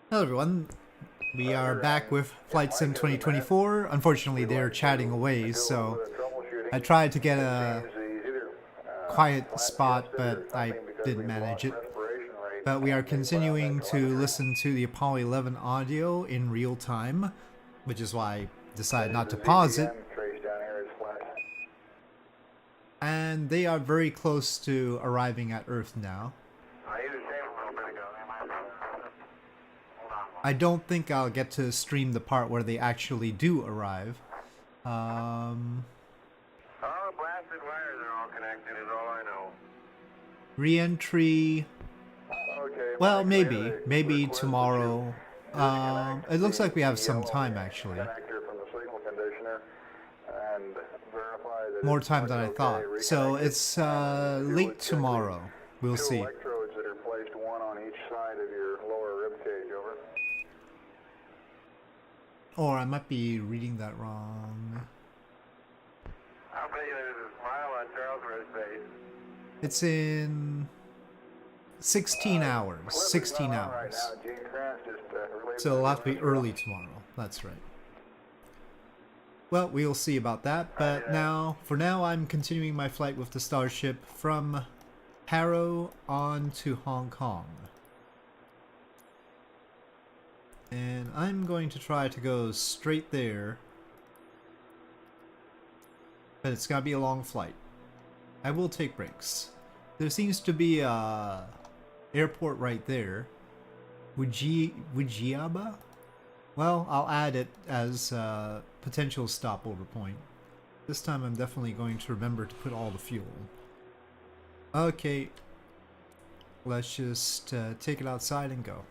Hello everyone, we are back with Flight Sim 2024. Unfortunately, they're chatting away, so I tried to get a quiet spot, but I didn't manage it. But we are continuing to listen to the Apollo 11 audio in real time, which is why I decided not to pause it. And they are very close to arriving at Earth now. I don't think I'll get to stream the part where they actually do arrive. All the blasted wires are all connected is all I know. Re-entry. Okay, Well, Mike, maybe request that you tomorrow. disconnect It looks like we the have some yellow time actually. connector from the signal conditioner and verify that More it's time than plugged I okay, thought. So reconnect it. it's And if you late would check the tomorrow. We'll two see. electrodes that are placed one on each side of your lower rib cage, over. Or I might be reading that wrong. I'll bet you there's a smile on Charles' face. It's in 16 hours. Clip is 16 not on right hours. now. Geoguessr just relieved So the it'll have to be neutral. early tomorrow. That's right. Well, we'll see about that. But for now, I'm continuing my flight with the Starship from Harrow on to Hong Kong. And I'm going to try to go straight there. But it's gotta be a long flight. I will take breaks. There seems to be a airport right there. Wujiaba? Well, I'll add it as a potential stopover point. This time I'm definitely going to remember to put all the fuel. Okay. Let's just take it outside and go.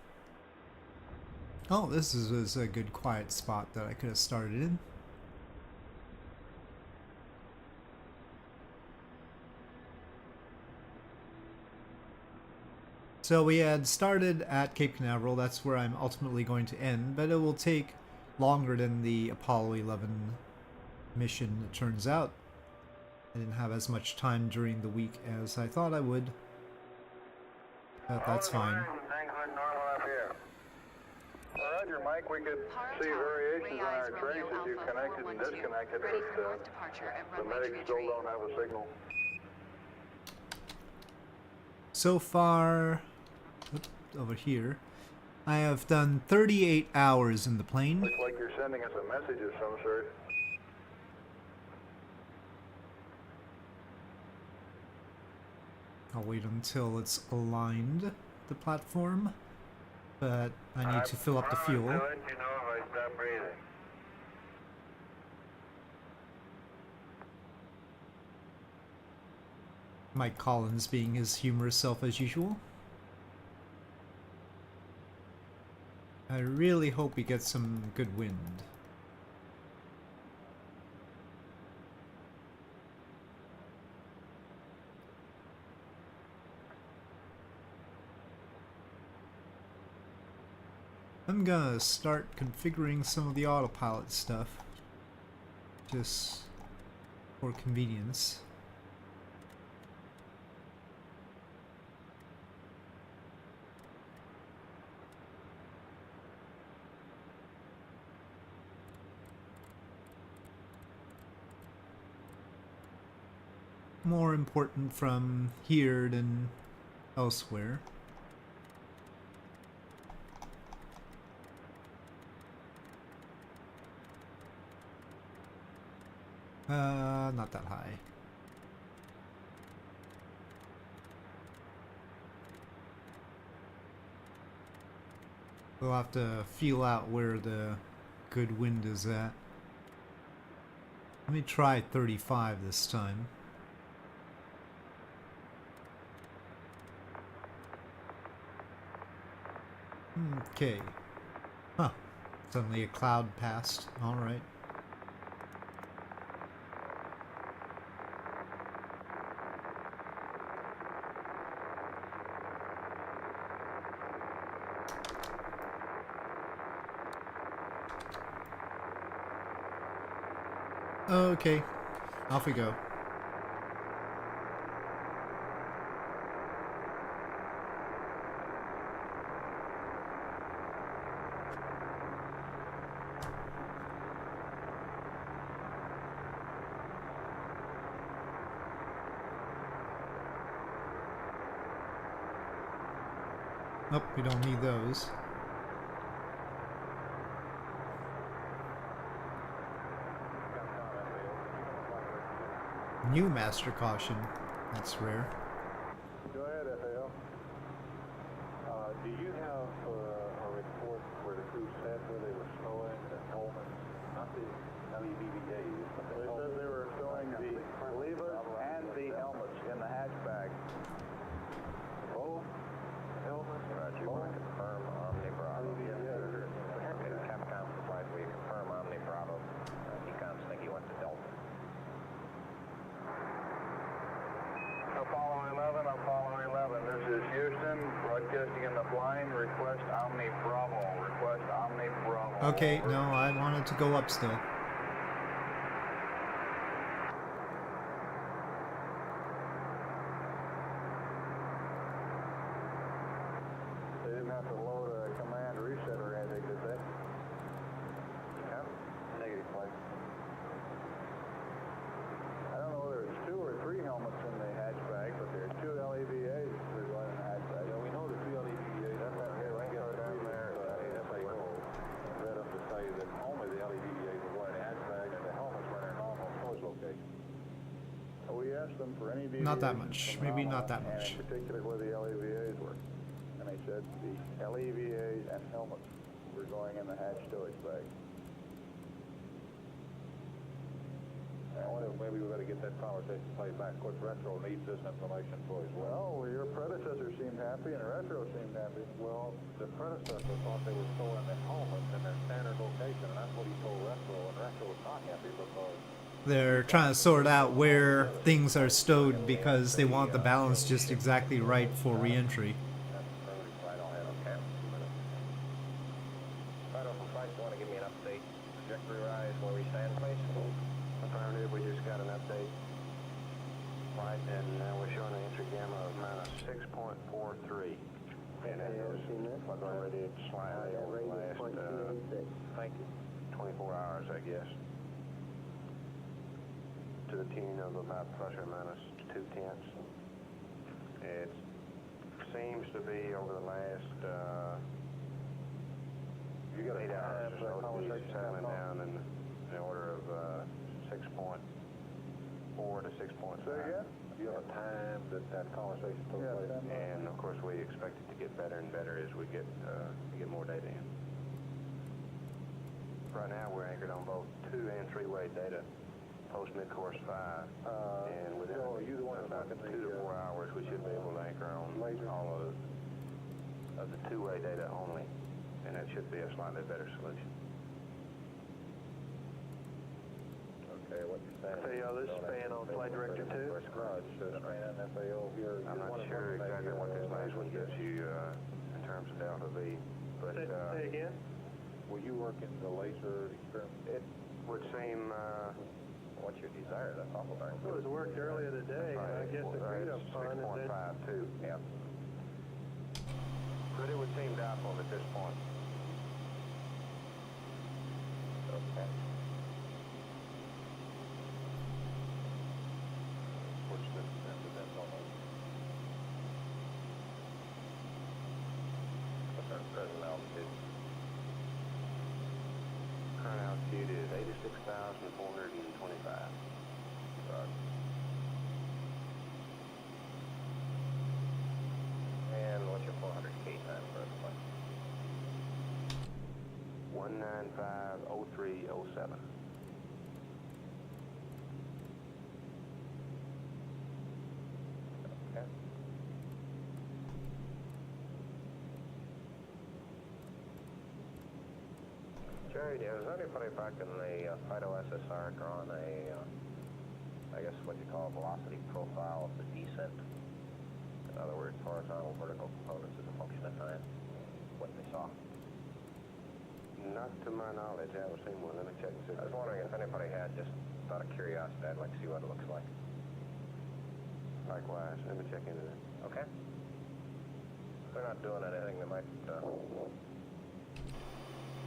Oh, this is a good quiet spot that I could have started in. So we had started at Cape Canaveral, that's where I'm ultimately going to end, but it will take longer than the Apollo 11 mission, it turns out. I didn't have as much time during the week as I thought I would. But that's fine. Things look normal up here. Roger, Mike. We could see variations on our trace as you connected and disconnected, but the medics still don't have a signal. So far, over here, I have done 38 hours in the plane. Looks like you're sending us a message of some sort. I'll wait until it's aligned, the platform. But I need to fill up the fuel. I'll let you know if I stop breathing. Mike Collins being his humorous self as usual. I really hope we get some good wind. I'm gonna start configuring some of the autopilot stuff, just for convenience. More important from here than elsewhere. Not that high. We'll have to feel out where the good wind is at. Let me try 35 this time. Okay. Huh. Suddenly a cloud passed. Alright. Okay. Off we go. Nope, we don't need those. New master caution. That's rare. Go ahead, FAO. Do you have a report where the crew said where they were stowing the helmets, not the LEVVAs, but the They said they were stowing the levers and the helmets in the hatchback. both helmets? Roger, you want to confirm Omni Bravo? Yes, sir. Okay, Capcom supplies, will you confirm Omni Bravo? Econ Stinky went to Delta. Apollo 11, Apollo 11. This is Houston, broadcasting in the blind. Request Omni Bravo. Request Omni Bravo. Okay, no, I wanted to go up still. They didn't have to load a command reset or anything, did they? Yeah. Negative flight. I don't know whether it's 2 or 3 helmets in the hatchback, but there are 2 LEVAs that are going in the hatchback. Yeah, we know the two LEVVAs. That's not here. Right down there. FAO. Read up to say that only the LEVVAs were going in the hatchback and the helmets were in their normal source location. We asked them for any Not that deviations much. from Maybe normal, not that much. and in particular where the LEVAs were. And they said the LEVAs and helmets were going in the hatch stowage bag. I wonder if maybe we better get that conversation played back. Of course, Retro needs this information for as well. Well, your predecessor seemed happy and Retro seemed happy. Well, the predecessor thought they were storing the helmets in their standard location, and that's what he told Retro, and Retro was not happy because They're trying to sort out where things are stowed because they want the balance just exactly right for re-entry. That's early flight, I'll have, okay? 2 minutes. Flight from flight, you want to give me an update? Trajectory rise, where we stand, please? Affirmative, we just got an update. Right, and now we're showing an entry gamma of minus 6.43. And that was already slightly over the last, Thank you. 24 hours, I guess. To the tune of about plus or minus 0.2. It seems to be over the last 8 hours or so, to be settling down in the order of 6.4 to 6.5. Say again? You have a time that conversation took Yeah, place, 10 minutes. and of course we expect it to get better and better as we get more data in. Right now we're anchored on both 2 and 3-way data post mid-course 5, and within about 2 to 4 hours we should be able to anchor on all of the 2-way data only, and it should be a slightly better solution. Okay, what you saying? FAO, this is Span on Flight Director 2. FAO here. I'm not sure exactly what this last one gives you in terms of delta V, but Say again? were you working the laser experiment? It would seem What's your desire? That's awful darn It good. was worked earlier today, and I guess agreed upon is that 6.52. Yeah. But it would seem doubtful at this point. Okay. Which that's almost. What's our present altitude? Current altitude is 86,425. And what's your 400 K time for the flight? 195.0307. Okay. Jerry, is anybody back in the Fido SSR drawn a, I guess what you call a velocity profile of the descent? In other words, horizontal, vertical components as a function of time? What they saw? Not to my knowledge, I haven't seen one. Let me check and see. I was wondering if anybody had, just out of curiosity, I'd like to see what it looks like. Likewise, let me check into that. Okay? If they're not doing anything, they might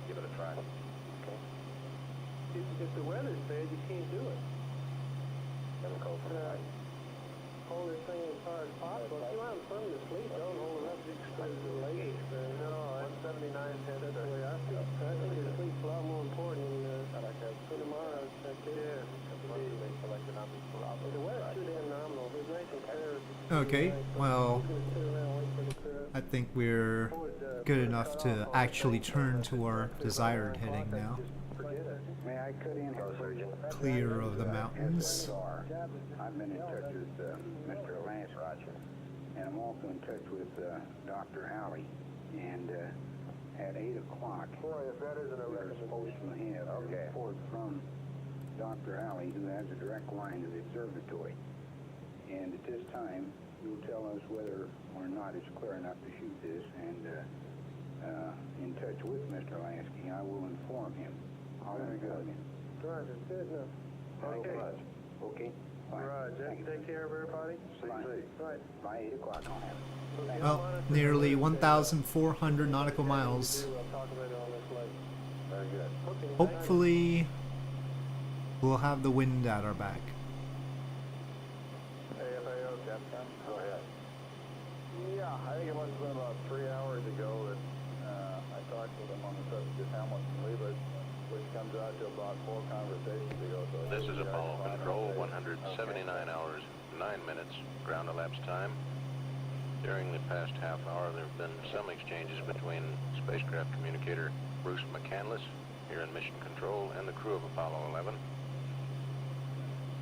give it a try. Okay. if the weather's bad, you can't do it. Chemical for the flight. Hold this thing as hard as possible. If you want them to sleep, don't hold it up just because of the lady. Okay, well, I think we're good enough to actually turn to our desired heading now. May I cut in here, please? Clear of the mountains. I've been in touch with Mr. Lance Roger, and I'm also in touch with Dr. Alley. And at 8 o'clock, Boy, if that isn't a we're supposed to have a report from Dr. Alley, who has a direct line to the observatory. And at this time, you'll tell us whether or not it's clear enough to shoot this. And in touch with Mr. Lansky, I will inform him. Very good. Roger, good enough. Okay. Okay. Fine. Roger, Thank you. take care of everybody. Fine. Right. By 8 o'clock, I'll have it. Thank you. Well, nearly 1,400 nautical miles. We'll talk about it on this later. Very good. Okay, Hopefully, we'll have the wind at our back. AFAO, Captain. Go ahead. Yeah, I think it must have been about 3 hours ago that I talked with him on the subject of Hamilton Leavis, which comes out to about 4 conversations ago. So This is Apollo Control, 179 hours, 9 minutes, ground elapsed time. During the past half hour, there have been some exchanges between spacecraft communicator Bruce McCandless, here in Mission Control, and the crew of Apollo 11.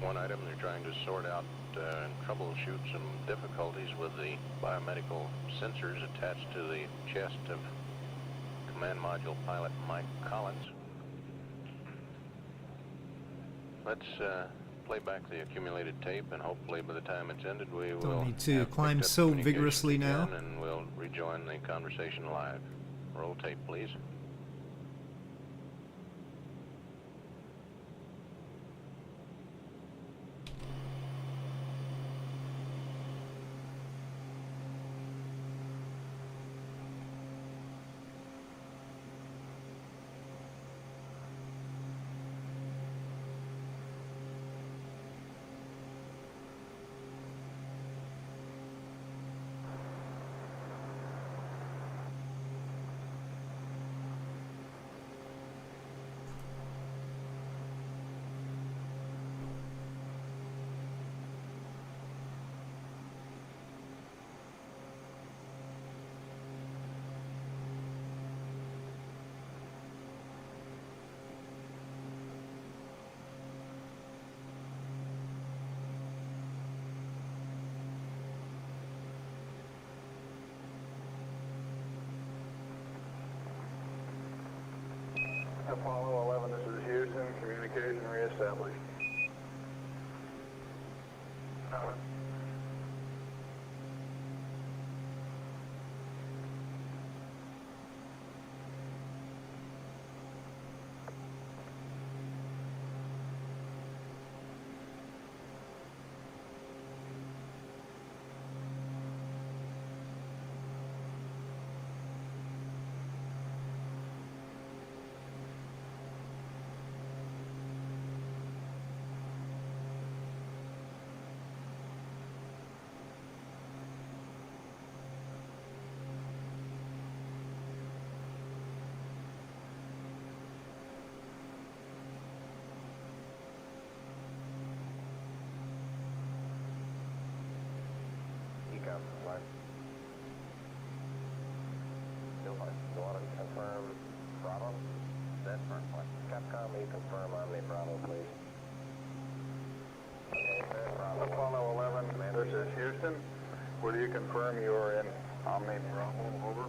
One item, they're trying to sort out and troubleshoot some difficulties with the biomedical sensors attached to the chest of Command Module pilot Mike Collins. Let's play back the accumulated tape, and hopefully by the time it's ended, we will Don't need to have climb picked up so communications vigorously now. again, and we'll rejoin the conversation live. Roll tape, please. Apollo 11, this is Houston. Communication reestablished. Ecom, flight. Still flight. You want to confirm Bravo? That's firm flight. Capcom, will you confirm Omni Bravo, please? Okay, Bravo. Apollo 11, this is Houston. Will you confirm you are in Omni Bravo? Over.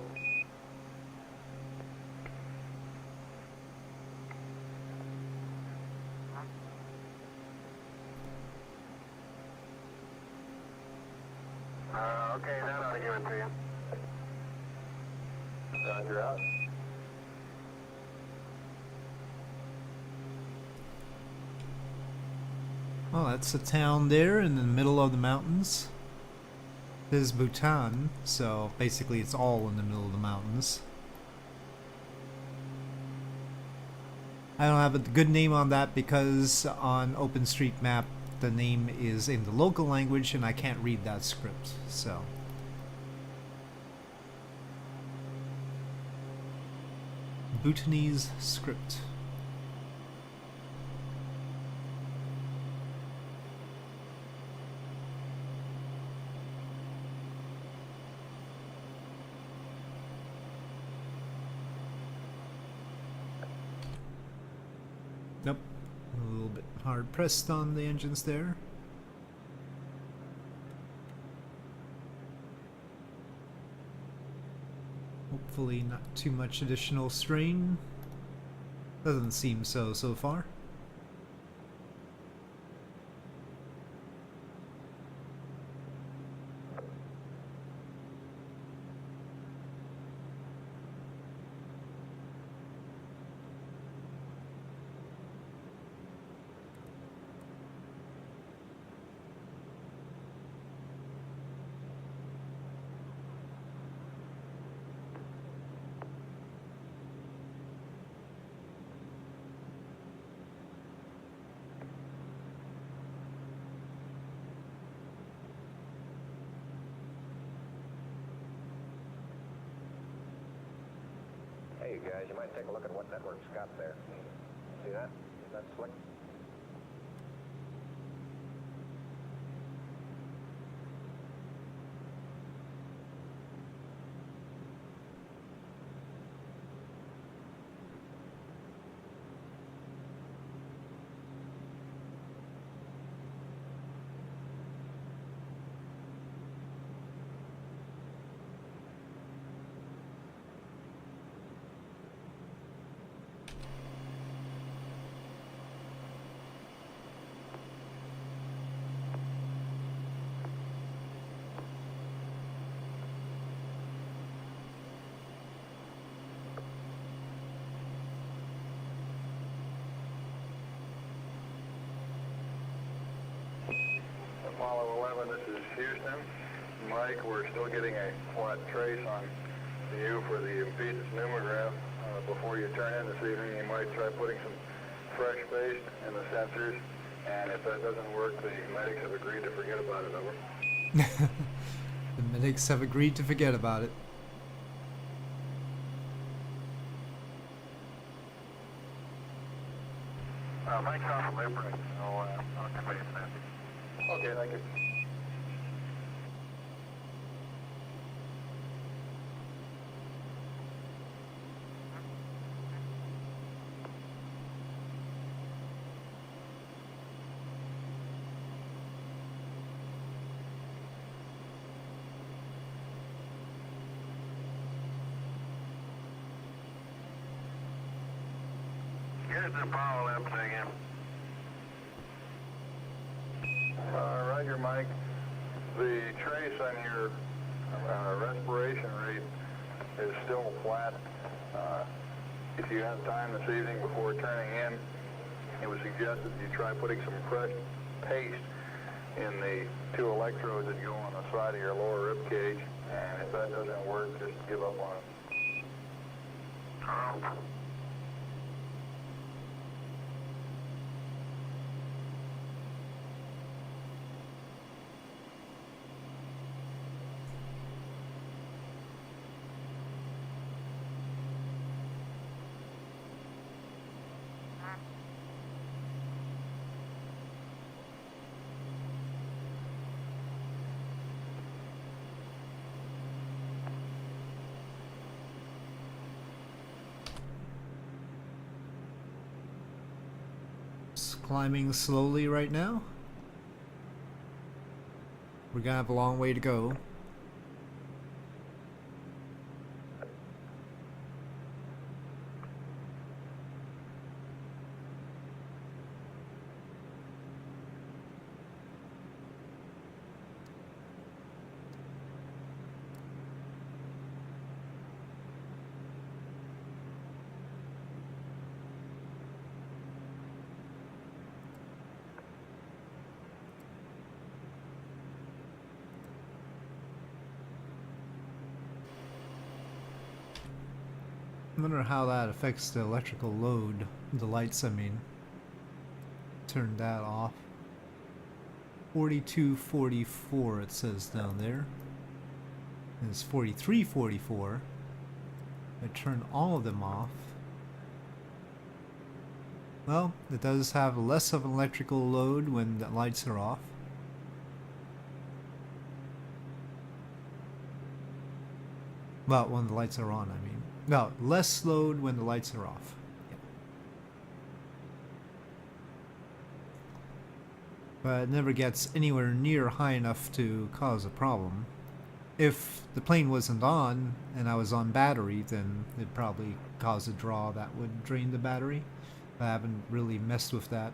Okay, that ought to give it to you. Roger, out. Well, that's a town there in the middle of the mountains. This is Bhutan, so basically it's all in the middle of the mountains. I don't have a good name on that because on OpenStreetMap the name is in the local language and I can't read that script, so. Bhutanese script. Nope. A little bit hard pressed on the engines there. Hopefully not too much additional strain. Doesn't seem so far. Hey guys, you might take a look at what network's got there. See that? Isn't that slick? Apollo 11, this is Houston. Mike, we're still getting a flat trace on you for the impedance numerograph. Before you turn in this evening, you might try putting some fresh paste in the sensors, and if that doesn't work, the medics have agreed to forget about it, over. The medics have agreed to forget about it. Mike's off from April, so I'll convey the message. Okay, thank you. Here's the Apollo 11 again. Roger, Mike. The trace on your respiration rate is still flat. If you have time this evening before turning in, it was suggested you try putting some fresh paste in the 2 electrodes that go on the side of your lower rib cage, and if that doesn't work, just give up on it. Climbing slowly right now. We're gonna have a long way to go. I wonder how that affects the electrical load. The lights, I mean. Turn that off. 4244 it says down there. And it's 4344. I turn all of them off. Well, it does have less of an electrical load when the lights are off. Well, when the lights are on, I mean. No, less load when the lights are off. Yeah. but it never gets anywhere near high enough to cause a problem. If the plane wasn't on and I was on battery, then it'd probably cause a draw that would drain the battery. I haven't really messed with that.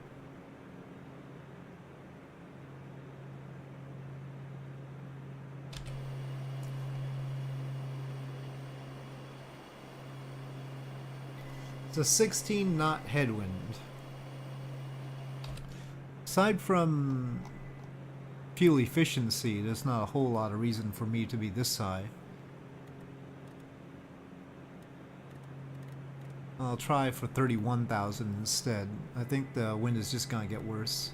It's a 16 knot headwind. Aside from fuel efficiency, there's not a whole lot of reason for me to be this high. I'll try for 31,000 instead. I think the wind is just gonna get worse.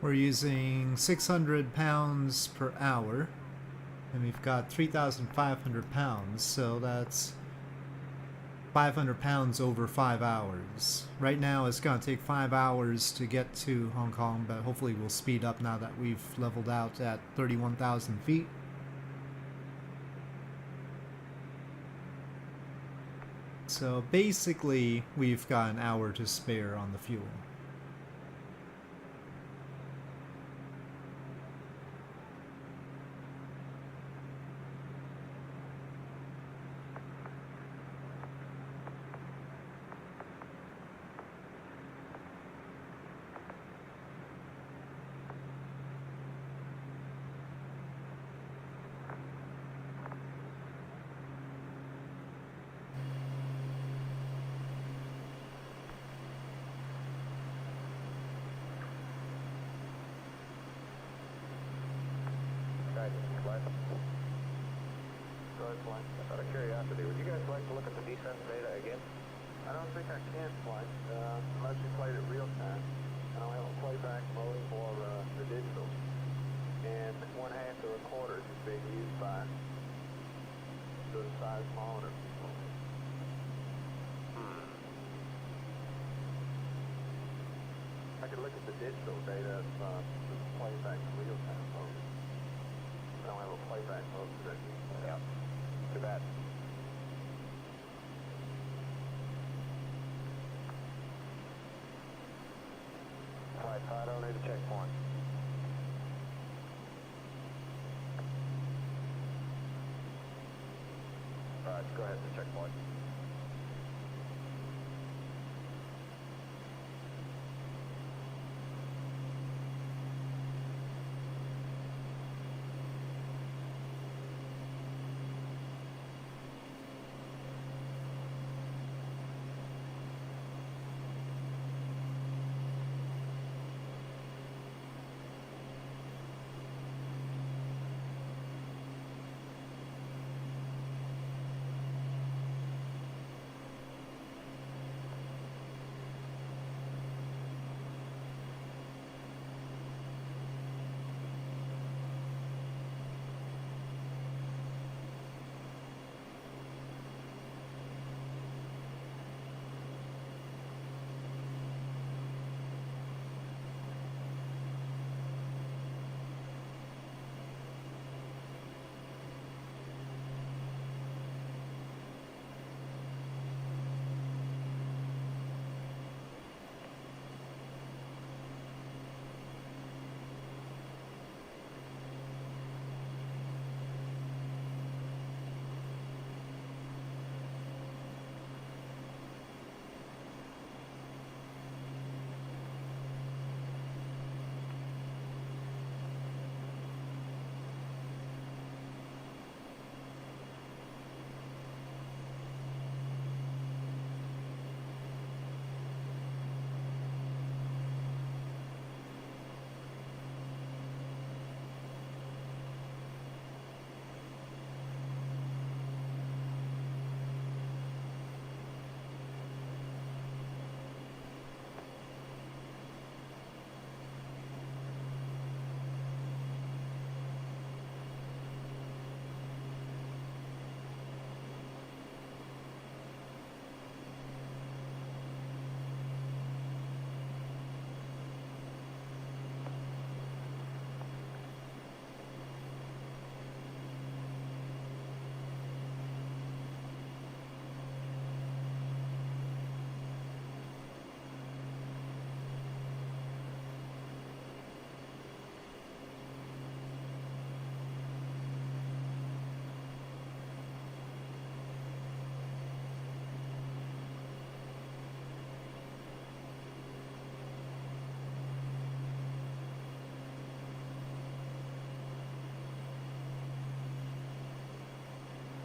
We're using 600 pounds per hour, and we've got 3,500 pounds, so that's 500 pounds over 5 hours. Right now it's gonna take 5 hours to get to Hong Kong, but hopefully we'll speed up now that we've leveled out at 31,000 feet. So basically we've got an hour to spare on the fuel. Out of curiosity, would you guys like to look at the descent data again? I don't think I can flight, unless you played it real time. I don't have a playback mode for the digital. And one half the recorders is being used by the size monitor. I could look at the digital data of playback real time mode. I don't have a playback mode for that. Yeah. Too bad. Alright, so I don't need a checkpoint. Alright, go ahead to checkpoint.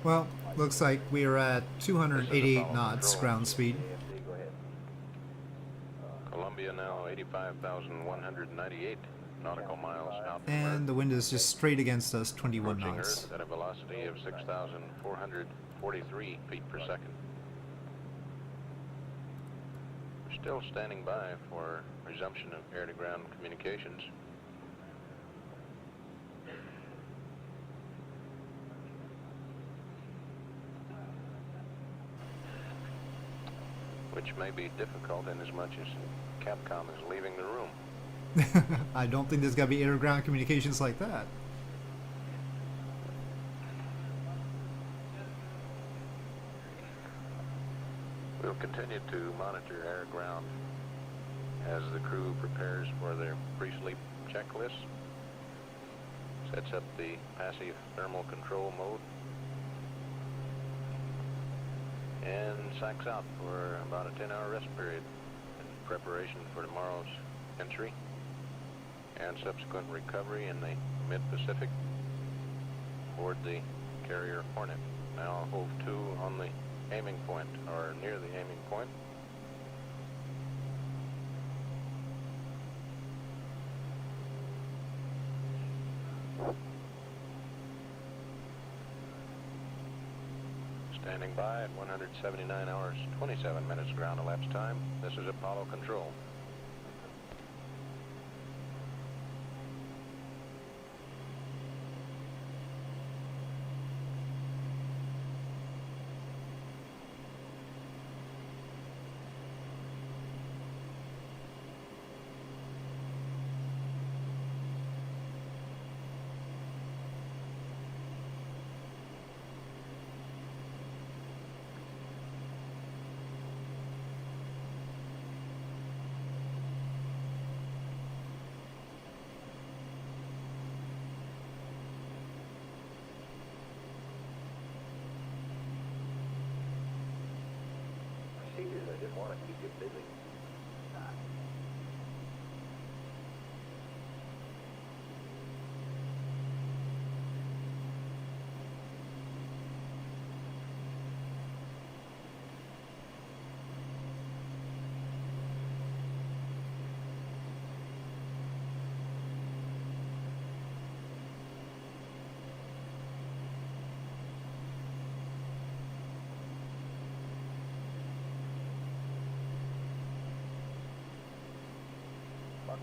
Well, looks like we're at This is 288 Apollo knots Control. ground speed. AFC, go ahead. Columbia now 85,198 nautical miles out from And Earth. the wind is just straight against us, 21 Approaching knots. Earth at a velocity of 6,443 feet per second. We're still standing by for resumption of air-to-ground communications. Which may be difficult in as much as Capcom is leaving the room. I don't think there's gonna be air-to-ground communications like that. We'll continue to monitor air-ground as the crew prepares for their pre-sleep checklist, sets up the passive thermal control mode, and sacks out for about a 10-hour rest period in preparation for tomorrow's entry and subsequent recovery in the mid-Pacific aboard the carrier Hornet. Now hove to on the aiming point, or near the aiming point. Standing by at 179 hours, 27 minutes ground elapsed time. This is Apollo Control. Procedures, I just want to keep you busy.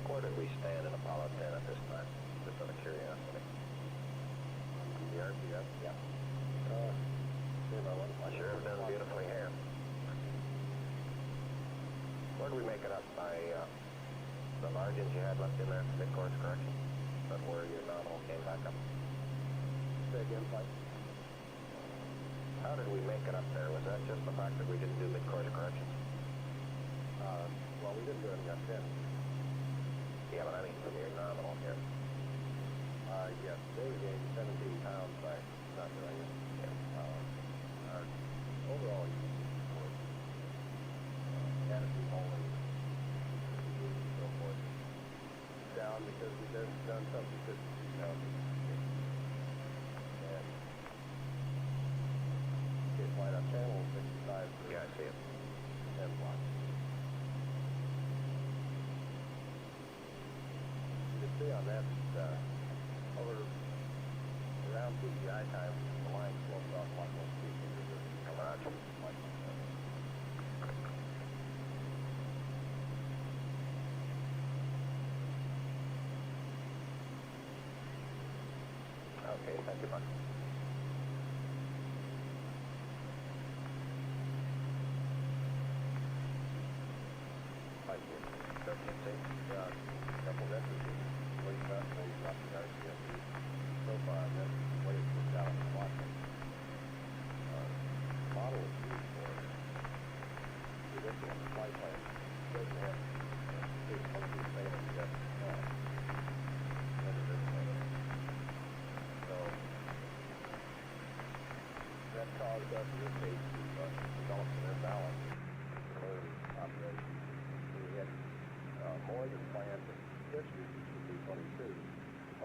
Where did we stand in Apollo 10 at this time? Just out of curiosity. The RPF? Yeah. I sure have done beautifully here. Where did we make it up by the margins you had left in there, mid-course correction? But where your nominal came back up? Say again, Mike? How did we make it up there? Was that just the fact that we didn't do mid-course corrections? Well, we didn't do any up 10. Yeah, but I mean from your nominal here. Yes, they gained 17 pounds by not doing it. Yeah. Our overall was canopy holding and so forth down because we've done some consistency counting. And it's light up channel 65 for yeah, I see it. 10 blocks. See on that, over around PGI time, the line slopes off like 1 feet into the garage. Okay, thank you, Mark. Thank you. Couple of references. So far, that's the way it's worked out in the market. Model is used for traditional flight plan. It doesn't have big funky sailing just so that caused us in this case to develop some imbalance in the operation. We had more than planned pitch usage for B-22.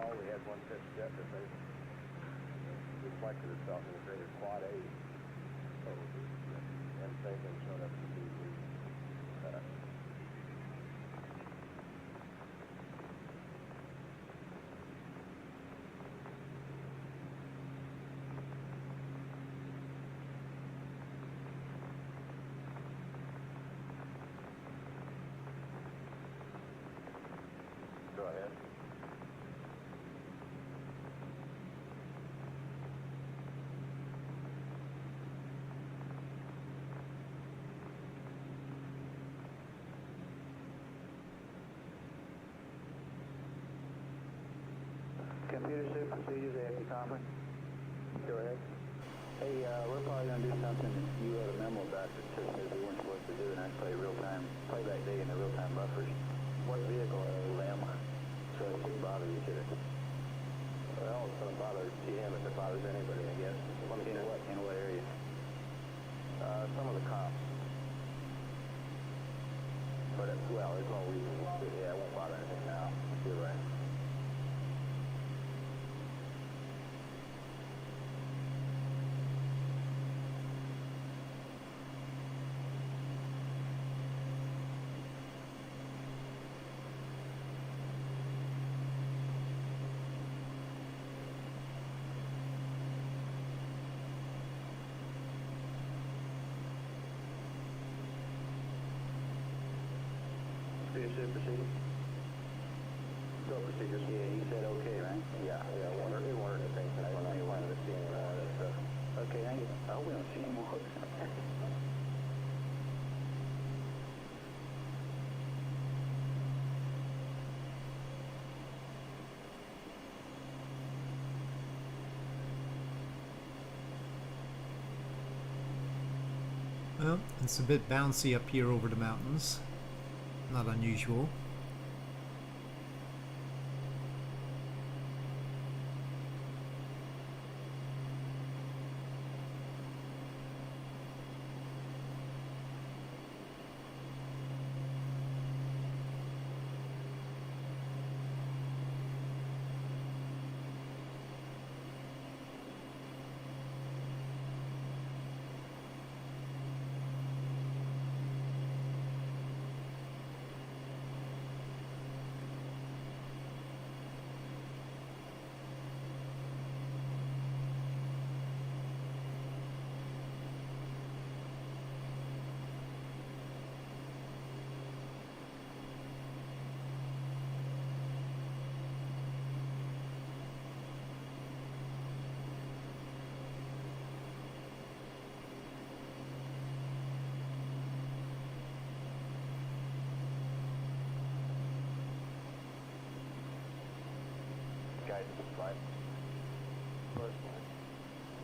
All we had one pitch jet that they reflected itself in the greater quad 8. So, and same thing showed up in the BV setup. Go ahead. Computer suit procedures, active conference. Go ahead. Hey, we're probably going to do something that you wrote a memo about that says we weren't supposed to do, and that's play real-time, playback day in the real-time buffers. What vehicle are you? Lamb. So it shouldn't bother you, should it? Well, it's going to bother GM if it bothers anybody, I guess. In what area? Some of the cops. But, well, there's no reason. Yeah, it won't bother anything now. You're right. Computer suit procedures? Still procedures. Yeah, he said okay, right? Yeah, it won't hurt anything. I don't want to see any more of that stuff. Okay, thank you. I hope we don't see any more. Well, it's a bit bouncy up here over the mountains. Not unusual. Guidance slide. First one.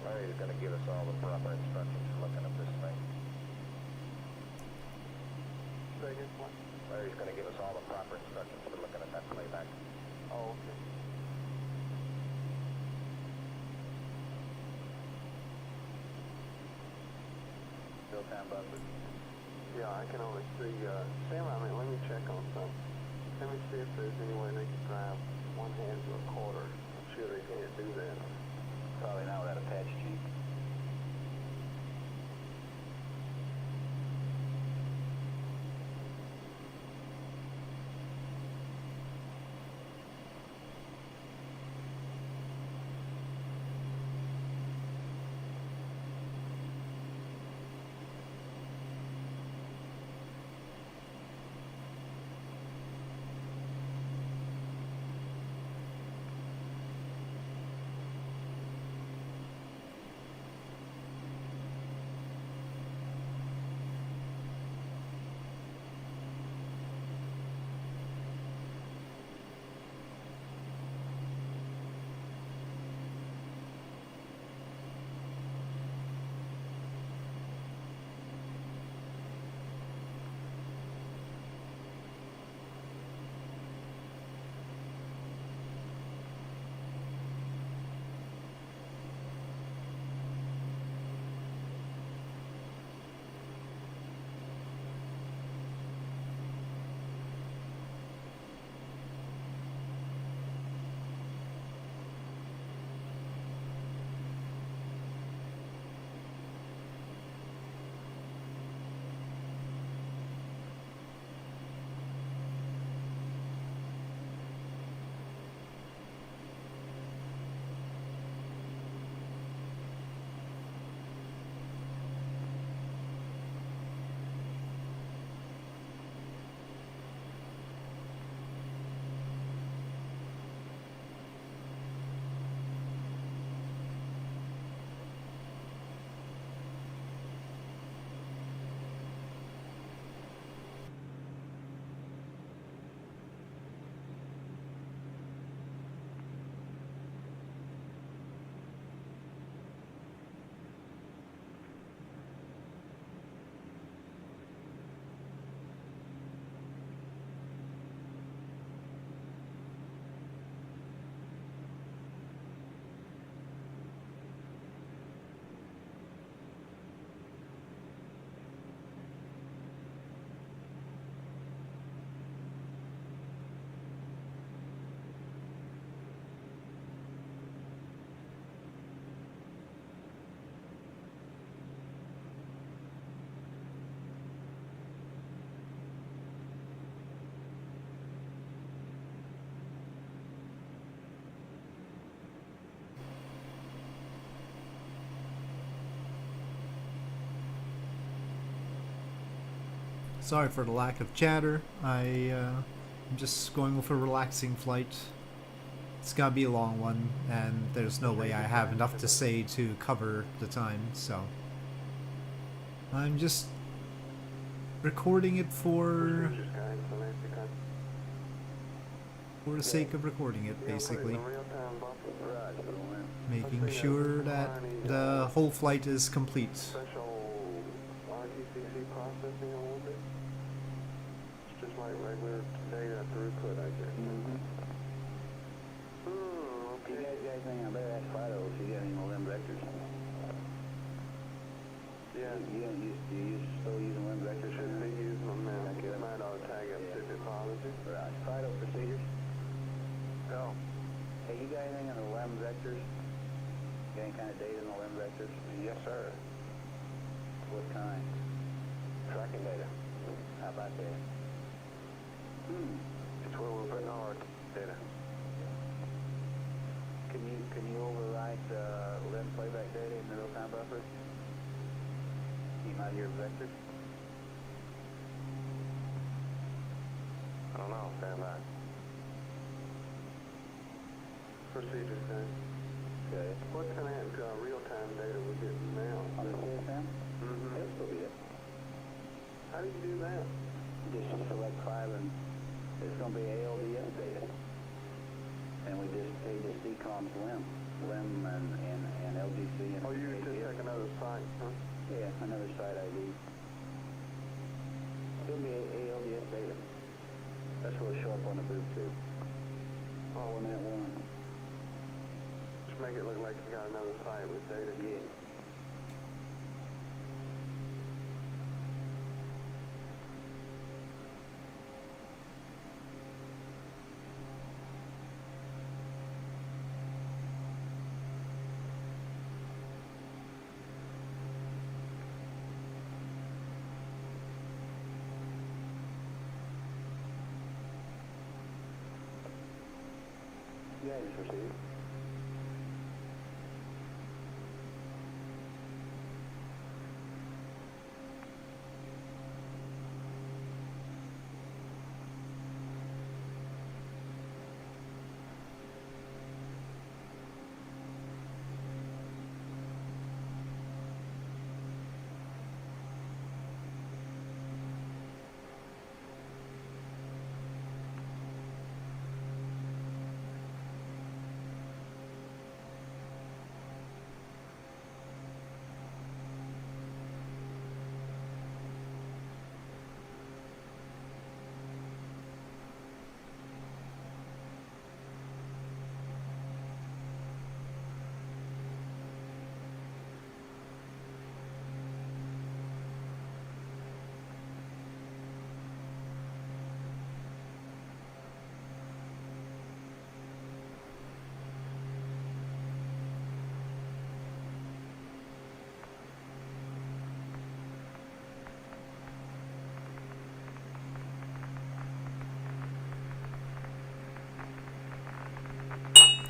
Larry's going to give us all the proper instructions for looking at this thing. Second one. Larry's going to give us all the proper instructions for looking at that playback. Oh, okay. Real-time buffers. Yeah, I can only see, Sam, I mean, let me check on something. Let me see if there's any way they can drive one hand to a quarter. I'm sure they can't do that. Probably not without a patch sheet. Sorry for the lack of chatter. I'm just going with a relaxing flight. It's gotta be a long one, and there's no way I have enough to say to cover the time, so I'm just recording it for the sake of recording it, basically. Making sure that the whole flight is complete. Special RTCC processing a little bit. It's just like regular data throughput, I guess. You guys think I better ask Fido if you got any more limb vectors? Yeah. You still using limb vectors? Should be using them now. Okay. Might ought to tag up if it bothers you. Right. Fido procedures? Go. Hey, you got anything on the limb vectors? Got any kind of data on the limb vectors? Yes, sir. What kind? Tracking data. How about that? It's where we're putting all our data. Can you overwrite limb playback data in the real-time buffer? Keep out your vectors? I don't know. Stand by. Procedures then. Okay. What's going to happen to our real-time data we're getting now? On the CSM? Mm-hmm. It'll still be it. How do you do that? Just select file and it's going to be ALDS data. And they just decoms limb and LGC and Oh, you just ADS. take another site, huh? Yeah, another site ID. It'll be ALDS data. That's what will show up on the boot too. All in that one. Just make it look like you got another site with data. Yeah. Yeah, just proceed.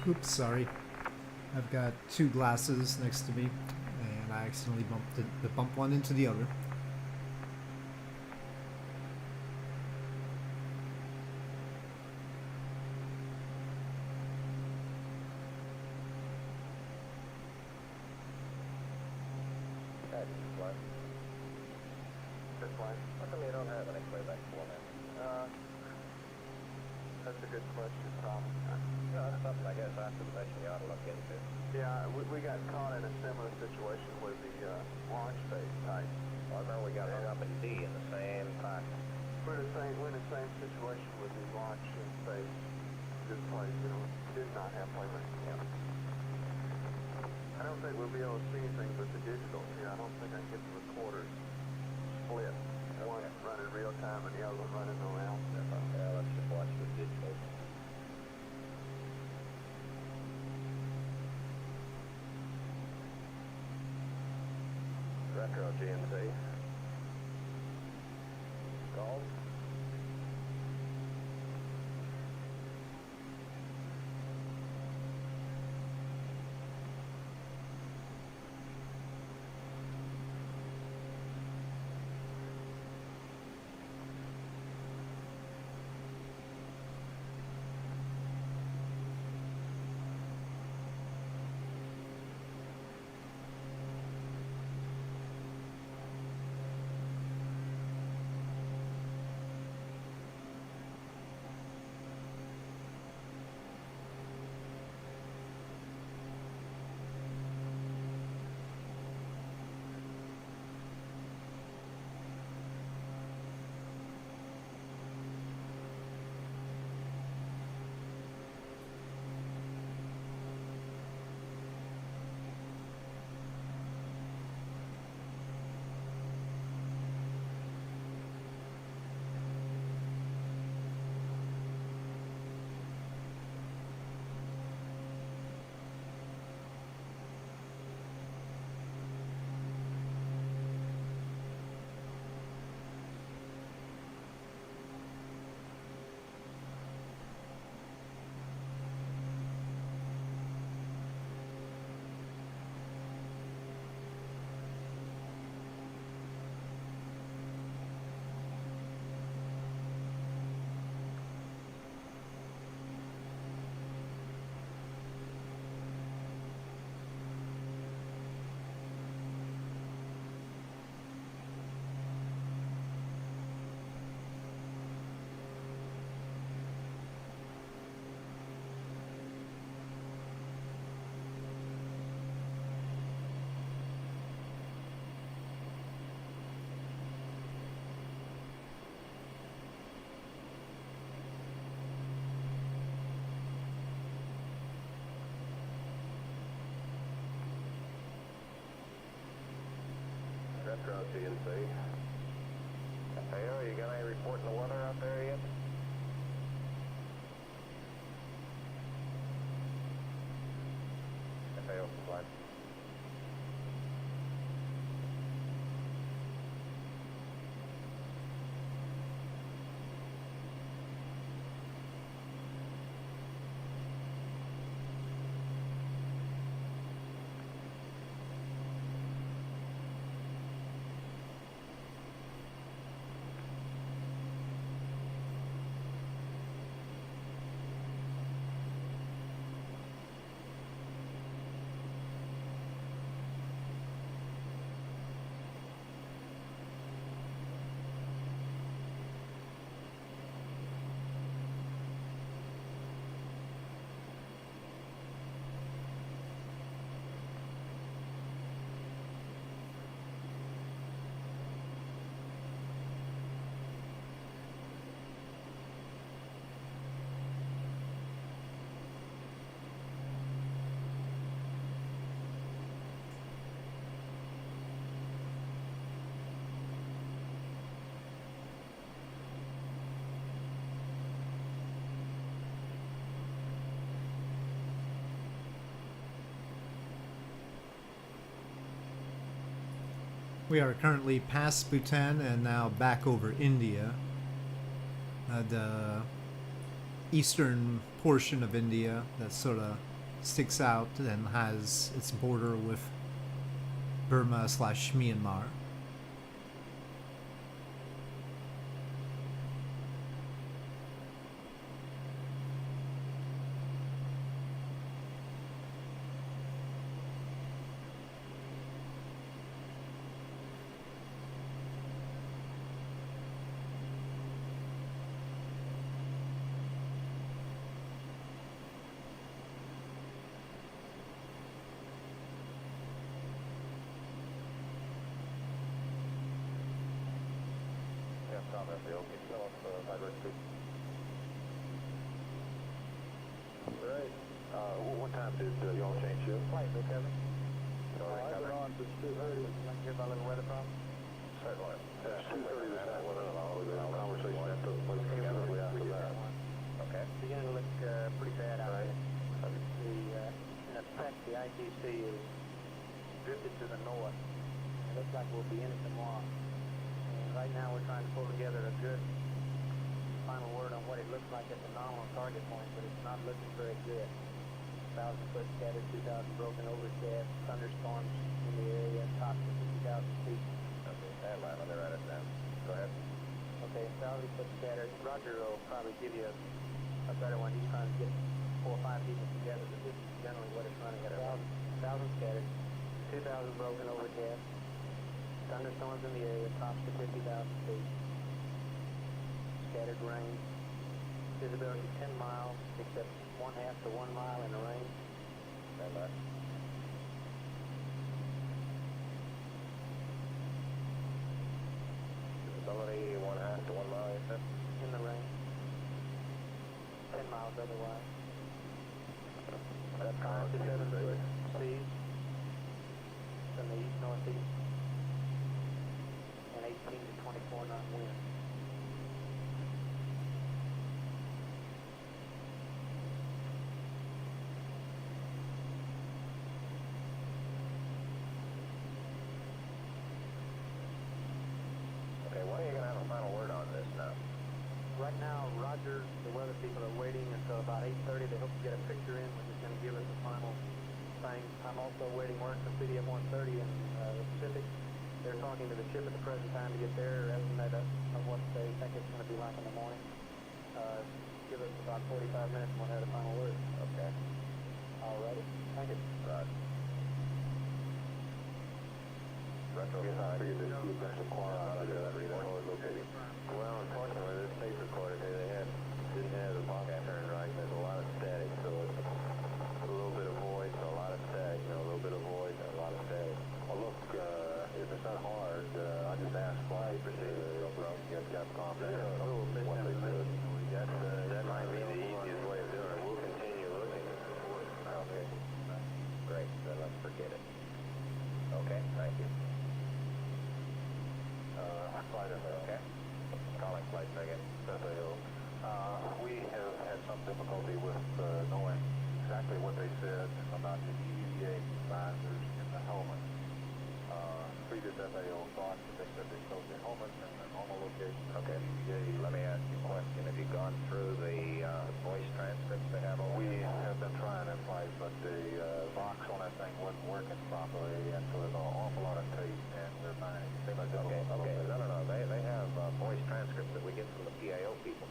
Oops, sorry. I've got two glasses next to me, and I accidentally bumped one into the other. That's what. This way. How come you don't have any playback format? That's a good question, Tom. No, that's something I guess after the mission you ought to look into. Yeah, we got caught in a similar situation with the launch phase type. Well, no, we got hung up in D in the same packet. We're in the same situation with the launch phase. This place, did not have playback. Yeah. I don't think we'll be able to see anything but the digital here. I don't think I can get the recorders split. One running real time and the other one running around. Yeah, let's just watch the digital. Retro GNC. Gold. Beechcraft TNC. Hey, are you got any reporting the weather out there yet? FAO flight. We are currently past Bhutan and now back over India. The eastern portion of India that sort of sticks out and has its border with Burma/Myanmar. South FAO, can you tell us Tiger Street? Right. What time did y'all change shift? Flight, okay, Kevin? I've been on since 2:30. Like to hear about a little weather problem? Certainly. It's 2:30 this afternoon. The conversation that took place immediately after that. Okay. It's beginning to look pretty bad out there. In effect, the ITC is drifted to the north. It looks like we'll be in it tomorrow. And right now we're trying to pull together a good final word on what it looks like at the nominal target point, but it's not looking very good. 1,000 foot scattered, 2,000 broken overcast, thunderstorms in the area, tops of 50,000 feet. Okay, that line, let me write it down. Go ahead. Okay, 1,000 foot scattered. Roger will probably give you a better one. He's trying to get 4 or 5 people together, but this is generally what it's running at. 1,000 scattered, 2,000 broken overcast, thunderstorms in the area, tops to 50,000 feet, scattered rain, visibility 10 miles, except 1/2 to 1 mile in the rain. Stand by. Visibility 1/2 to 1 mile, you said? In the rain. 10 miles otherwise. That's 5 to 7 foot seas from the east-northeast and 18 to 24 knot wind. Okay, when are you going to have a final word on this now? Right now, Roger, the weather people are waiting until about 8:30. They hope to get a picture in, which is going to give us a final thing. I'm also waiting word from CDM 130 in the Pacific. They're talking to the ship at the present time to get their estimate of what they think it's going to be like in the morning. Give us about 45 minutes and we'll have the final word. Okay. Alrighty. Thank you. Right. Retro, I figured this would have some quiet out there that located. Well, unfortunately, this tape recorder here, didn't have the podcast turned right. There's a lot of static, so it's a little bit of voice, a lot of static, a little bit of voice, and a lot of static. Well, look, if it's not hard, I just asked flight to get Capcom to what they did. That might be the easiest way of doing it. We'll continue looking. Okay. Great. Then let's forget it. Okay. Thank you. difficulty with knowing exactly what they said about the EVA visors in the helmet. Previous FAO thought that they said they showed the helmet in the normal location. Okay. EVA. Let me ask you a question. Have you gone through the voice transcripts they have over We there? have been trying in flight, but the box on that thing wasn't working properly, and so there's an awful lot of tape, and we're finding it seems like Okay, a little bit. no. They have voice transcripts that we get from the PAO people.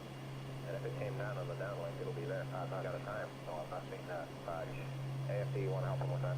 And if it came down on the downlink, it'll be there. I've got a time. No, I've not seen that. AFD, you want to help them with that?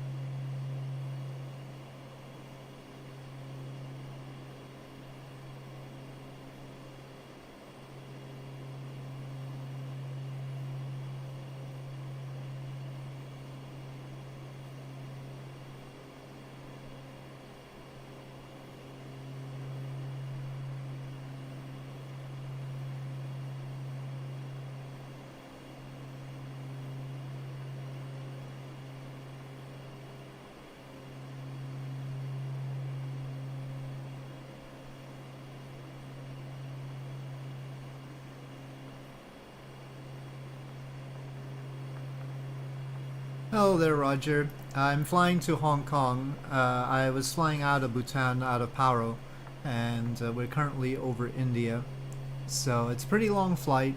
Hello there, Roger. I'm flying to Hong Kong. I was flying out of Bhutan, out of Paro, and we're currently over India. So it's a pretty long flight.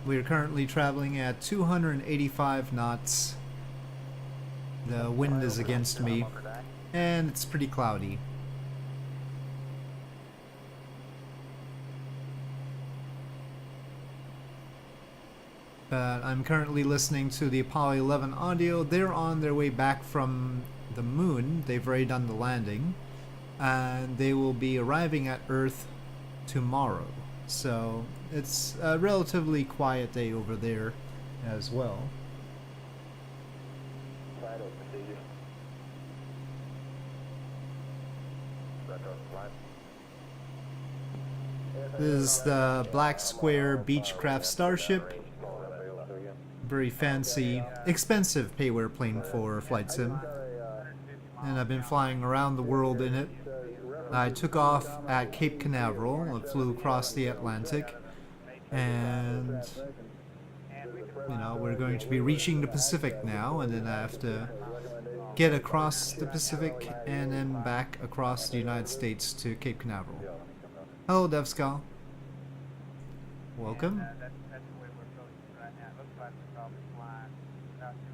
We're currently traveling at 285 knots. The wind is against me, and it's pretty cloudy. But I'm currently listening to the Apollo 11 audio. They're on their way back from the moon. They've already done the landing. And they will be arriving at Earth tomorrow. So it's a relatively quiet day over there as well. Vital procedure. Retro flight. This is the black square Beechcraft Starship. Very fancy, expensive payware plane for flight sim. And I've been flying around the world in it. I took off at Cape Canaveral. I flew across the Atlantic. And, you know, we're going to be reaching the Pacific now. And then I have to get across the Pacific and then back across the United States to Cape Canaveral. Hello, DevSkull. Welcome.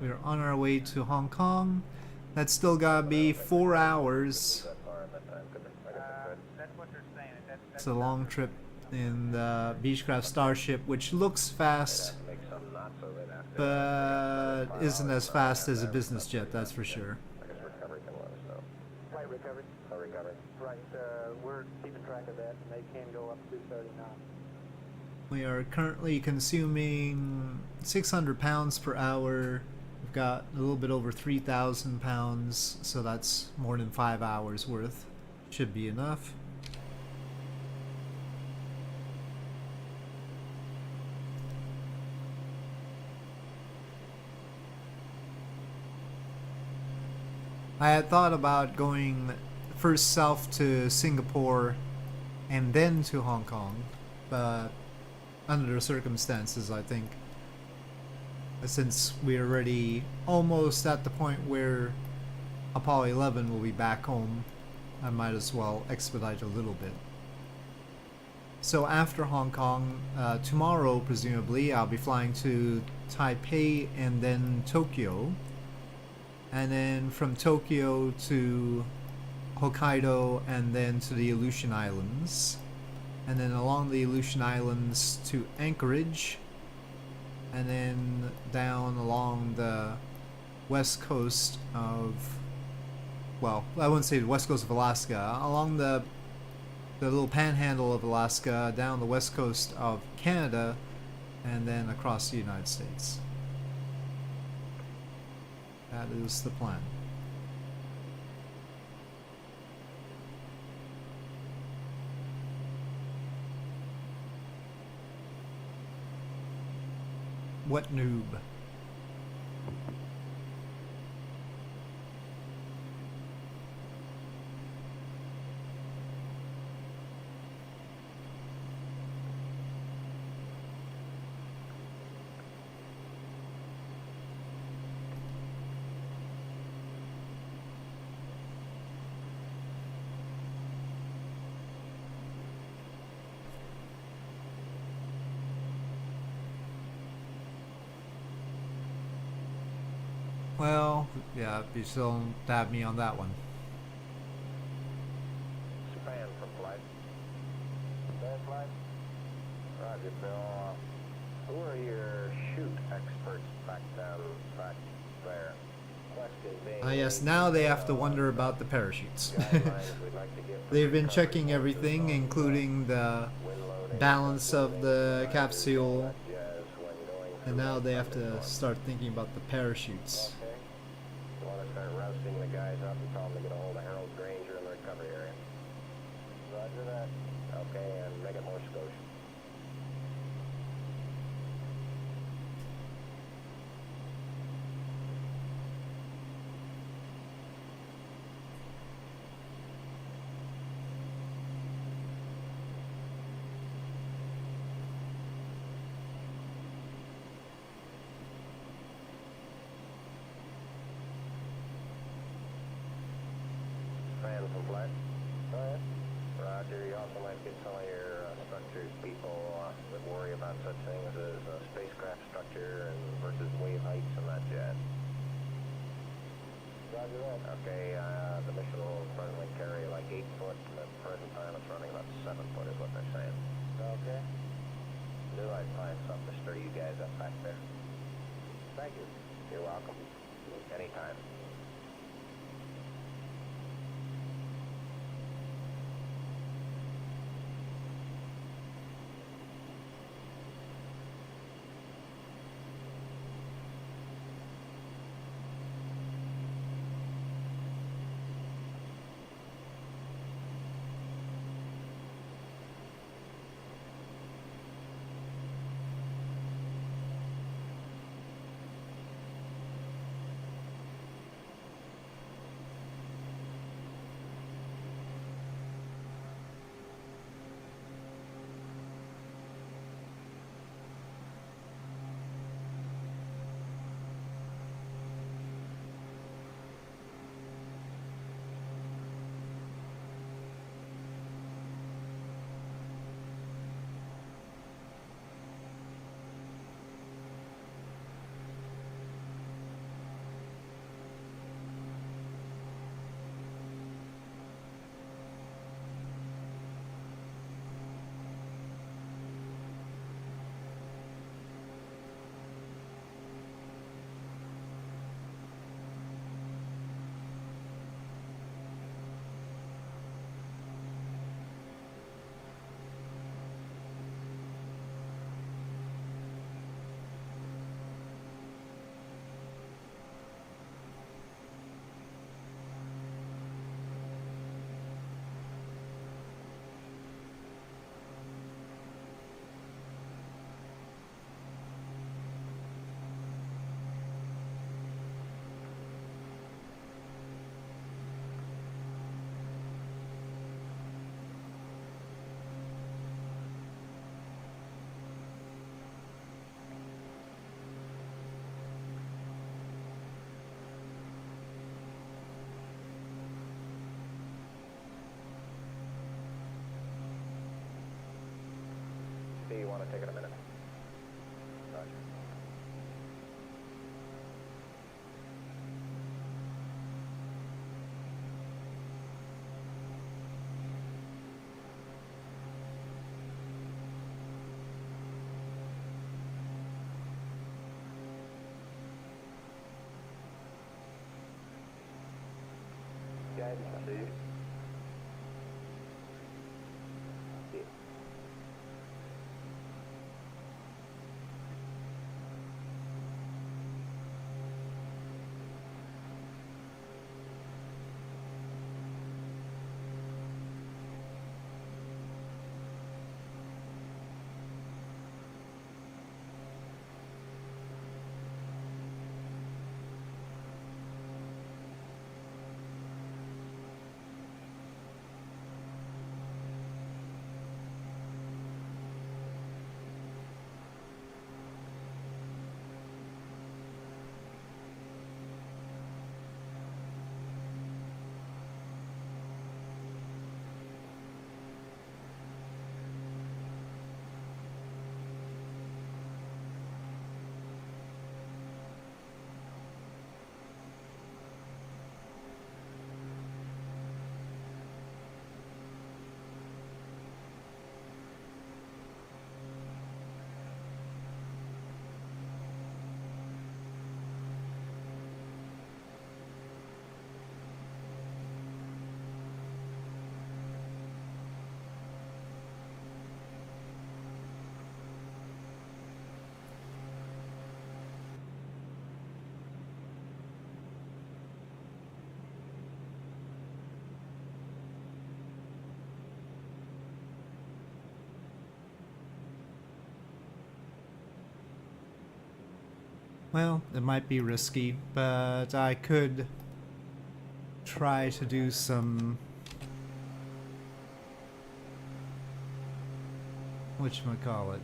We're on our way to Hong Kong. That's still gotta be 4 hours. It's a long trip in the Beechcraft Starship, which looks fast, but isn't as fast as a business jet, that's for sure. Flight recovery. Right, we're keeping track of that, and they can go up to 30 knots. We are currently consuming 600 pounds per hour. We've got a little bit over 3,000 pounds, so that's more than 5 hours worth. Should be enough. I had thought about going first south to Singapore and then to Hong Kong, but under the circumstances, I think, since we're already almost at the point where Apollo 11 will be back home, I might as well expedite a little bit. So after Hong Kong, tomorrow presumably, I'll be flying to Taipei and then Tokyo. And then from Tokyo to Hokkaido and then to the Aleutian Islands. And then along the Aleutian Islands to Anchorage. And then down along the west coast of, well, I wouldn't say the west coast of Alaska, along the little panhandle of Alaska, down the west coast of Canada, and then across the United States. That is the plan. What noob? Well, yeah, you still don't have me on that one. Span for flight. Bad flight? Roger, Bill. Who are your shoot experts back there? Question being... Yes, now they have to wonder about the parachutes. guidelines we'd like to give for They've been recovery checking courses everything, on, including the wind loading, balance thrust of loading, the risers, capsule, all that jazz when going and through now light they have to thunderstorms. start thinking about the parachutes. Okay. You want to start rousing the guys up and tell them to get a hold of Harold Granger in the recovery area. Roger that. Okay, and make it more Scotia. Fan from flight. Go ahead. Roger, you also might get some of your structures people that worry about such things as spacecraft structure and versus wave heights and that jazz. Roger that. Okay, the mission will presently carry like 8 foot, and at the present time it's running about 7 foot is what they're saying. Okay. Knew I'd find something to stir you guys up back there. Thank you. You're welcome. Anytime. Do you want to take it a minute? Roger. Guidance received. Well, it might be risky, but I could try to do some... whatchamacallit?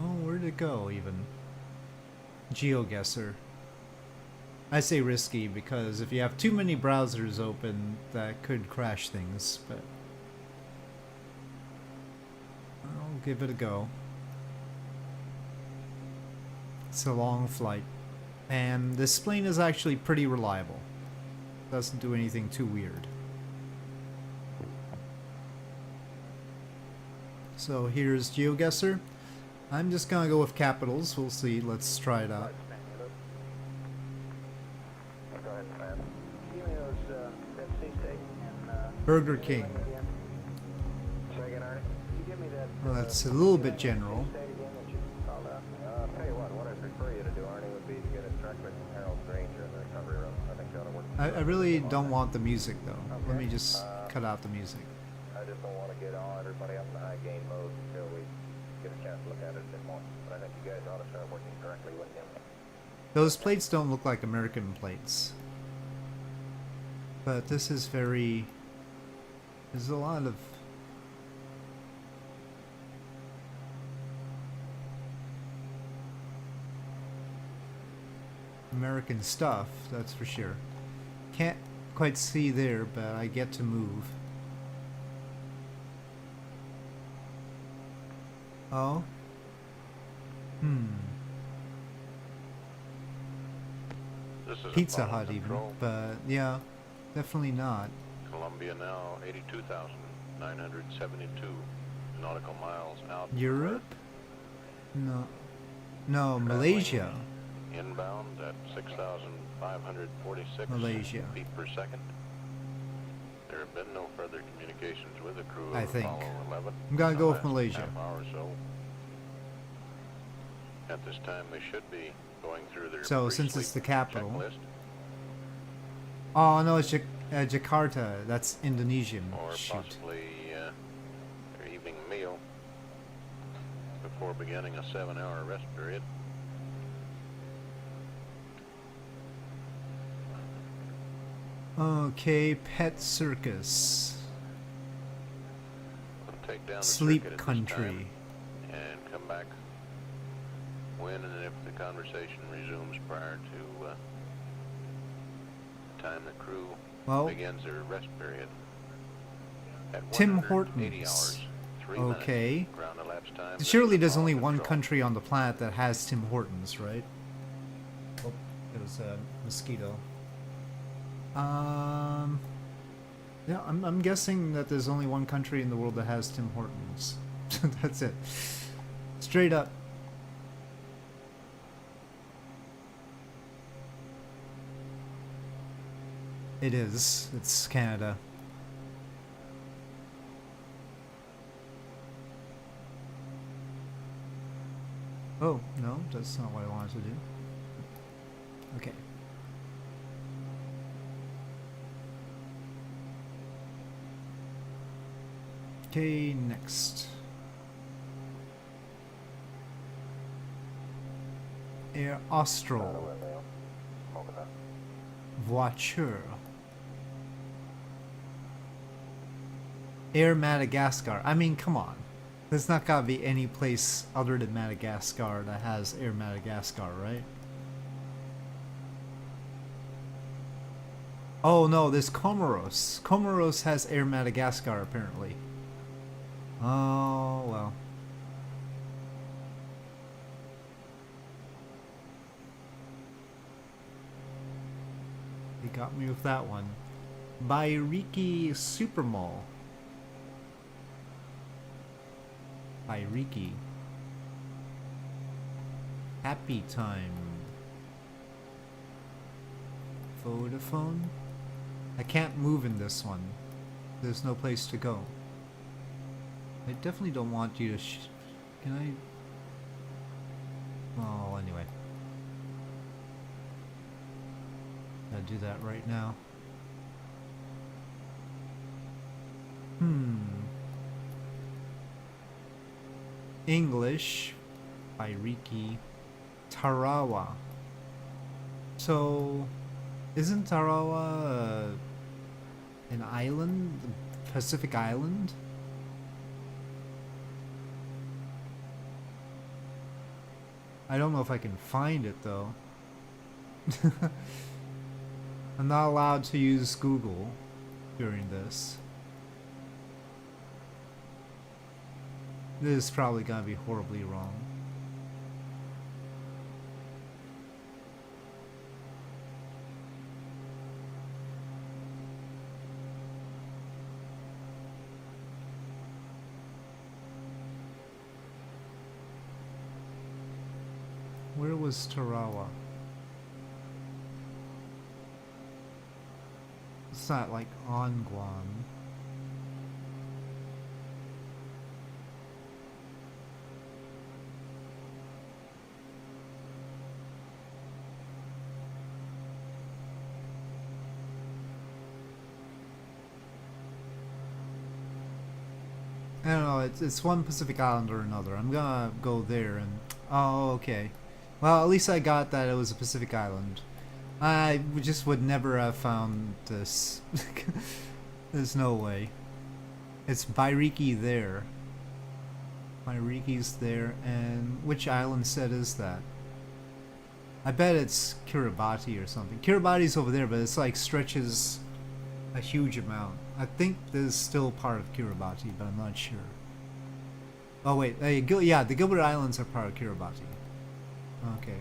Oh, where'd it go, even? Geoguessr. I say risky because if you have too many browsers open, that could crash things, but... I'll give it a go. It's a long flight. And this plane is actually pretty reliable. Doesn't do anything too weird. So here's Geoguessr. I'm just gonna go with capitals. We'll see. Let's try it out. Go ahead, Fran. Give me those, that C-steak and, Burger King. Say again, Arnie? you give me that, Well, that's a little bit general. C-steak again that you called out? I'll tell you what I'd prefer you to do, Arnie, would be to get it directly from Harold Granger in the recovery room. I think that ought to work. I really don't want the music though. Let me just cut out the music. I just don't want to get all everybody up in the high gain mode until we get a chance to look at it a bit more. But I think you guys ought to start working directly with him. Those plates don't look like American plates. But this is very... There's a lot of... American stuff, that's for sure. Can't quite see there, but I get to move. Oh? This is Pizza Apollo Hut even, Control. but yeah, definitely not. Columbia now 82,972 nautical miles out. Europe? No. No, Malaysia. Inbound at 6,546 Malaysia. feet per second. There have been no further communications with the crew I of think. Apollo 11. I'm gonna in the go with last Malaysia. Half hour or so. At this time, they should be going through their So, since pre-sleep it's the capital- checklist, Oh no, it's Jakarta. That's Indonesian. or Shoot. possibly their evening meal before beginning a 7-hour rest period. Okay, Pet Circus. We'll take down the Sleep circuit at this Country. time and come back when and if the conversation resumes prior to the time the crew Well, begins their rest period. At Tim 180 Hortons. hours, 3 Okay. minutes, ground elapsed time. This Surely is there's only Apollo one Control. country on the planet that has Tim Hortons, right? Oh, it was a mosquito. Yeah, I'm guessing that there's only one country in the world that has Tim Hortons. That's it. Straight up. It is. It's Canada. Oh, no, that's not what I wanted to do. Okay. Okay, next. Air Austral. Voiture. Air Madagascar. I mean, come on. There's not gotta be any place other than Madagascar that has Air Madagascar, right? Oh no, there's Comoros. Comoros has Air Madagascar apparently. Oh well. They got me with that one. Bairiki Supermall. Bairiki. Happy Time. Vodafone. I can't move in this one. There's no place to go. I definitely don't want you to can I? Oh, anyway. I'll do that right now. English. Bairiki. Tarawa. So, isn't Tarawa an island? A Pacific island? I don't know if I can find it though. I'm not allowed to use Google during this. This is probably gonna be horribly wrong. Where was Tarawa? It's not like on Guam. I don't know, it's one Pacific island or another. I'm gonna go there and... Oh, okay. Well, at least I got that it was a Pacific island. I just would never have found this. There's no way. It's Bairiki there. Bairiki's there, and which island set is that? I bet it's Kiribati or something. Kiribati's over there, but it's like stretches a huge amount. I think this is still part of Kiribati, but I'm not sure. Oh wait, yeah, the Gilbert Islands are part of Kiribati. Okay.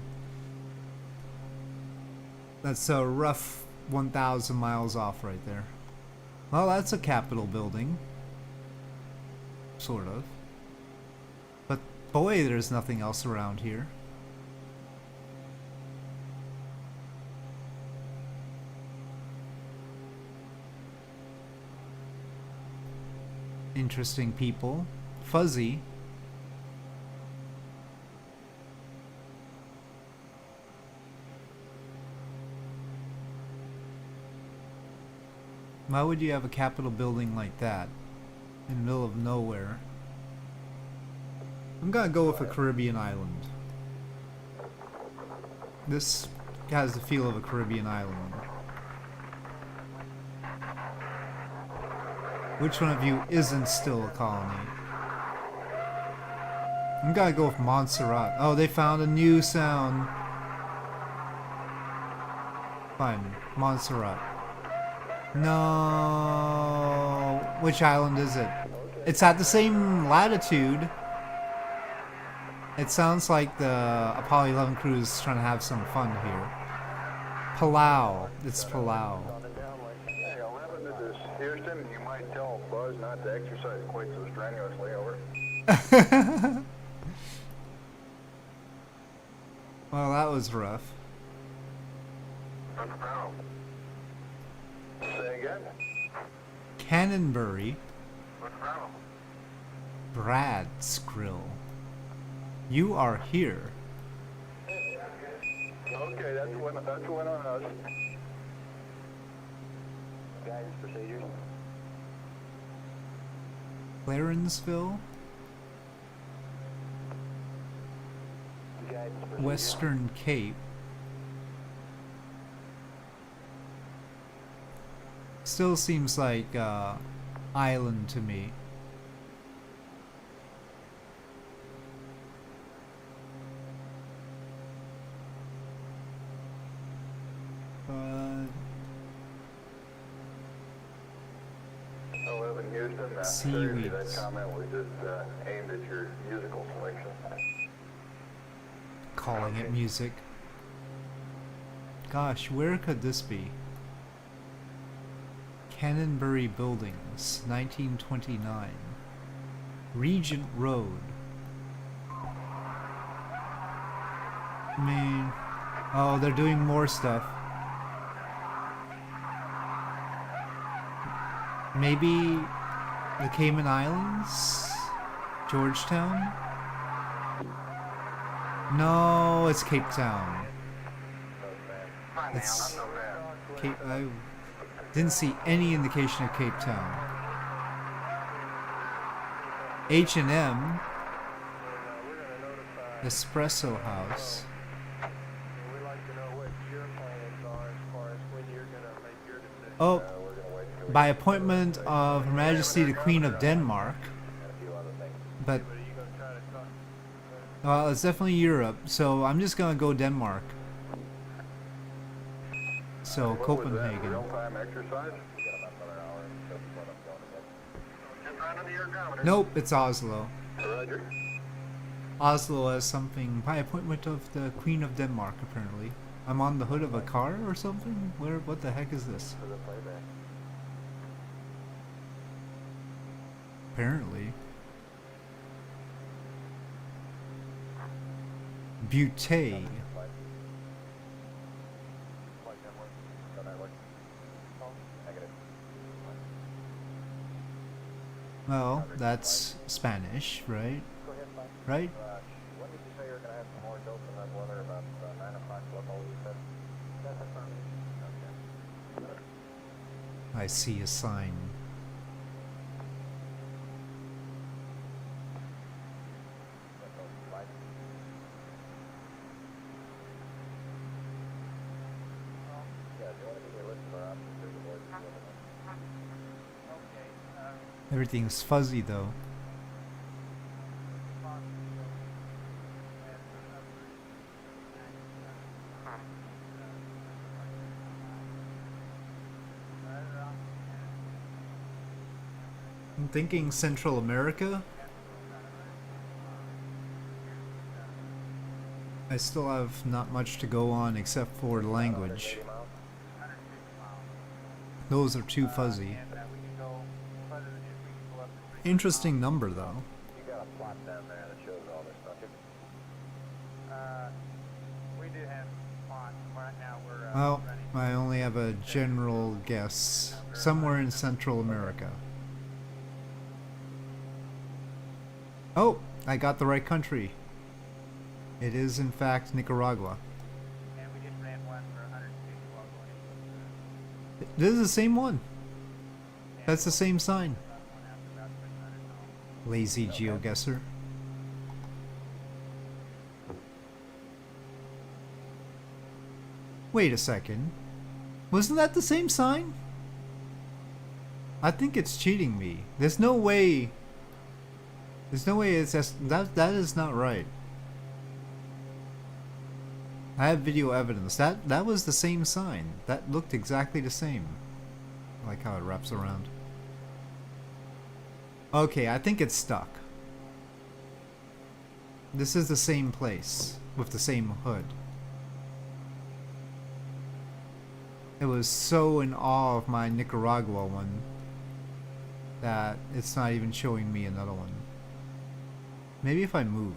That's a rough 1,000 miles off right there. Well, that's a Capitol building. Sort of. But boy, there's nothing else around here. Interesting people. Fuzzy. Why would you have a Capitol building like that in the middle of nowhere? I'm gonna go with a Caribbean island. This has the feel of a Caribbean island. Which one of you isn't still a colony? I'm gonna go with Montserrat. Oh, they found a new sound. Fine, Montserrat. No. Which island is it? It's at the same latitude. It sounds like the Apollo 11 crew is trying to have some fun here. Palau. It's Palau. Hey, 11, this is Houston. You might tell Buzz not to exercise quite so strenuously, over. Well, that was rough. Say again? Cannonbury. What's the problem? Brad Skrill. You are here. Okay, that's one on us. Guidance procedures. Clarenceville. Guidance procedures. Western Cape. Still seems like island to me. Houston, Seaweeds. that comment was just aimed at your musical selection. Calling it music. Gosh, where could this be? Cannonbury Buildings, 1929. Regent Road. I mean, oh, they're doing more stuff. Maybe the Cayman Islands? Georgetown? No, it's Cape Town. It's Cape. I didn't see any indication of Cape Town. H&M, Espresso House. Oh, we're gonna wait till we by appointment of Her Majesty the Queen of Denmark. and a few other things. But, But are you gonna try to talk? well, it's definitely Europe, so I'm just gonna go Denmark. So, Copenhagen. Real-time exercise? We got about another hour just before I'm going to bed. Nope, it's Oslo. Roger. Oslo has something by appointment of the Queen of Denmark, apparently. I'm on the hood of a car or something? What the heck is this? For the playback. Apparently. Butte. Well, that's Spanish, right? Right? When did you say you were going to have some more dope in that weather about 9 o'clock local, you said? That's affirmative. Okay. I see a sign. Yeah, do you want to give me a list of our options here, the boys? Okay. Everything's fuzzy though. I'm thinking Central America. I still have not much to go on except for the language. Those are too fuzzy. Interesting number though. You got a plot down there that shows all this, don't you? We do have plots. Right now we're Well, I only have a general guess. Somewhere in Central America. Oh, I got the right country. It is in fact Nicaragua. and we just ran one for 150 while going. This is the same one. That's the same sign. One after about 600 miles. Lazy Geoguessr. Wait a second. Wasn't that the same sign? I think it's cheating me. There's no way it's just that is not right. I have video evidence. That was the same sign. That looked exactly the same. I like how it wraps around. Okay, I think it's stuck. This is the same place with the same hood. It was so in awe of my Nicaragua one that it's not even showing me another one. Maybe if I move.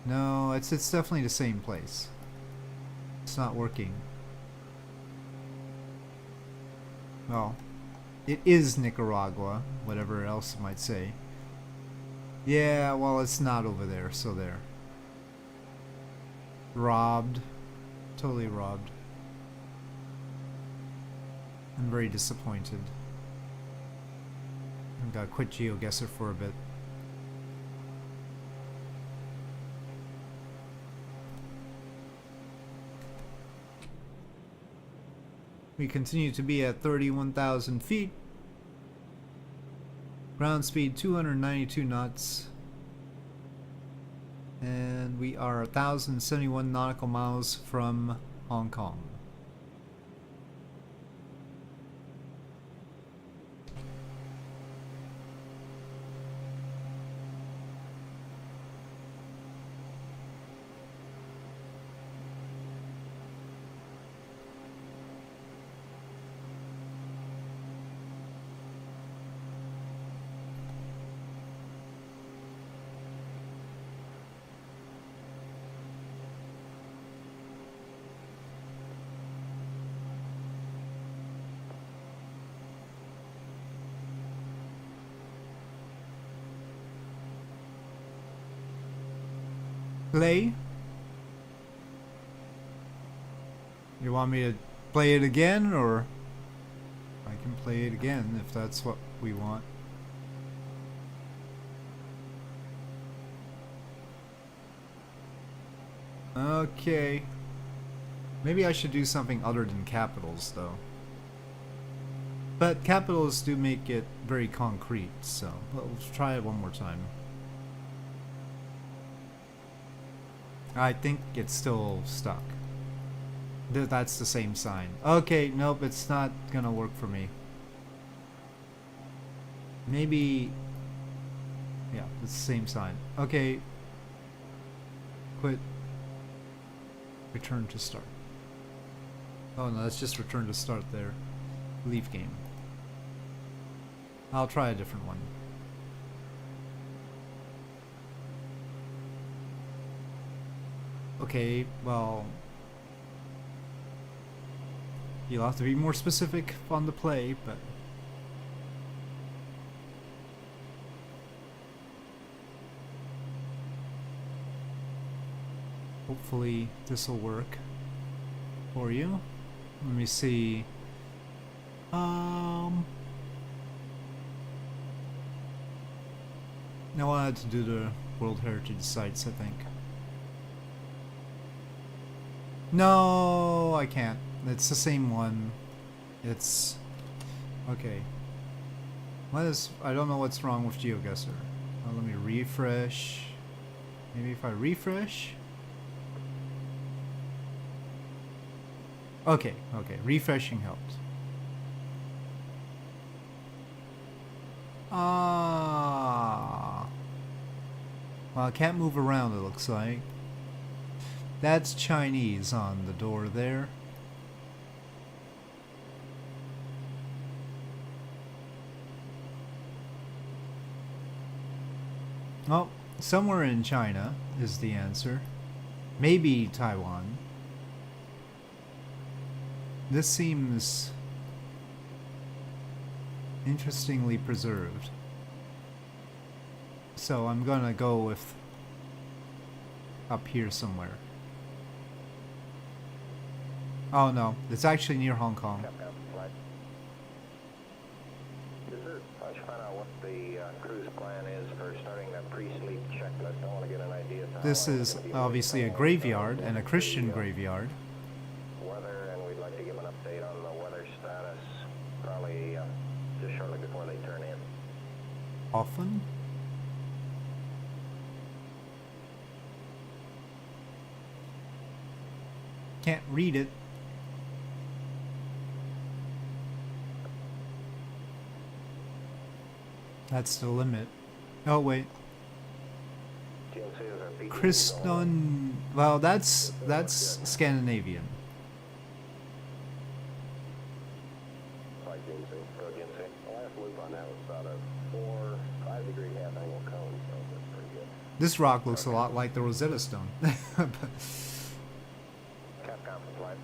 No, it's definitely the same place. It's not working. Well, it is Nicaragua, whatever else it might say. Yeah, well, it's not over there, so there. Robbed. Totally robbed. I'm very disappointed. I'm gonna quit Geoguessr for a bit. We continue to be at 31,000 feet. Ground speed 292 knots. And we are 1,071 nautical miles from Hong Kong. Play? You want me to play it again, or I can play it again if that's what we want. Okay. Maybe I should do something other than capitals, though. But capitals do make it very concrete, so let's try it one more time. I think it's still stuck. That's the same sign. Okay, nope, it's not gonna work for me. Maybe... yeah, it's the same sign. Okay. Quit. Return to start. Oh no, let's just return to start there. Leave game. I'll try a different one. Okay, well... you'll have to be more specific on the play, but... hopefully this'll work for you. Let me see. No, I had to do the World Heritage Sites, I think. No, I can't. It's the same one. It's... okay. I don't know what's wrong with Geoguessr. Let me refresh. Maybe if I refresh? Okay, refreshing helps. Well, I can't move around, it looks like. That's Chinese on the door there. Oh, somewhere in China is the answer. Maybe Taiwan. This seems interestingly preserved. So I'm gonna go with up here somewhere. Oh no, it's actually near Hong Kong. I should find out what the cruise plan is for starting that pre-sleep checklist. I want to get an idea of how This long is it's gonna be obviously a awake. graveyard, and a Christian graveyard. Weather, and we'd like to give an update on the weather status, probably just shortly before they turn in. Often? Can't read it. That's the limit. Oh wait. Kriston. Well, that's Scandinavian. Like GNC, pro GNC. The last loop on that was about a 5-degree half-angle cone, so that's pretty good. This rock looks a lot like the Rosetta Stone. Capcom for flight.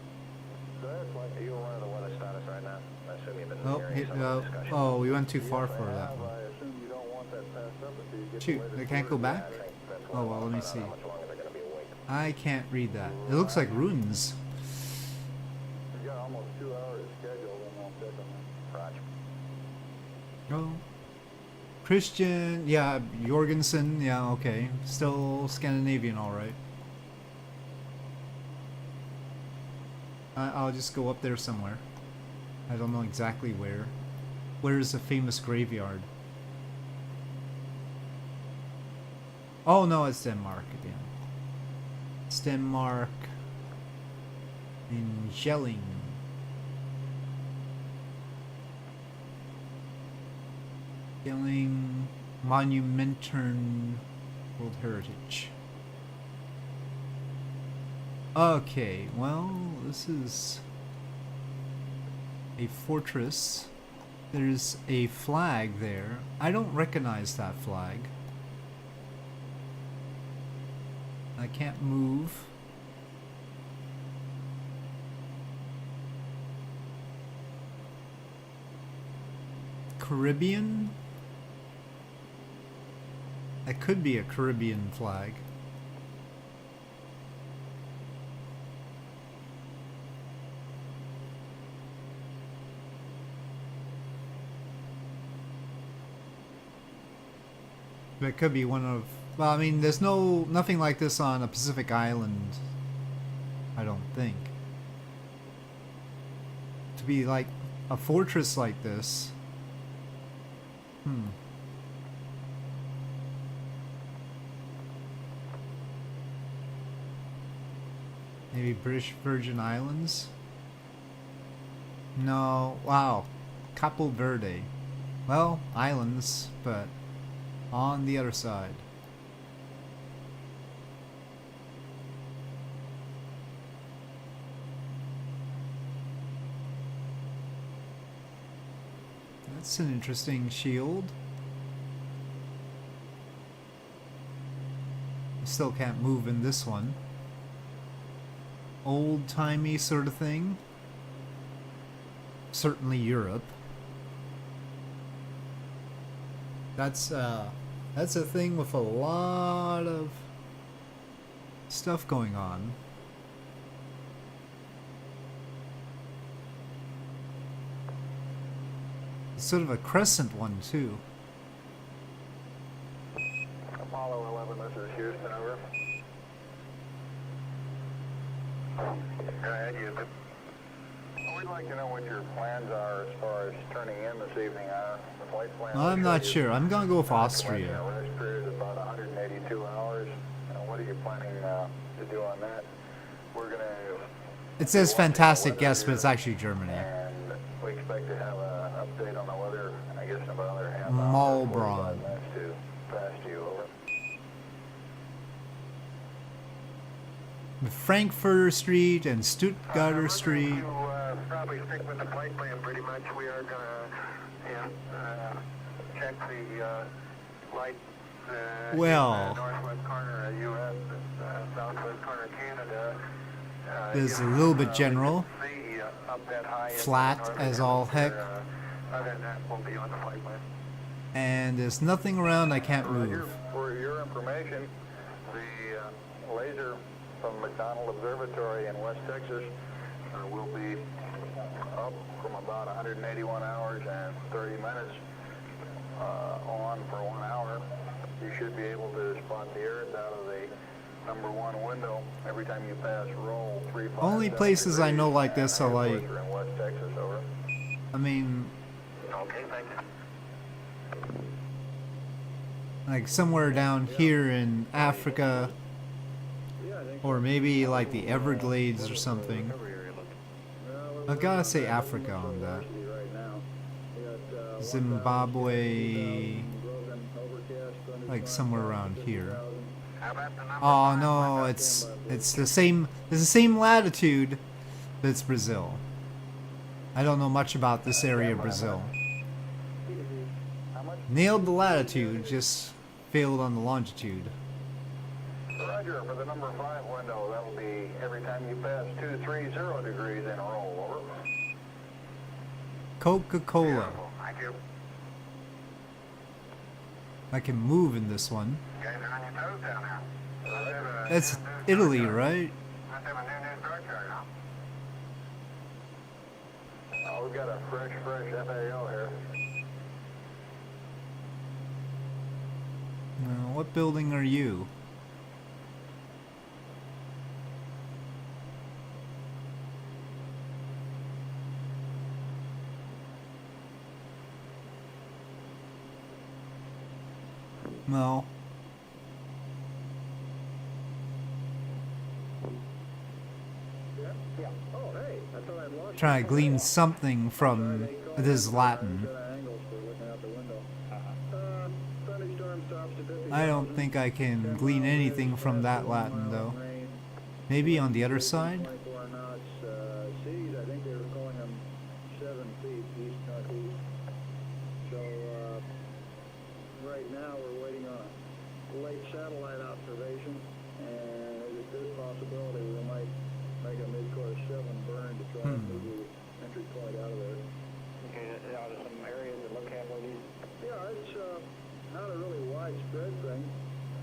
So that's like, are you aware of the weather status right now? I assume you've been hearing some of the discussion. Oh, we went too far for that one. I assume you don't want that passed up until you get Shoot, the latest they can't go word. back? I think that's Oh what well, let me see. how much longer they're going to be awake. I can't read that. It looks like runes. You got almost 2 hours scheduled, and I'll check on that. Roger. Oh. Christian, yeah, Jorgensen, yeah, okay. Still Scandinavian, alright. I'll just go up there somewhere. I don't know exactly where. Where is the famous graveyard? Oh no, it's Denmark again. It's Denmark. In Jelling. Jelling Monumentern World Heritage. Okay, well, this is a fortress. There's a flag there. I don't recognize that flag. I can't move. Caribbean? That could be a Caribbean flag. It could be one of... well, I mean, there's nothing like this on a Pacific island, I don't think. To be like a fortress like this. Maybe British Virgin Islands? No, wow. Capo Verde. Well, islands, but on the other side. That's an interesting shield. I still can't move in this one. Old-timey sort of thing. Certainly Europe. That's a thing with a lot of stuff going on. It's sort of a crescent one too. Apollo 11, this is Houston, over. Go ahead, Houston. We'd like to know what your plans are as far as turning in this evening. The flight plan. I'm not sure. I'm gonna go with Austria. Rest period is about 182 hours. What are you planning to do on that? We're gonna. It says fantastic guess, but it's actually Germany. And we expect to have an update on the weather, I guess, in about another half hour. Malbron. To pass you over. Frankfurter Street and Stuttgarter Street. Probably stick with the flight plan pretty much. We are going to check the light. Well, Northwest corner of U.S. and southwest corner of Canada. there's a little bit general. Flat as all heck. Other than that, we'll be on the flight plan. And there's nothing around I can't move. For your information, the laser from McDonald Observatory in West Texas will be up from about 181 hours and 30 minutes on for 1 hour. You should be able to spot the Earth out of the #1 window every time you pass roll 357. Only places I know like this are like, in West Texas, over. I mean, Okay, thank you. like somewhere down here in Africa, or maybe like the Everglades or something. I've gotta say Africa on that. Zimbabwe, like somewhere around here. Oh no, it's the same. It's the same latitude, but it's Brazil. I don't know much about this area of Brazil. Nailed the latitude, just failed on the longitude. Roger, for the #5 window, that'll be every time you pass 230 degrees in a roll, over. Coca-Cola. Thank you. I can move in this one. You guys are on your toes down there. That's Italy, right? Let's have a new start chart, huh? Oh, we've got a fresh FAO here. What building are you? No. Trying to glean something from this Latin. I don't think I can glean anything from that Latin, though. Maybe on the other side? Right now we're waiting on a late satellite observation, and there's a good possibility we might make a mid-course 7 burn to try and move the entry point out of there. Okay, out of some areas that look halfway decent? Yeah, it's not a really widespread thing.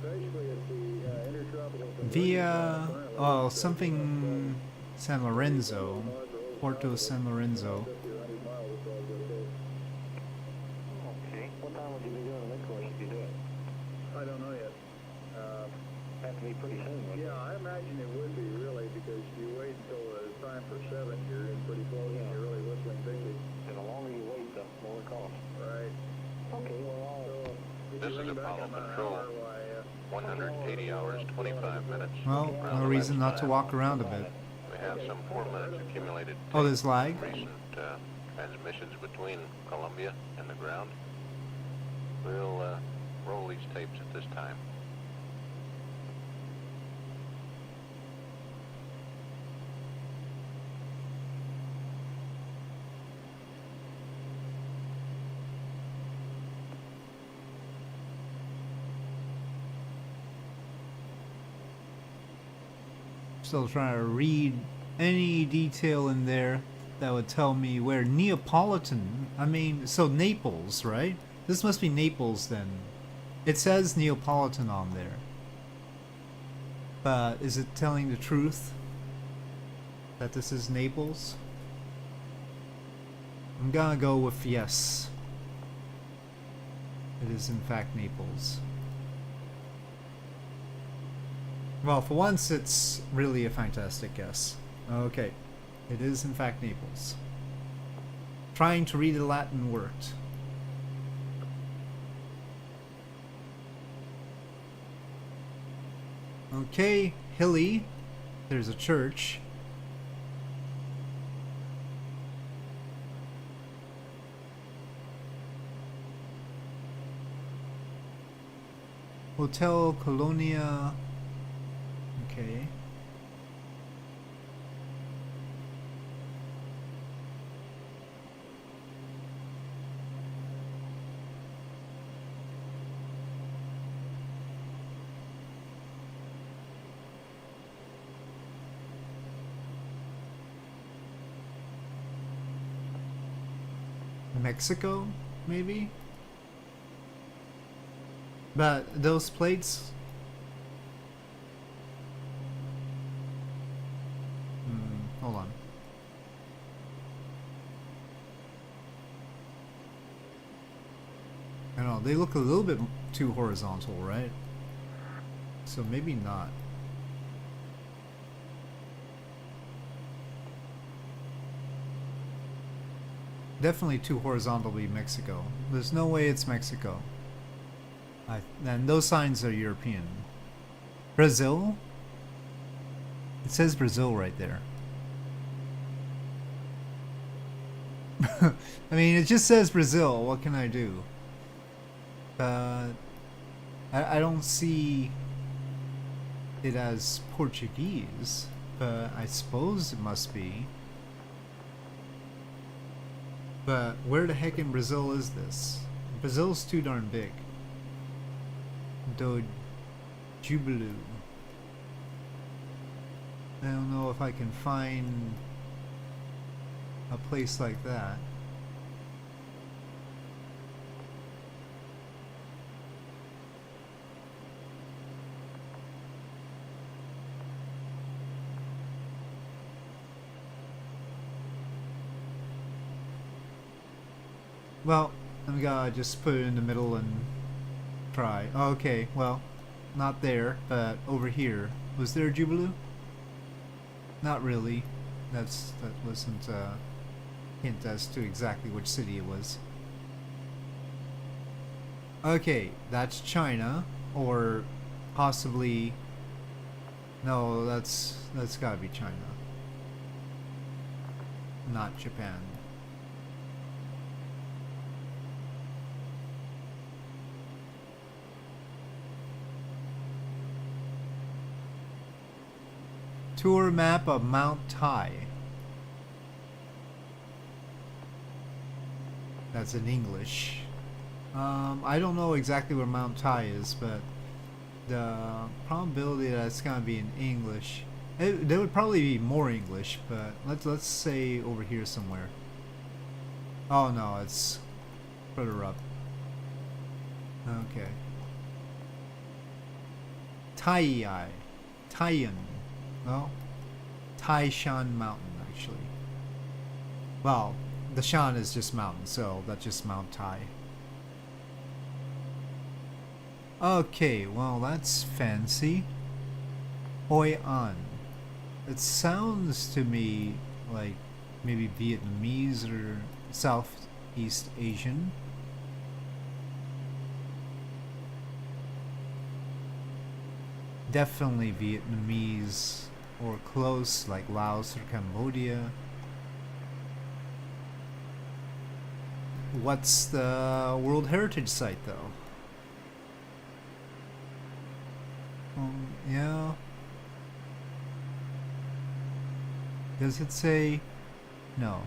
Basically, it's the intertropical... Via... oh, something... San Lorenzo. Porto San Lorenzo. Okay. What time would you be doing the mid-course if you do it? I don't know yet. Have to be pretty soon, wouldn't it? Yeah, I imagine it would be, really, because you wait until the time for 7, you're in pretty close, and you're really whistling Dixie. the longer you wait, the more it costs. Right. Okay, well, This is Apollo Control. 180 hours, 25 minutes. Well, no reason not to walk around a bit. We have some 4 minutes accumulated. Oh, there's lag? Recent transmissions between Columbia and the ground. We'll roll these tapes at this time. Still trying to read any detail in there that would tell me where Neapolitan, I mean, so Naples, right? This must be Naples then. It says Neapolitan on there. But is it telling the truth that this is Naples? I'm gonna go with yes. It is in fact Naples. Well, for once, it's really a fantastic guess. Okay, it is in fact Naples. Trying to read the Latin worked. Okay, hilly. There's a church. Hotel Colonia. Okay. Mexico, maybe? But those plates... hold on. I don't know, they look a little bit too horizontal, right? So maybe not. Definitely too horizontal to be Mexico. There's no way it's Mexico. And those signs are European. Brazil? It says Brazil right there. I mean, it just says Brazil. What can I do? I don't see it as Portuguese, but I suppose it must be. But where the heck in Brazil is this? Brazil's too darn big. Do Jubilu. I don't know if I can find a place like that. Well, I'm gonna just put it in the middle and try. Oh, okay, well, not there, but over here. Was there a Jubilee? Not really. That wasn't a hint as to exactly which city it was. Okay, that's China, or possibly... No, that's gotta be China. Not Japan. Tour map of Mount Tai. That's in English. I don't know exactly where Mount Tai is, but the probability that it's gonna be in English, there would probably be more English, but let's say over here somewhere. Oh no, it's further up. Okay. Taiyan. No? Taishan Mountain, actually. Well, the Shan is just mountain, so that's just Mount Tai. Okay, well, that's fancy. Hoi An. It sounds to me like maybe Vietnamese or Southeast Asian. Definitely Vietnamese or close, like Laos or Cambodia. What's the World Heritage Site though? Yeah. Does it say? No.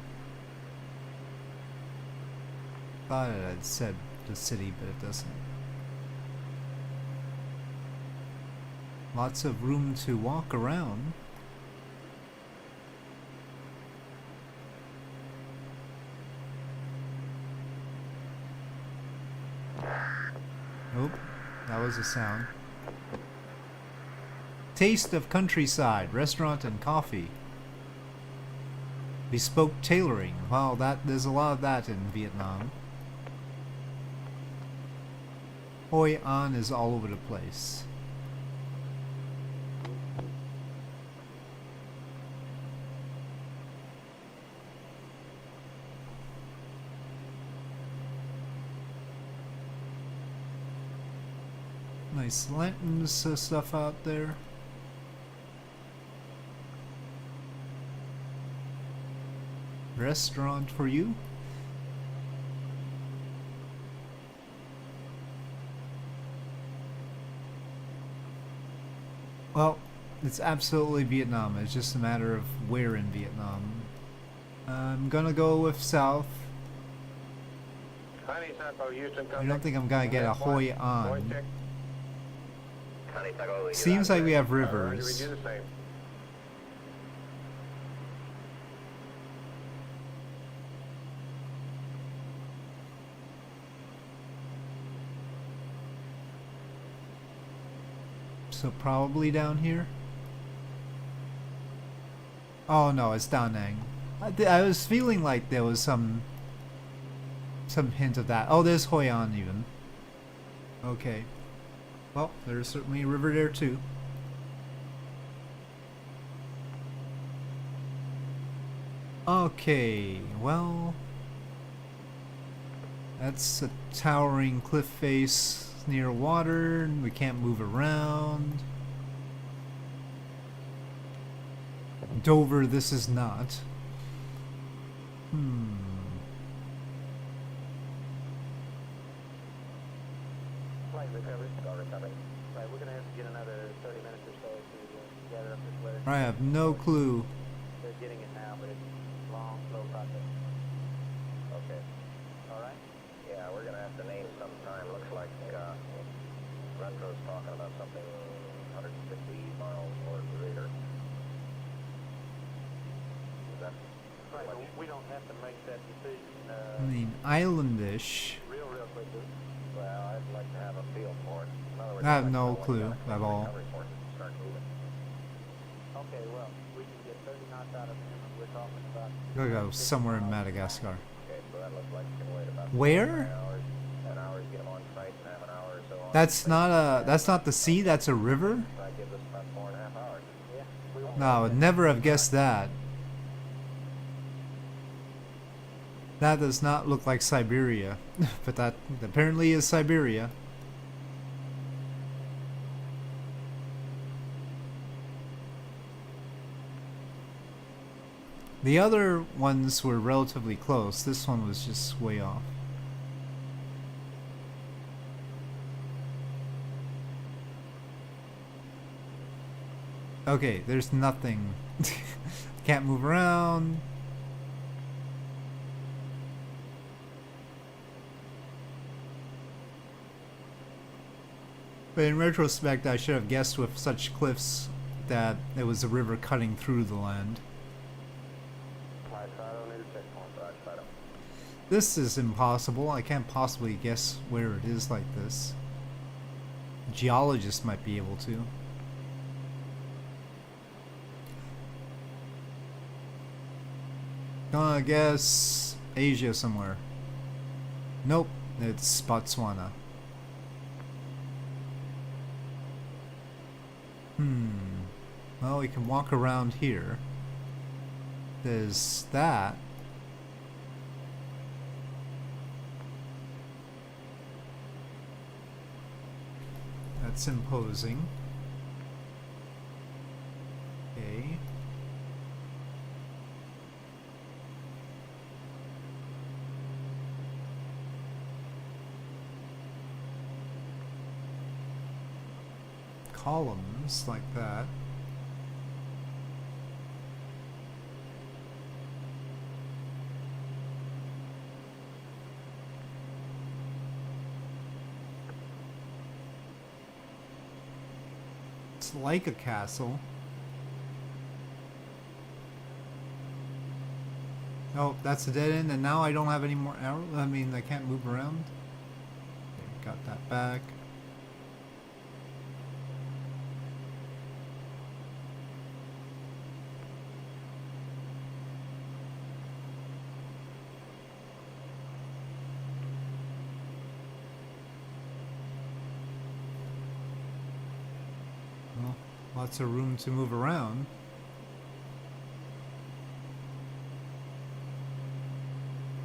Thought it had said the city, but it doesn't. Lots of room to walk around. Nope, that was a sound. Taste of countryside, restaurant and coffee. Bespoke tailoring. Wow, there's a lot of that in Vietnam. Hoi An is all over the place. Nice lanterns stuff out there. Restaurant for you. Well, it's absolutely Vietnam. It's just a matter of where in Vietnam. I'm gonna go with south. I don't think I'm gonna get a Hoi An. Seems like we have rivers. So probably down here. Oh no, it's Da Nang. I was feeling like there was some hint of that. Oh, there's Hoi An even. Okay. Well, there's certainly a river there too. Okay, well, that's a towering cliff face near water, and we can't move around. Dover, this is not. Flight recovery. Start recovery. Right, we're gonna have to get another 30 minutes or so to gather up this weather. I have no clue. They're getting it now, but it's a long, slow process. Okay. All right? Yeah, we're gonna have to name some time. Looks like Retro's talking about something 150 miles or greater. Is that Right, but we don't have to make that decision I mean, islandish. real quickly. well? I'd like to have a feel for it. In other words, I have I'd like to no know when clue we gotta at all. recovery forces to start moving. Okay, well, we can get 30 knots out of him, and we're talking about... Gotta go somewhere in Madagascar. Okay, so that looks like you can wait about Where? 10 hours. 10 hours, get them on site, and have an hour or so on That's site. that's not the sea, that's a river? That gives us about 4.5 hours. Yeah, we won't No, I would never have guessed that. That does not look like Siberia, but that apparently is Siberia. The other ones were relatively close. This one was just way off. Okay, there's nothing. Can't move around. But in retrospect, I should have guessed with such cliffs that it was a river cutting through the land. Flight Fido, need a checkpoint. Flight Fido. This is impossible. I can't possibly guess where it is like this. Geologists might be able to. Gonna guess Asia somewhere. Nope, it's Botswana. Well, we can walk around here. There's that. That's imposing. Okay. Columns like that. It's like a castle. Oh, that's a dead end, and now I don't have any more arrows. I mean, I can't move around. Okay, got that back. Well, lots of room to move around.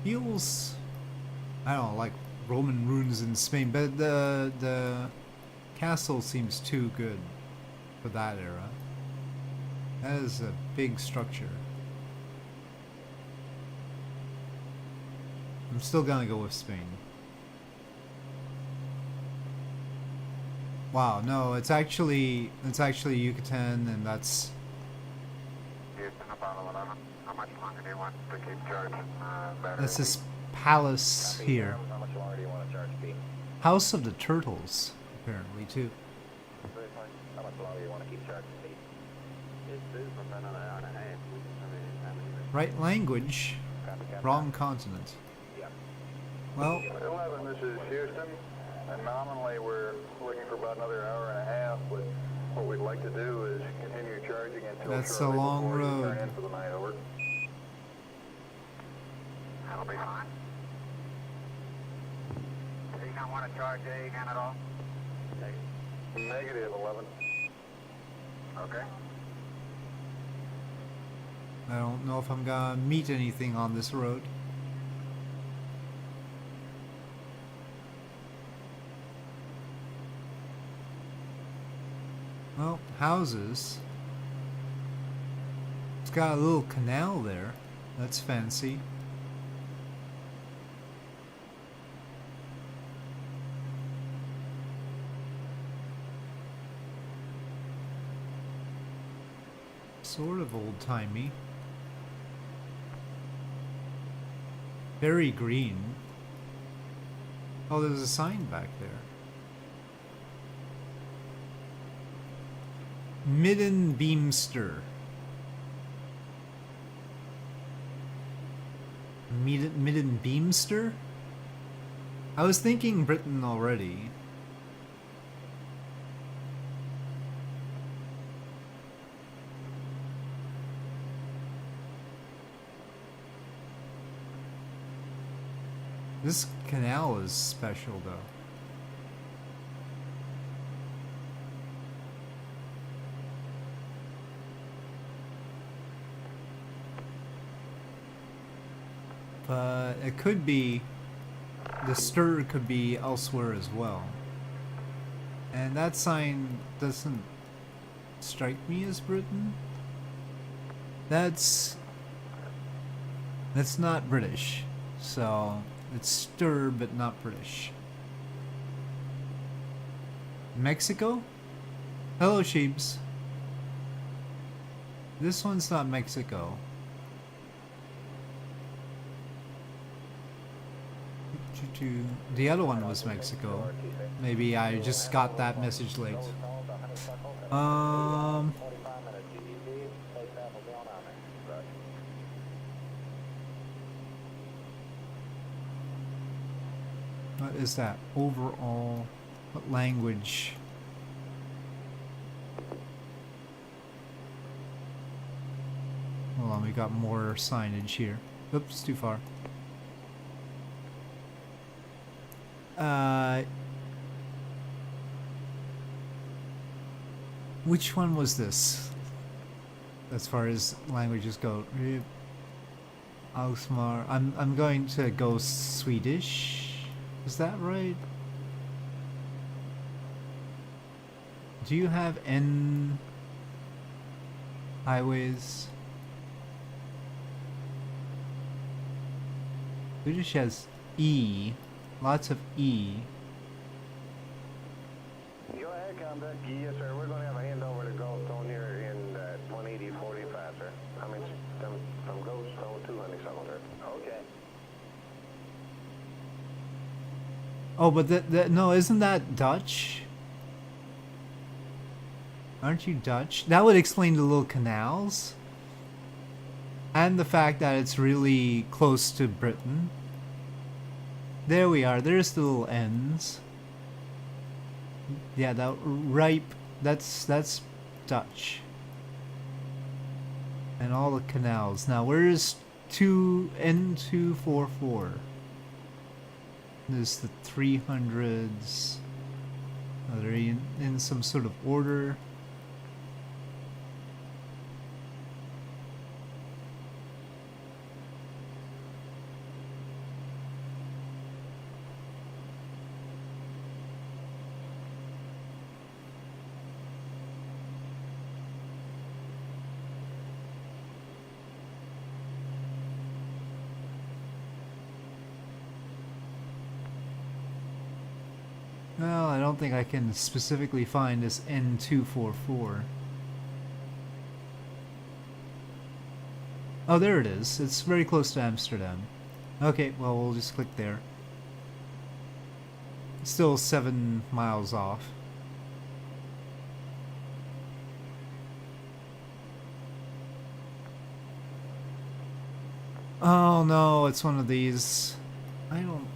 Feels, I don't know, like Roman ruins in Spain, but the castle seems too good for that era. That is a big structure. I'm still gonna go with Spain. Wow, no, it's actually Yucatan, and that's Houston, Apollo 11. How much longer do you want to keep charging battery? that's this palace here. How much longer do you want to charge Pete? House of the Turtles, apparently too. How much longer do you want to keep charging Pete? It's due for about an hour and a half. I mean, Right language, Copy, copy. wrong continent. Yep. Well, 11, this is Houston, and nominally we're looking for about another hour and a half, but what we'd like to do is continue charging until That's a shortly long before you road. turn in for the night, over. That'll be fine. Do you not want to charge A again at all? Negative 11. Okay. I don't know if I'm gonna meet anything on this road. Well, houses. It's got a little canal there. That's fancy. Sort of old-timey. Very green. Oh, there's a sign back there. Midden Beamster. Midden Beamster? I was thinking Britain already. This canal is special though. But it could be, the stir could be elsewhere as well. And that sign doesn't strike me as Britain. That's not British. So it's stir but not British. Mexico? Hello, sheeps. This one's not Mexico. The other one was Mexico. Maybe I just got that message late. What is that? Overall, what language? Hold on, we got more signage here. Oops, too far. Which one was this? As far as languages go, Alsmar. I'm going to go Swedish. Is that right? Do you have N highways? British has E. Lots of E. Go ahead, contact. Yes, sir. We're going to have a handover to Goldstone here in 18045, sir. I mean, from Goldstone to Honeysuckle, sir. Okay. Oh, but no, isn't that Dutch? Aren't you Dutch? That would explain the little canals. And the fact that it's really close to Britain. There we are. There's the little N's. Yeah, that ripe. That's Dutch. And all the canals. Now, where's N244? There's the 300s. Are they in some sort of order? Well, I don't think I can specifically find this N244. Oh, there it is. It's very close to Amsterdam. Okay, well, we'll just click there. Still 7 miles off. Oh no, it's one of these. I don't...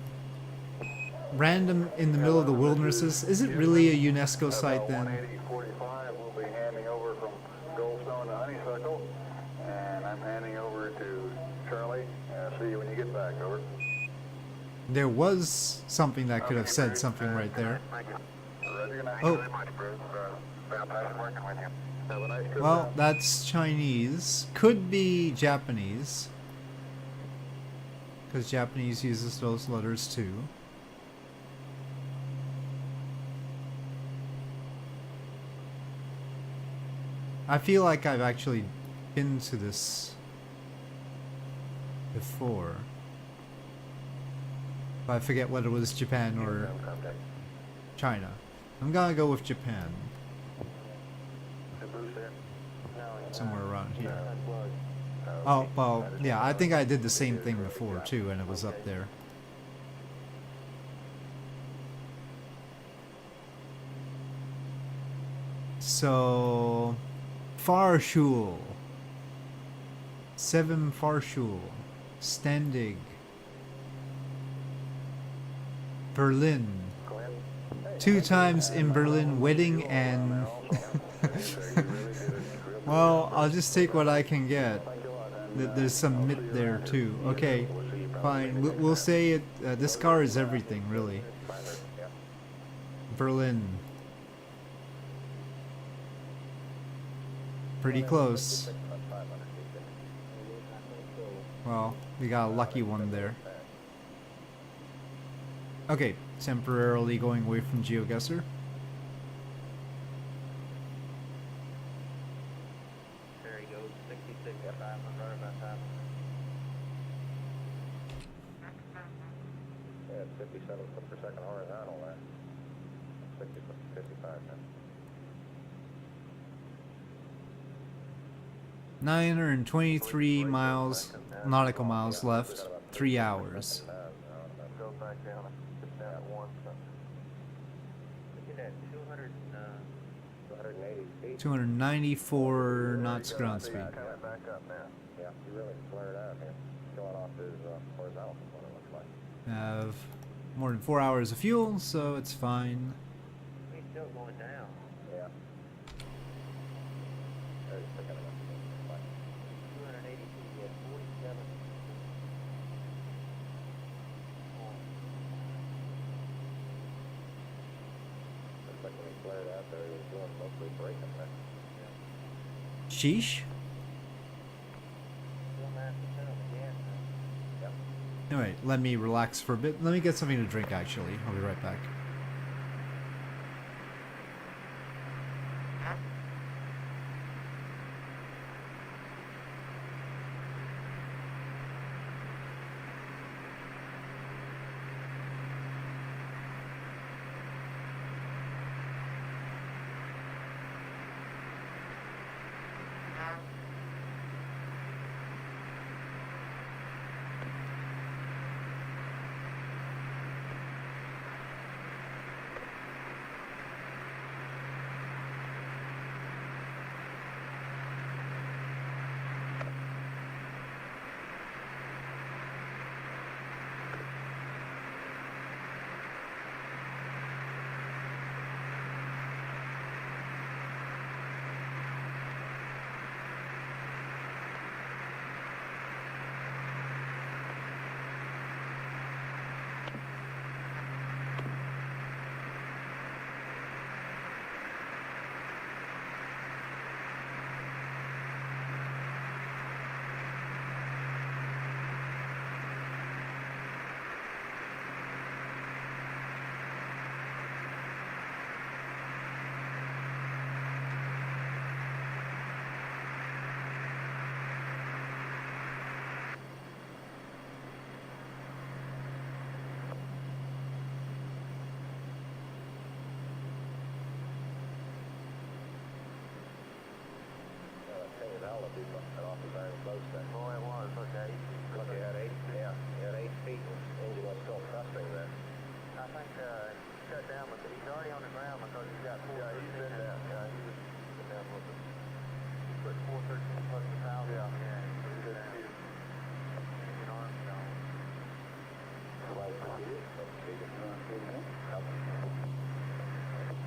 Random in the middle of the wildernesses. Is it really a UNESCO site then? 18045, we'll be handing over from Goldstone to Honeysuckle, and I'm handing over to Charlie. See you when you get back, over. There was something that could have said something right there. Oh. Well, that's Chinese. Could be Japanese. Because Japanese uses those letters too. I feel like I've actually been to this before. But I forget whether it was Japan or China. I'm gonna go with Japan. Somewhere around here. Oh, well, yeah, I think I did the same thing before too, and it was up there. So... Farschul. 7 Farschul. Standig. Berlin. 2 times in Berlin, wedding and... Well, I'll just take what I can get. There's some myth there too. Okay, fine. We'll say it. This car is everything, really. Berlin. Pretty close. Well, we got a lucky one there. Okay, temporarily going away from Geoguessr. There he goes, 66 F5, I'm right about time. Yeah, it's 57 foot per second horizontal there. 60 foot, 55 now. 923 miles, nautical miles left. 3 hours. Go back down, just down at one. Look at that, 280 feet. 294 knots ground speed. Coming back up now. Yeah, he really flared out here. Going off his horizontal from what it looks like. Have more than 4 hours of fuel, so it's fine. He's still going down. Yeah. There's picking it up. 280 feet, yeah, 47. Looks like when he flared out there, he was doing mostly braking there. Sheesh. Still 9% of the gas now. Yep. Alright, let me relax for a bit. Let me get something to drink, actually. I'll be right back. be awfully very close then. Oh, it was, okay. Look, you had 8, yeah, you had 8 feet and the engine was still thrusting there. I think shut down, but he's already on the ground because he's got 413. Yeah, he's been down, been down a little bit. He put 413 plus the power. Yeah, so he's been down. Engine arms down. Flight proceeded.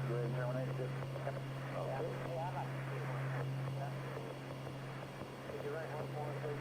Go ahead and terminate this. Okay. Could you write one more, please?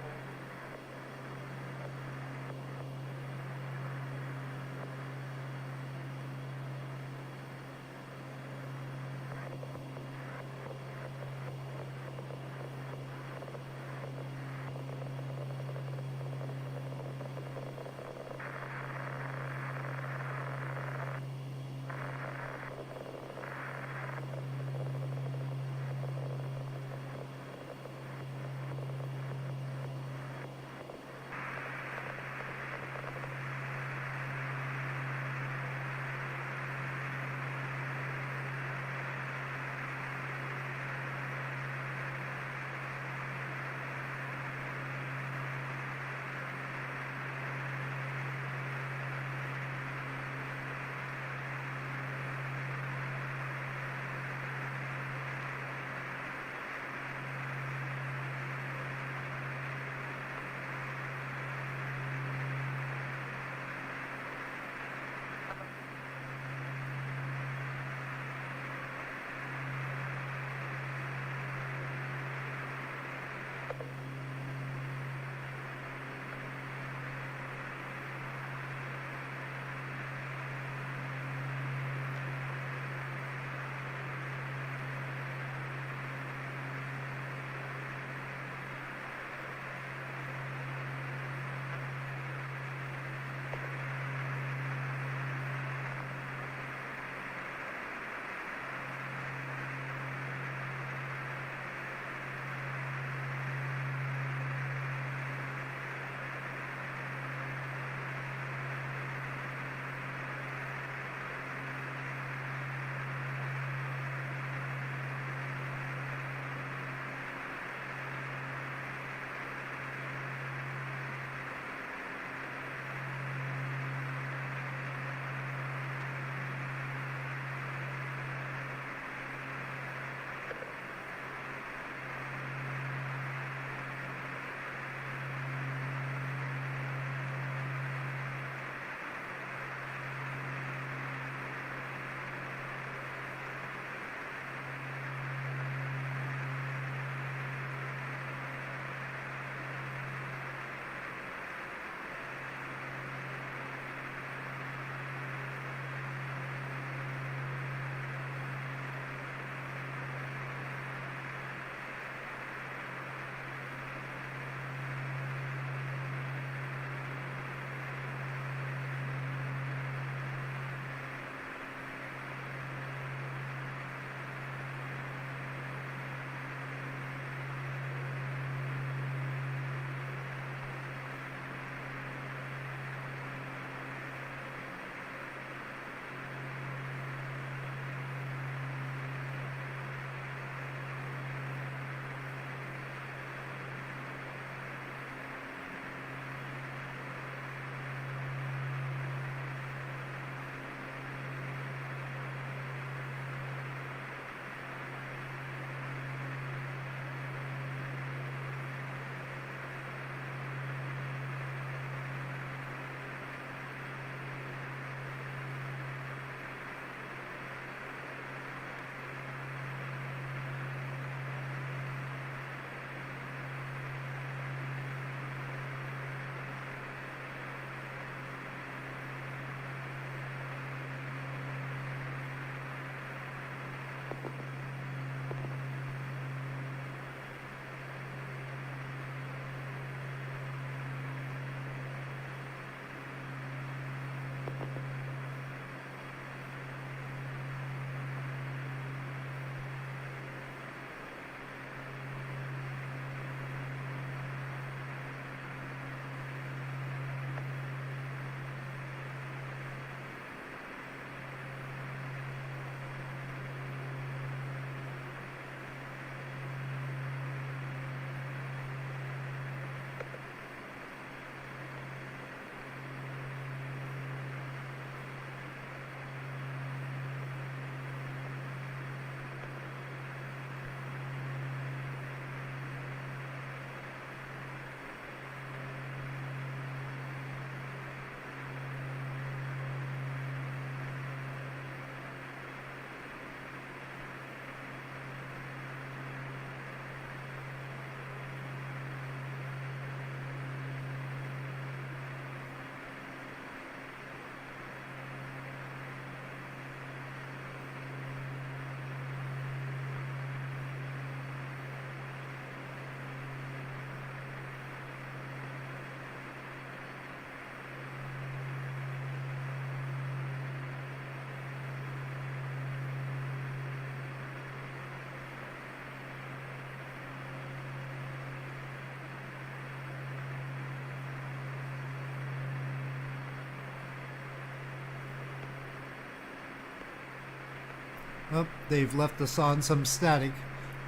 Oh, they've left us on some static.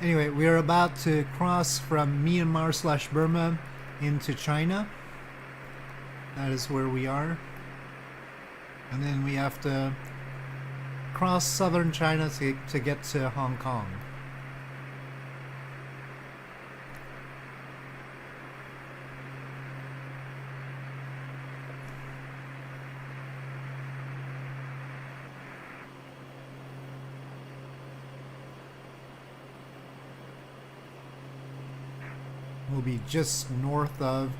Anyway, we're about to cross from Myanmar/Burma into China. That is where we are. And then we have to cross southern China to get to Hong Kong. We'll be just north of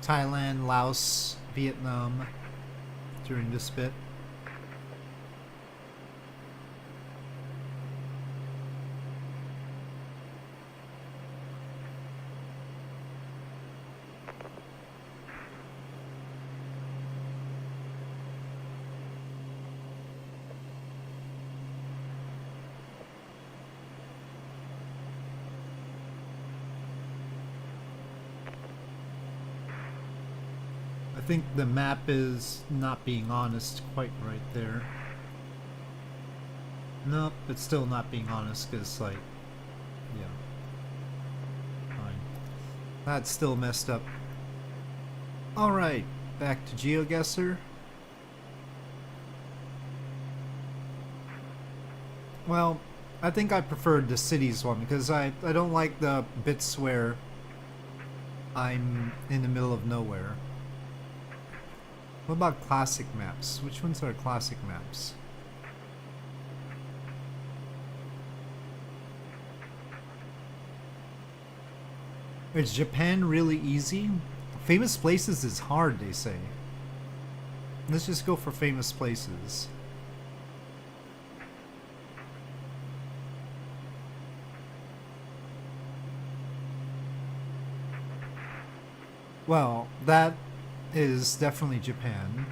Thailand, Laos, Vietnam during this bit. I think the map is not being honest quite right there. Nope, it's still not being honest because, like, yeah. Fine. That's still messed up. Alright, back to Geoguessr. Well, I think I preferred the cities one because I don't like the bits where I'm in the middle of nowhere. What about classic maps? Which ones are classic maps? Is Japan really easy? Famous places is hard, they say. Let's just go for famous places. Well, that is definitely Japan.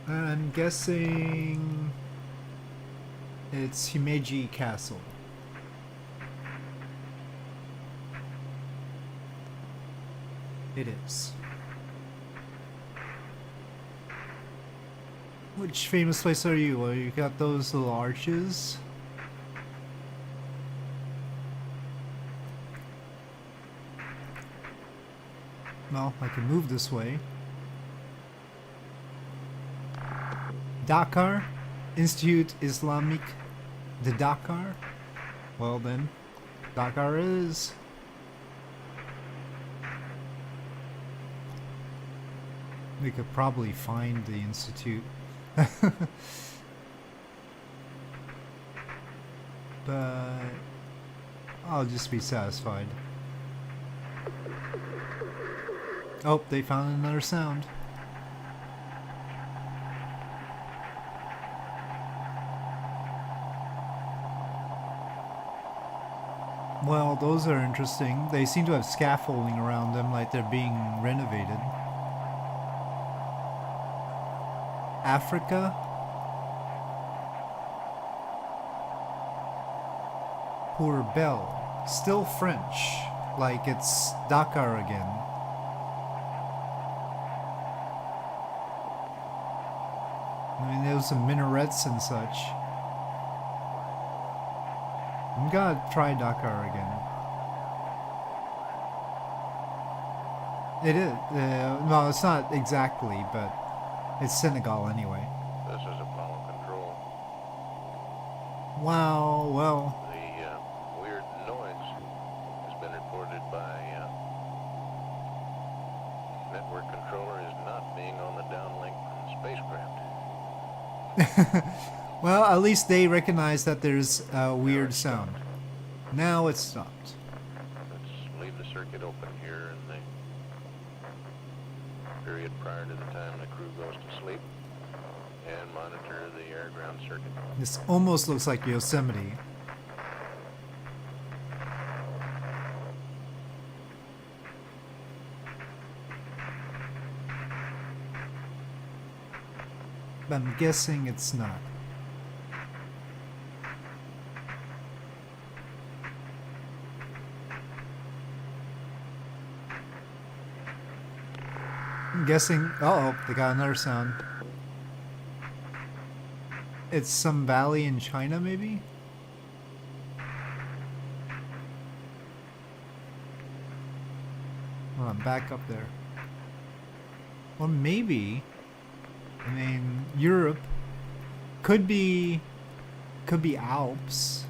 I'm guessing it's Himeji Castle. It is. Which famous place are you? Well, you got those little arches. Well, I can move this way. Dakar? Institute Islamique de Dakar? Well then, Dakar is. We could probably find the institute. But I'll just be satisfied. Oh, they found another sound. Well, those are interesting. They seem to have scaffolding around them like they're being renovated. Africa? Poor Belle. Still French. Like it's Dakar again. I mean, there was some minarets and such. I'm gonna try Dakar again. It is. No, it's not exactly, but it's Senegal anyway. This is Apollo Control. Wow, well. The weird noise has been reported by network controller is not being on the downlink spacecraft. Well, at least they recognize that there's a weird sound. Now it's stopped. Let's leave the circuit open here in the period prior to the time the crew goes to sleep and monitor the air-ground circuit. This almost looks like Yosemite. But I'm guessing it's not. I'm guessing. Uh oh, they got another sound. It's some valley in China, maybe? Hold on, back up there. Or maybe, I mean, Europe could be Alps.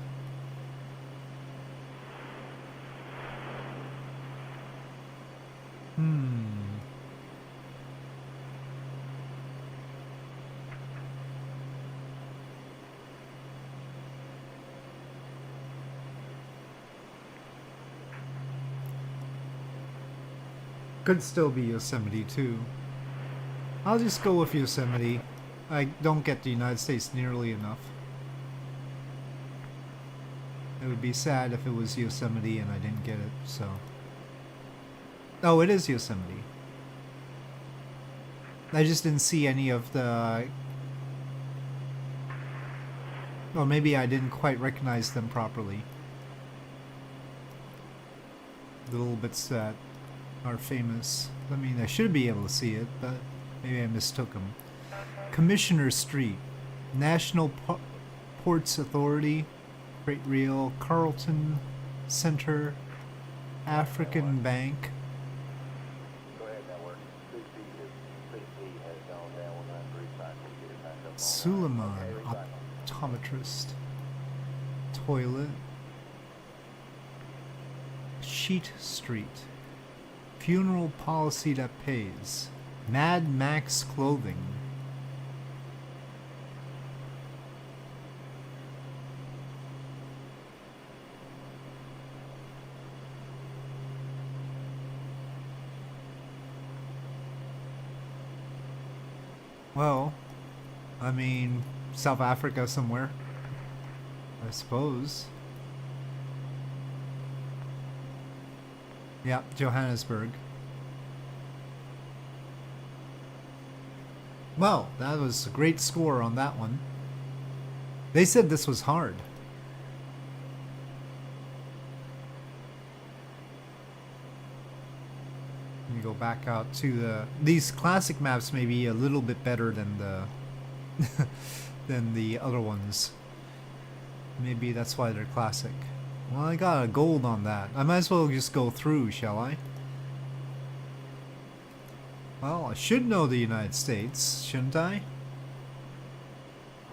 Could still be Yosemite too. I'll just go with Yosemite. I don't get the United States nearly enough. It would be sad if it was Yosemite and I didn't get it, so. Oh, it is Yosemite. I just didn't see any of the... Or maybe I didn't quite recognize them properly. The little bits that are famous. I mean, I should be able to see it, but maybe I mistook them. Commissioner Street, National Ports Authority, Freight Rail, Carlton Center, African Bank. Go ahead, network. CC has gone down. We're going to recycle to get it back up. Suleiman, Okay, recycle. optometrist, toilet, Sheet Street, funeral policy that pays, Mad Max clothing. Well, I mean, South Africa somewhere, I suppose. Yeah, Johannesburg. Well, that was a great score on that one. They said this was hard. Let me go back out to the... These classic maps may be a little bit better than the... than the other ones. Maybe that's why they're classic. Well, I got a gold on that. I might as well just go through, shall I? Well, I should know the United States, shouldn't I?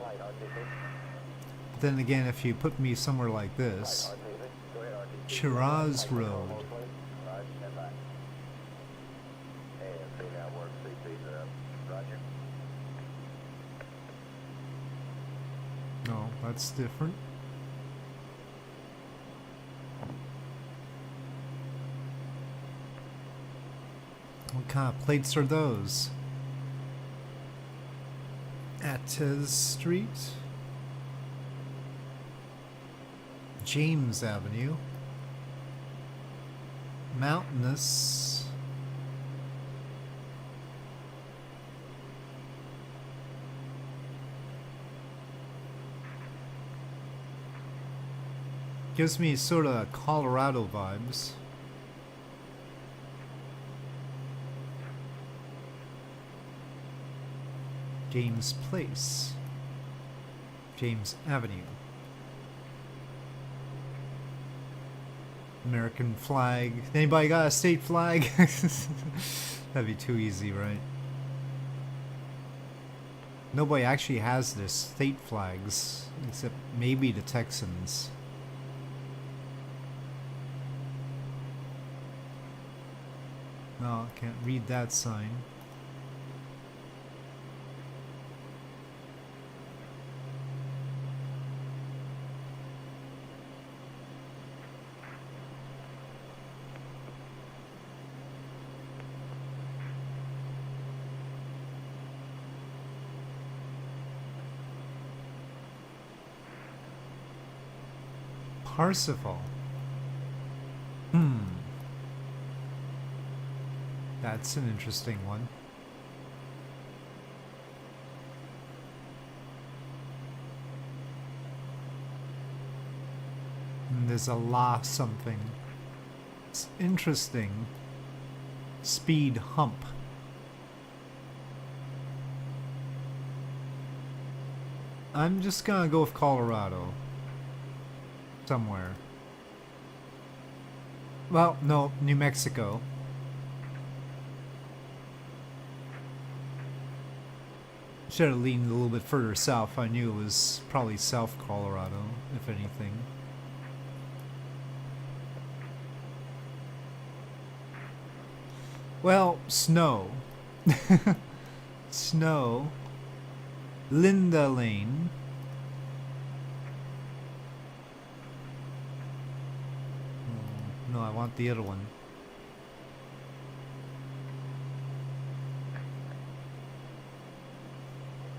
Right, RTC. But then again, if you put me somewhere like this... RTC. Go ahead, RTC. Shiraz Road. Right, stand by. And see network. CC's up. Roger. No, that's different. What kind of plates are those? Ates Street, James Avenue, mountainous, gives me sort of Colorado vibes. James Place, James Avenue, American flag. Anybody got a state flag? That'd be too easy, right? Nobody actually has this state flags, except maybe the Texans. No, can't read that sign. Parsifal. That's an interesting one. And there's a la something. It's interesting. Speed hump. I'm just gonna go with Colorado. Somewhere. Well, no, New Mexico. Should have leaned a little bit further south. I knew it was probably South Colorado, if anything. Well, snow. Snow. Linda Lane. Oh, no, I want the other one.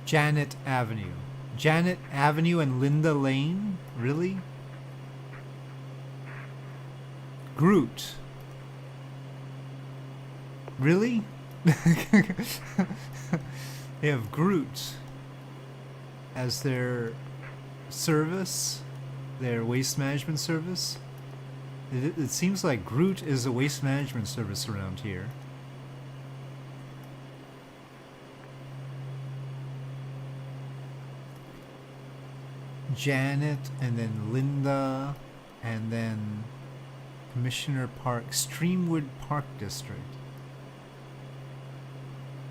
Janet Avenue. Janet Avenue and Linda Lane? Really? Groot. Really? They have Groot as their service, their waste management service. It seems like Groot is a waste management service around here. Janet, and then Linda, and then Commissioner Park, Streamwood Park District.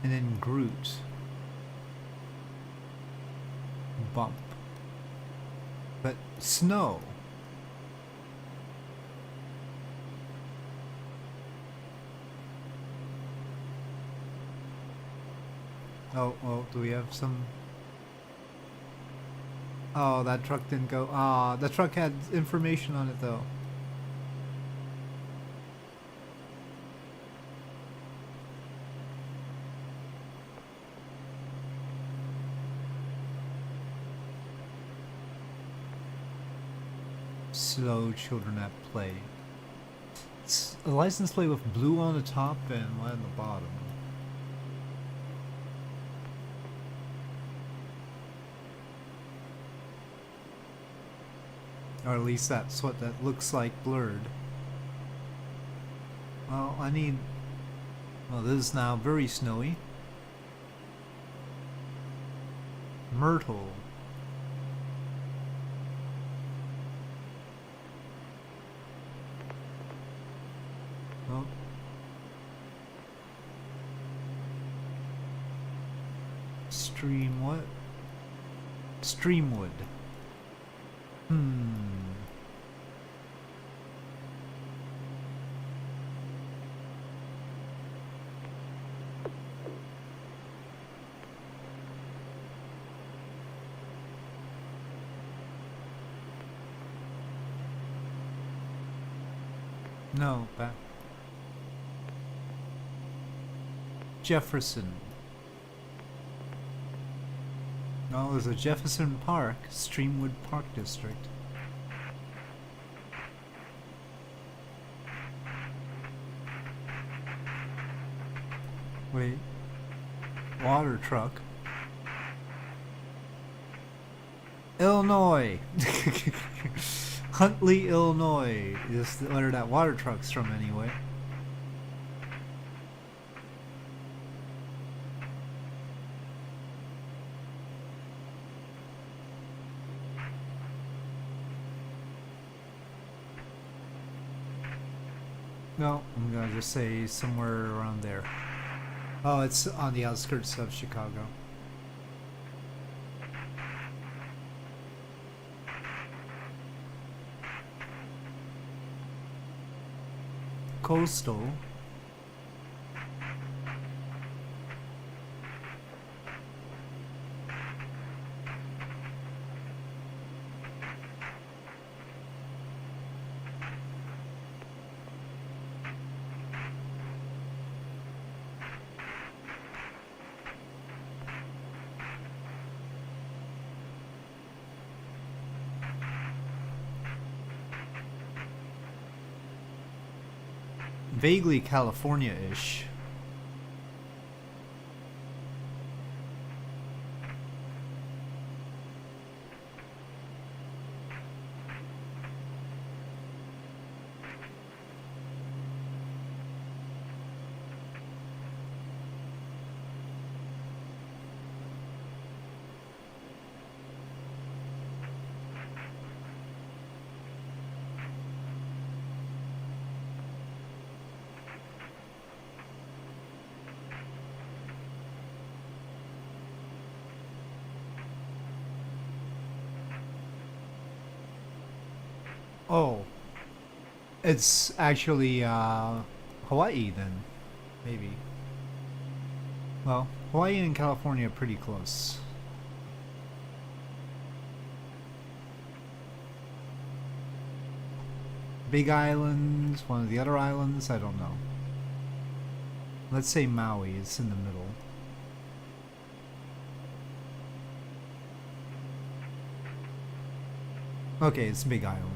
And then Groot. Bump. But snow. Oh, do we have some? Oh, that truck didn't go. Ah, the truck had information on it though. Slow children at play. It's a license plate with blue on the top and white on the bottom. Or at least that's what that looks like blurred. Well, I need... Well, this is now very snowy. Myrtle. Oh. Stream what? Streamwood. No, back. Jefferson. No, there's a Jefferson Park, Streamwood Park District. Wait. Water truck. Illinois! Huntley, Illinois is where that water truck's from anyway. No, I'm gonna just say somewhere around there. Oh, it's on the outskirts of Chicago. Coastal. Vaguely California-ish. Oh, it's actually Hawaii then, maybe. Well, Hawaii and California are pretty close. Big Island, one of the other islands, I don't know. Let's say Maui is in the middle. Okay, it's Big Island.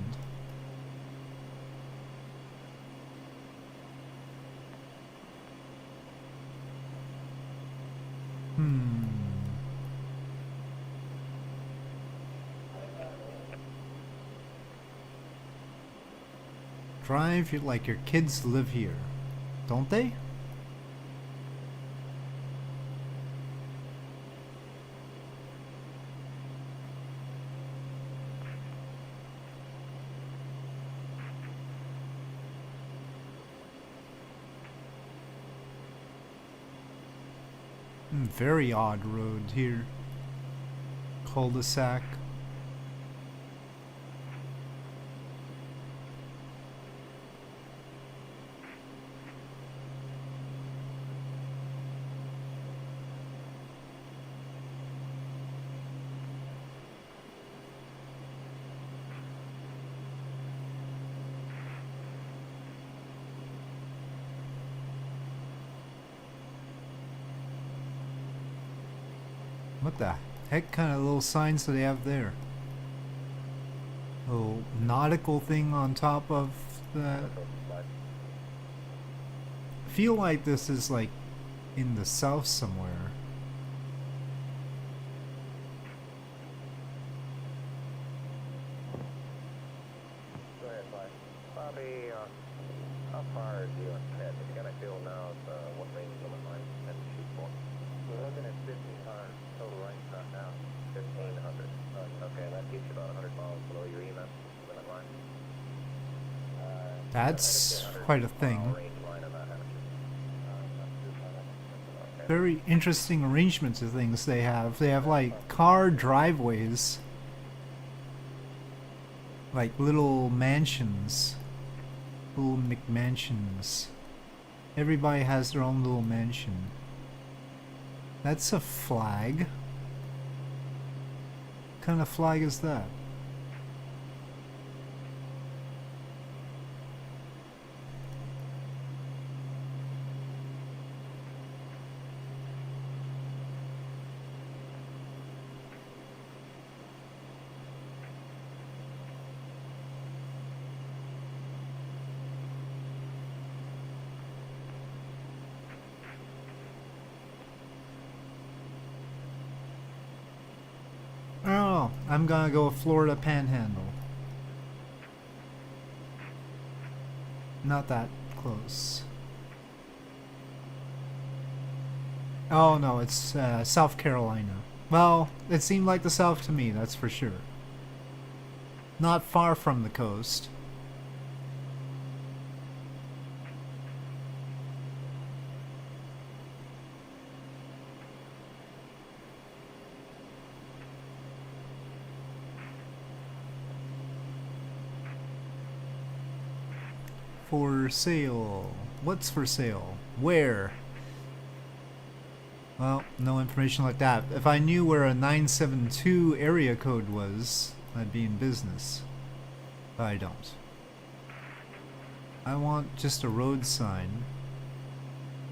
Drive like your kids live here, don't they? Very odd road here. Cul-de-sac. What the heck kind of little signs do they have there? Oh, nautical thing on top of that. I feel like this is like in the south somewhere. Go ahead, Mike. Bobby, how far is you and Ted? You got a feel now of what range limit line you had to shoot for? We're looking at 1,500 total range right now. 1,500. Okay, that keeps you about 100 miles below your EMS limit line. That's quite a thing. Range line on that, haven't you? Okay. Very interesting arrangements of things they have. They have like car driveways. Like little mansions. Little McMansions. Everybody has their own little mansion. That's a flag. What kind of flag is that? Oh, I'm gonna go Florida Panhandle. Not that close. Oh no, it's South Carolina. Well, it seemed like the South to me, that's for sure. Not far from the coast. For sale. What's for sale? Where? Well, no information like that. If I knew where a 972 area code was, I'd be in business. But I don't. I want just a road sign.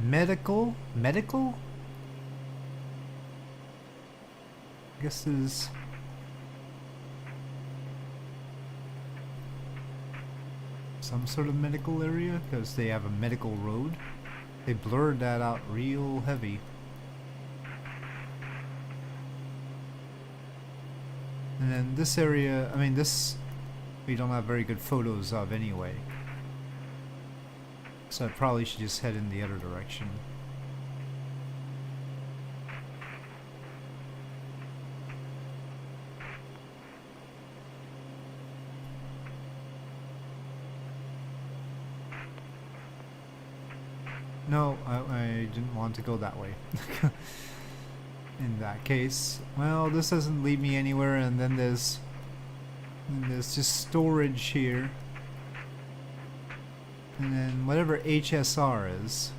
Medical? Medical? I guess there's... some sort of medical area, because they have a medical road. They blurred that out real heavy. And then this area, I mean this, we don't have very good photos of anyway. So I probably should just head in the other direction. No, I didn't want to go that way. In that case, well, this doesn't lead me anywhere, and then there's And there's just storage here. And then whatever HSR is.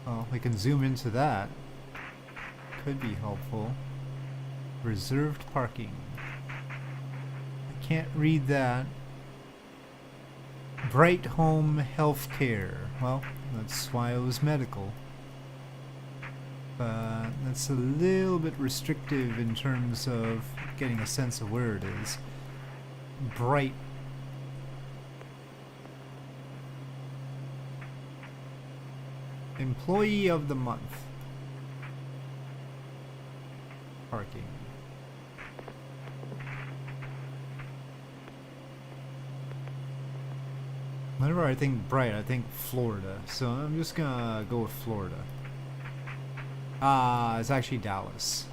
Well, we can zoom into that. Could be helpful. Reserved parking. I can't read that. Bright Home Healthcare. Well, that's why it was medical. But that's a little bit restrictive in terms of getting a sense of where it is. Bright. Employee of the month. Parking. Whenever I think bright, I think Florida. So I'm just gonna go with Florida. It's actually Dallas.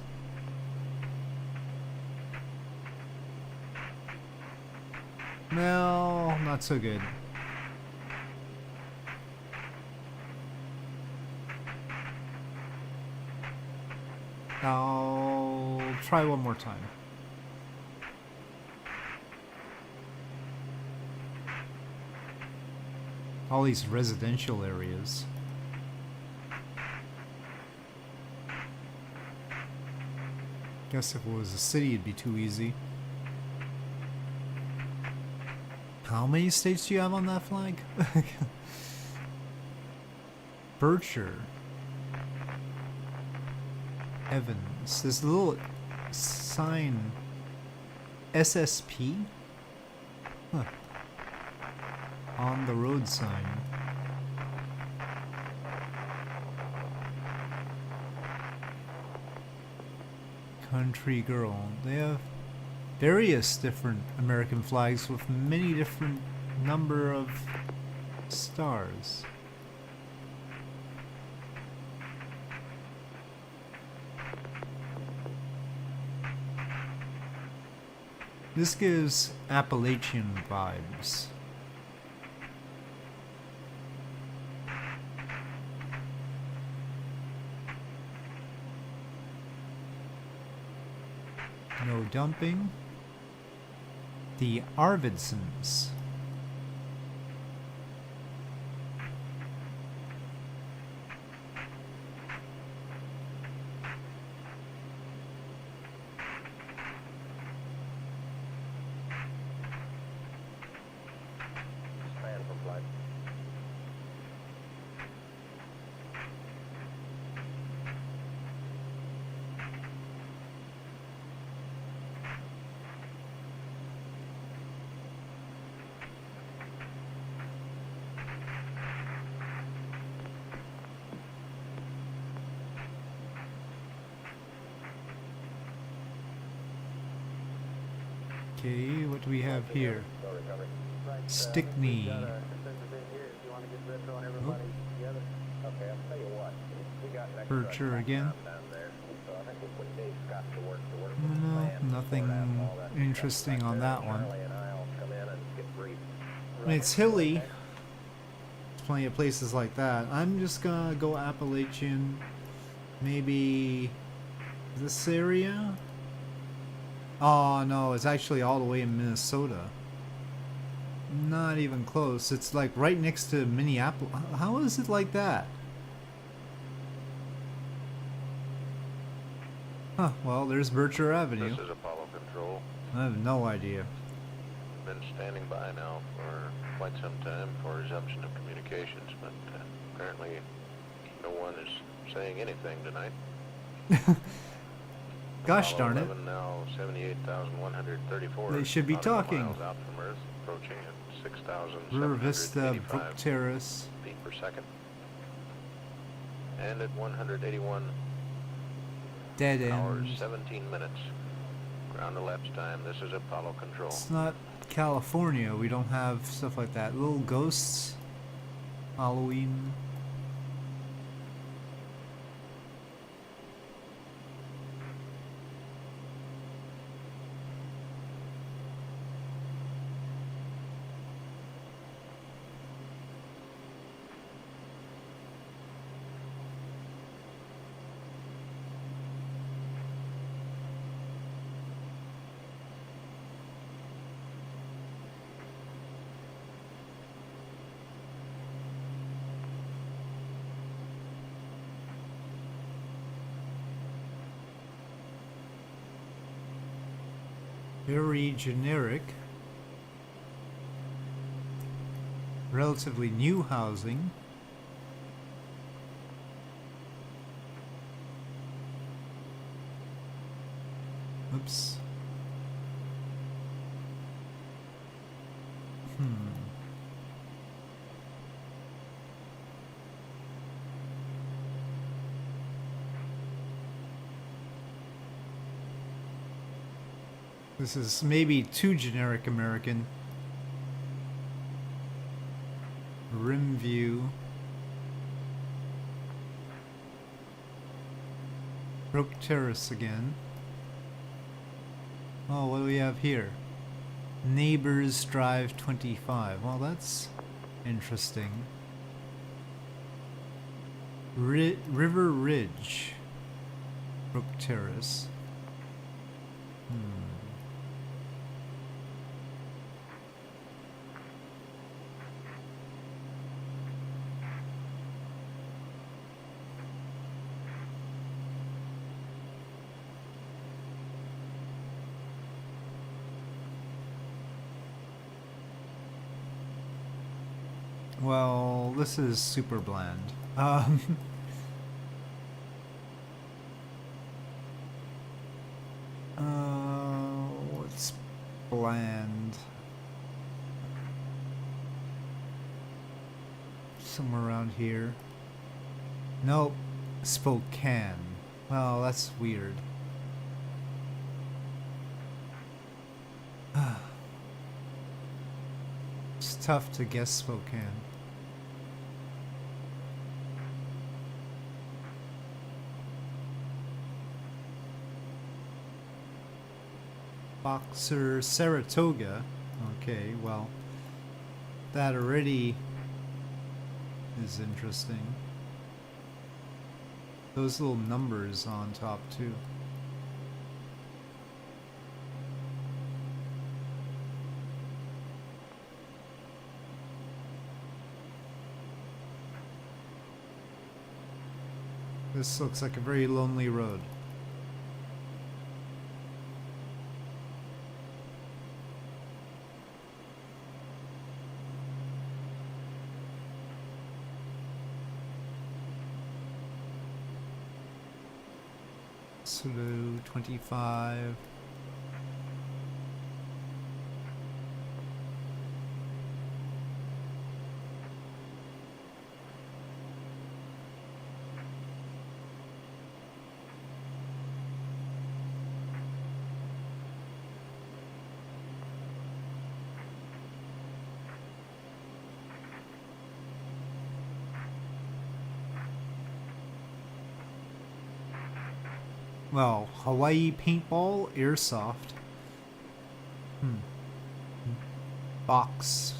No, not so good. I'll try one more time. All these residential areas. Guess if it was a city, it'd be too easy. How many states do you have on that flag? Berkshire. Evans. There's a little sign. SSP? Huh. On the road sign. Country Girl. They have various different American flags with many different number of stars. This gives Appalachian vibes. No dumping. The Arvidsons. Stand for flight. Okay, what do we have here? Go recovery. Stickney. Okay, I'll tell you what. We got an extra Berkshire again. down there, so I think we'll put Dave Scott to work with No, the plan, nothing sort out all that interesting stuff on back that there. one. Charlie and I'll come in and get briefed. I mean, it's hilly. There's plenty of places like that. I'm just gonna go Appalachian. Maybe this area? Oh no, it's actually all the way in Minnesota. Not even close. It's like right next to Minneapolis. How is it like that? Huh, well, there's Berkshire Avenue. This is Apollo Control. I have no idea. Been standing by now for quite some time for resumption of communications, but apparently no one is saying anything tonight. Gosh Apollo darn it. 11 now 78,134. They should be nautical talking. miles out from Earth, approaching at 6,785 River Vista, Brook Terrace. feet per second. And at 181 Dead hours, end. 17 minutes. Ground elapsed time. This is Apollo Control. It's not California. We don't have stuff like that. Little ghosts. Halloween. Very generic. Relatively new housing. Oops. This is maybe too generic American. Rim view. Broke Terrace again. Oh, what do we have here? Neighbors Drive 25. Well, that's interesting. River Ridge. Brook Terrace. Well, this is super bland. What's bland? Somewhere around here. Nope. Spokane. Well, that's weird. It's tough to guess Spokane. Boxer, Saratoga. Okay, well, that already is interesting. Those little numbers on top too. This looks like a very lonely road. Slow 25. Well, Hawaii paintball, airsoft. Box.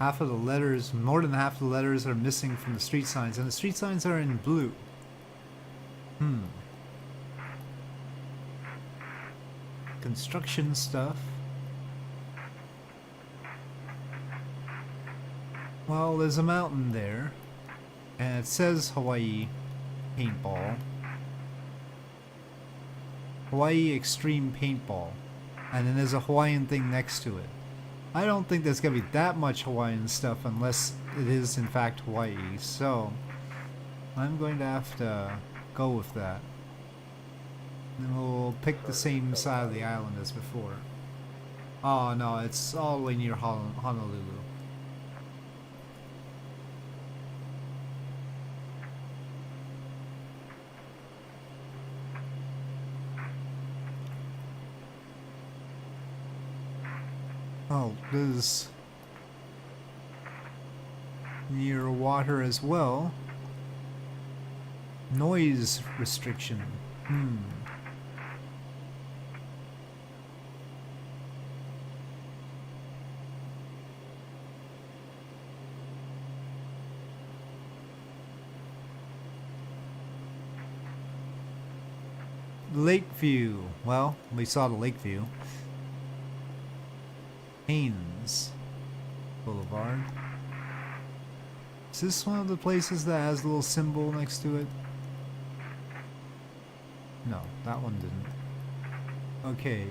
Half of the letters, more than half of the letters are missing from the street signs, and the street signs are in blue. Construction stuff. Well, there's a mountain there, and it says Hawaii paintball. Hawaii Extreme Paintball. And then there's a Hawaiian thing next to it. I don't think there's going to be that much Hawaiian stuff unless it is in fact Hawaii. So, I'm going to have to go with that. And we'll pick the same side of the island as before. Oh no, it's all the way near Honolulu. Oh, this is near water as well. Noise restriction. Lake view. Well, we saw the lake view. Haynes Boulevard. Is this one of the places that has a little symbol next to it? No, that one didn't. Okay.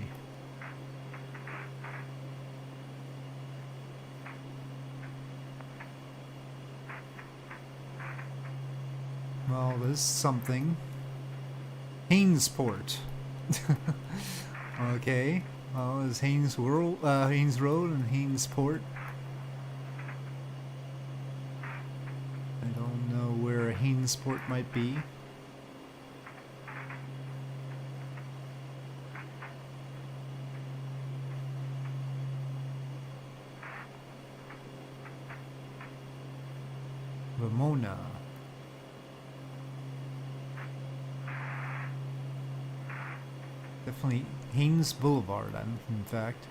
call this something. Hainesport. Okay. Well, there's Haines Road and Hainesport. I don't know where Hainesport might be. Ramona. Definitely Haines Boulevard, in fact.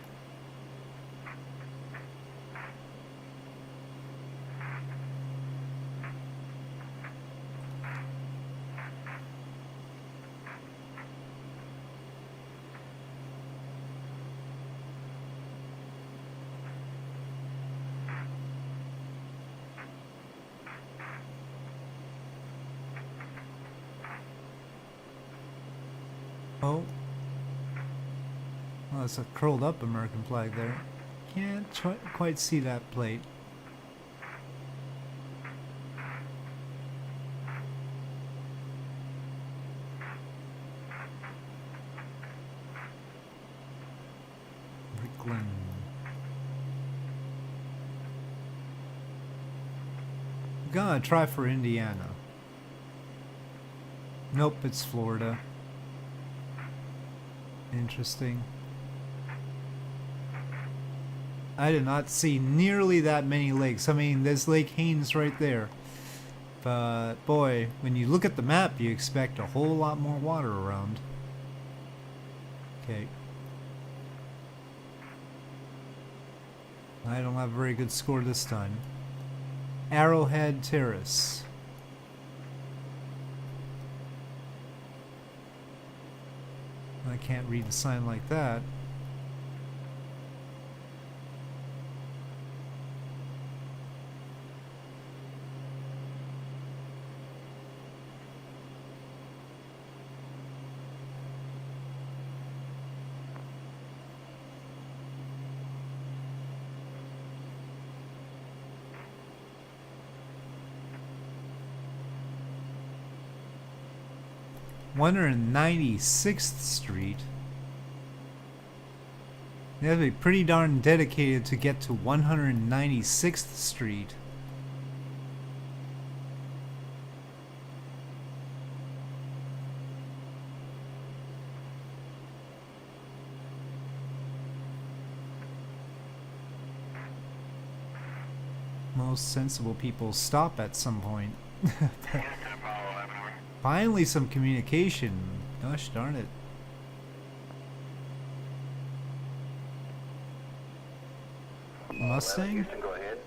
Oh. Well, that's a curled up American flag there. Can't quite see that plate. Brickland. I'm gonna try for Indiana. Nope, it's Florida. Interesting. I did not see nearly that many lakes. I mean, there's Lake Haines right there. But, boy, when you look at the map, you expect a whole lot more water around. Okay. I don't have a very good score this time. Arrowhead Terrace. I can't read a sign like that. (196th Street). They have to be pretty darn dedicated to get to 196th Street. Most sensible people stop at some point. Finally some communication. Gosh darn it. Mustang? Houston, go ahead.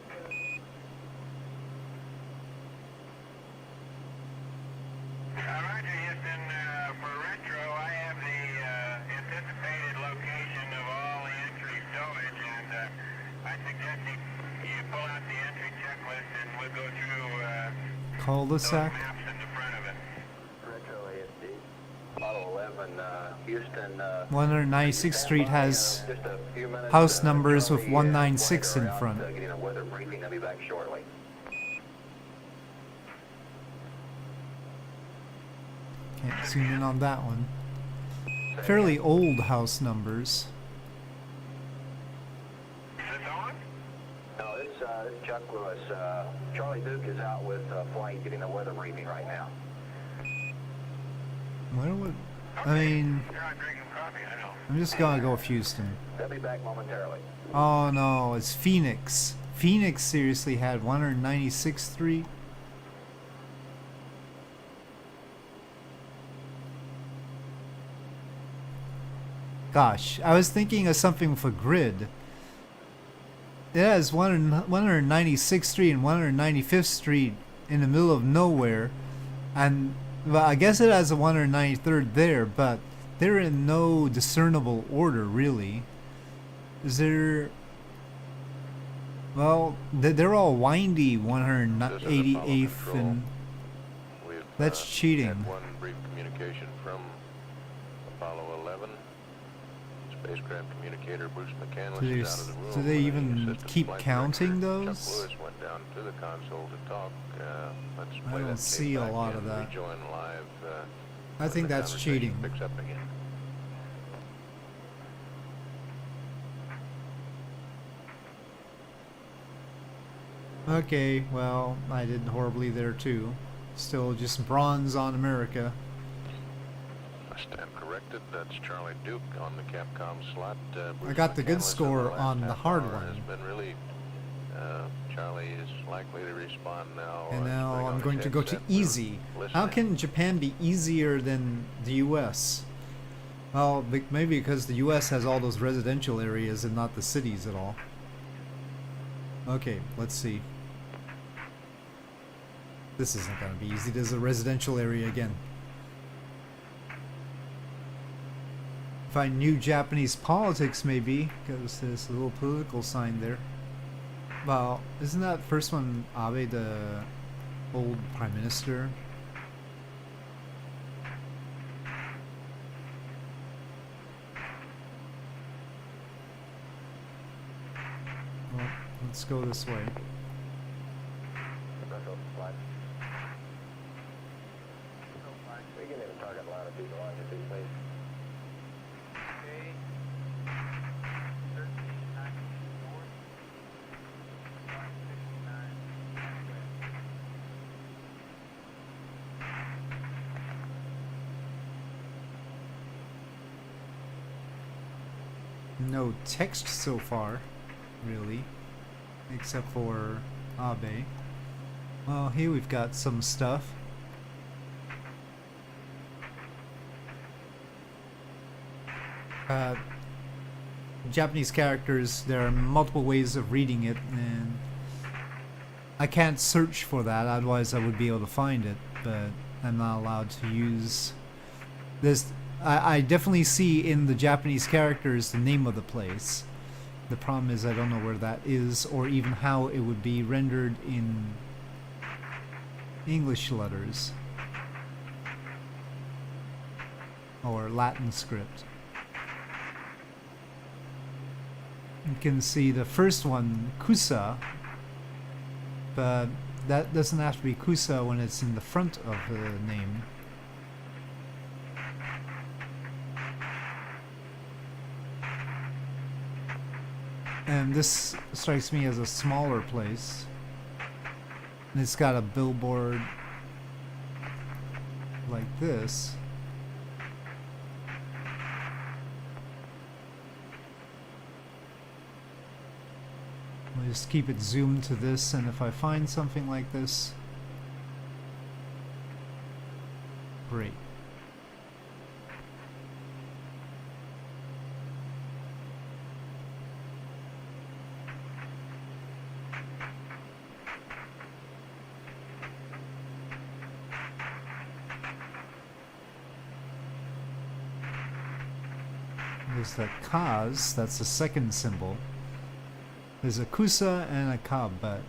Roger, Houston. For retro, I have the anticipated location of all the entry stowage, and I suggest you pull out the entry checklist and we'll go through Cul-de-sac? those maps in the front of it. Retro ASD. Model 11, Houston. 196th Street has Just a few minutes, house numbers with Charlie, 196 in around, front. Getting a weather briefing. I'll be back shortly. Can't zoom in on that one. Fairly old house numbers. Is this on? No, it's Chuck Lewis. Charlie Duke is out with flight getting a weather briefing right now. Where would... I mean... You're not drinking coffee, I know. I'm just gonna go with Houston. They'll be back momentarily. Oh no, it's Phoenix. Phoenix seriously had 196th Street. Gosh, I was thinking of something with a grid. It has 196th Street and 195th Street in the middle of nowhere. And, well, I guess it has a 193rd there, but they're in no discernible order, really. Is there... Well, they're all windy 188th and... That's cheating. Had one brief communication from Apollo 11. spacecraft communicator Bruce McCandless Do they, is out of the room. do they even Assistant keep flight counting director those? Chuck Lewis went down to the console to talk. Let's I play don't that tape see a back lot of and that. rejoin live. I when think the that's conversation cheating. Picks up again. Okay, well, I did horribly there too. Still just bronze on America. I stand corrected. That's Charlie Duke on the Capcom slot. I got the good McCandless in score last on the half hard hour one. Has been really, Charlie is likely to respond now. And He's now putting on I'm his going to go to headset. We're easy. How listening. can Japan be easier than the US? Well, maybe because the US has all those residential areas and not the cities at all. Okay, let's see. This isn't gonna be easy. There's a residential area again. If I knew Japanese politics, maybe, because there's a little political sign there. Well, isn't that first one Abe, the old prime minister? Well, let's go this way. Commercial flight. We can even target latitude and longitude, please. Okay. 1390 north. 569 west. No text so far, really, except for Abe. Well, here we've got some stuff. Japanese characters, there are multiple ways of reading it, and I can't search for that, otherwise I would be able to find it, but I'm not allowed to use this. I definitely see in the Japanese characters the name of the place. The problem is I don't know where that is, or even how it would be rendered in English letters or Latin script. You can see the first one, Kusa, but that doesn't have to be Kusa when it's in the front of the name. And this strikes me as a smaller place. And it's got a billboard like this. We'll just keep it zoomed to this, and if I find something like this, great. There's the Kaz, that's the second symbol. There's a Kusa and a Ka, but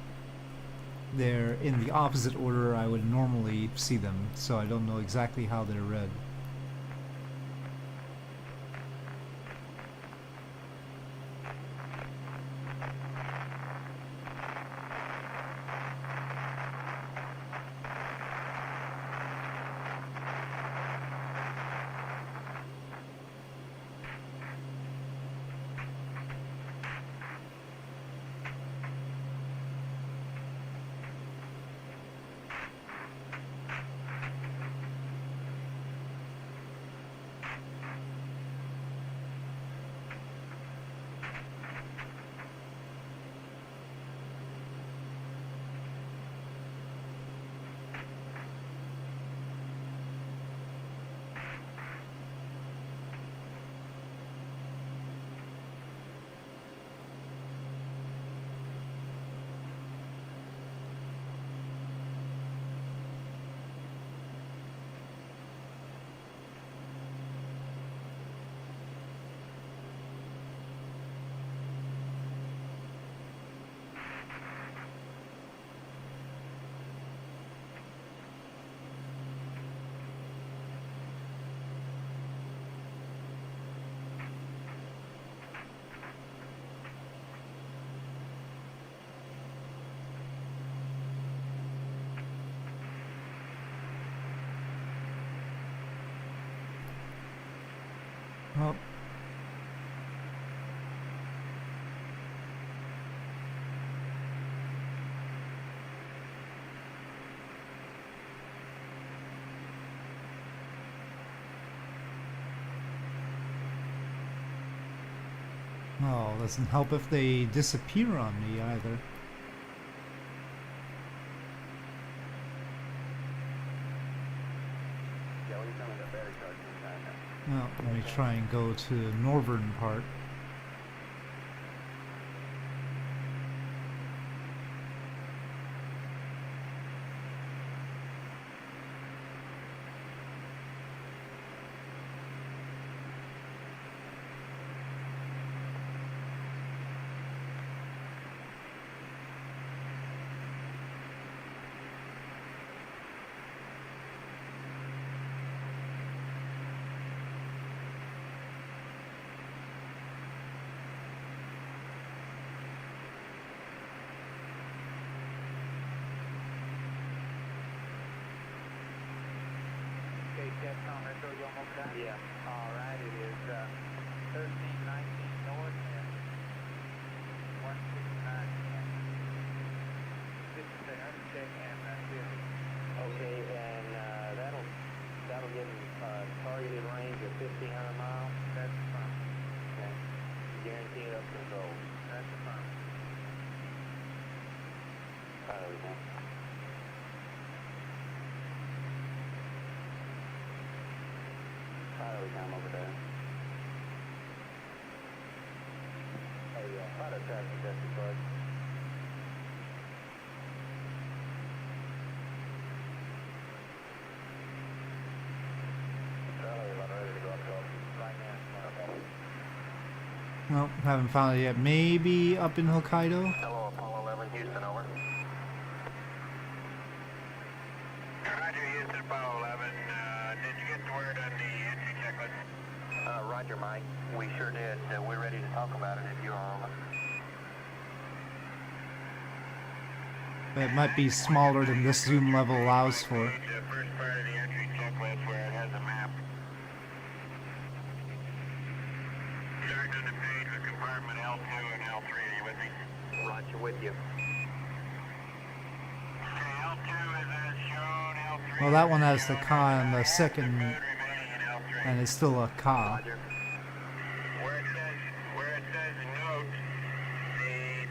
they're in the opposite order I would normally see them, so I don't know exactly how they're read. Oh. Oh, doesn't help if they disappear on me either. Well, let me try and go to the northern part. Yeah. All right, it is 1319 north and 169 this is the check and okay, and that'll give them targeted range of 1,500 miles. That's fine. Okay. Guaranteed up control. That's fine. Okay. Time over there. Oh yeah, auto tracking just bud. Charlie, about ready to go up right now. Okay. Well, haven't found it yet. Maybe up in Hokkaido? Hello, Apollo 11, Houston, over. Roger, Houston, Apollo 11. Did you get the word on the entry checklist? Roger, Mike. We sure did. We're ready to talk about it if you are on. It might be smaller than this zoom level allows for. The first part of the entry checklist where it has a map. Starting on the page with compartment L2 and L3. Are you with me? Roger, with you. Okay, L2 is as shown. L3 Well, that one has the Ka and the second, remaining in L3. and it's still a Ka. Roger. Where it says note, the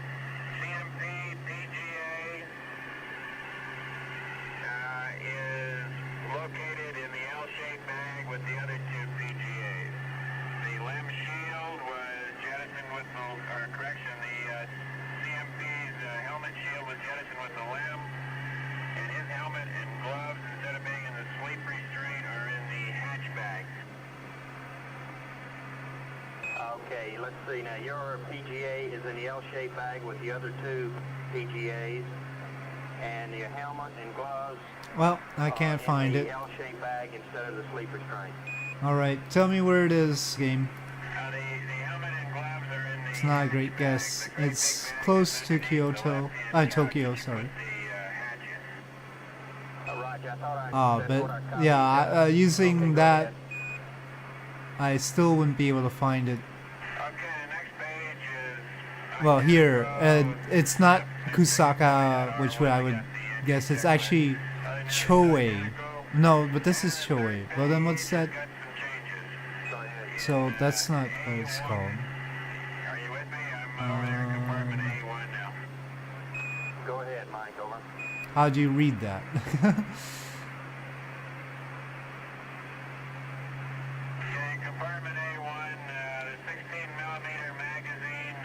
CMP PGA is located in the L-shaped bag with the other two PGAs. The limb shield was jettisoned with the, the CMP's helmet shield was jettisoned with the limb, and his helmet and gloves, instead of being in the sleep restraint, are in the hatch bag. Okay, let's see. Now, your PGA is in the L-shaped bag with the other two PGAs, and your helmet and gloves Well, I can't find in it. the L-shaped bag instead of the sleep restraint. Alright, tell me where it is, game. The helmet and gloves are in the... It's not a great guess. It's close to Kyoto. Tokyo, sorry. Roger, I thought Oh, but yeah, using that, I still wouldn't be able to find it. Okay, the next page is... Well, here, it's not Kusaka, which I would guess. It's actually Choei. No, but this is Choei. Well, then what's that? So that's not what it's called. Are you with me? I'm over here in compartment A1 now. Go ahead, Mike, over. How do you read that? Okay, compartment A1, the 16mm magazine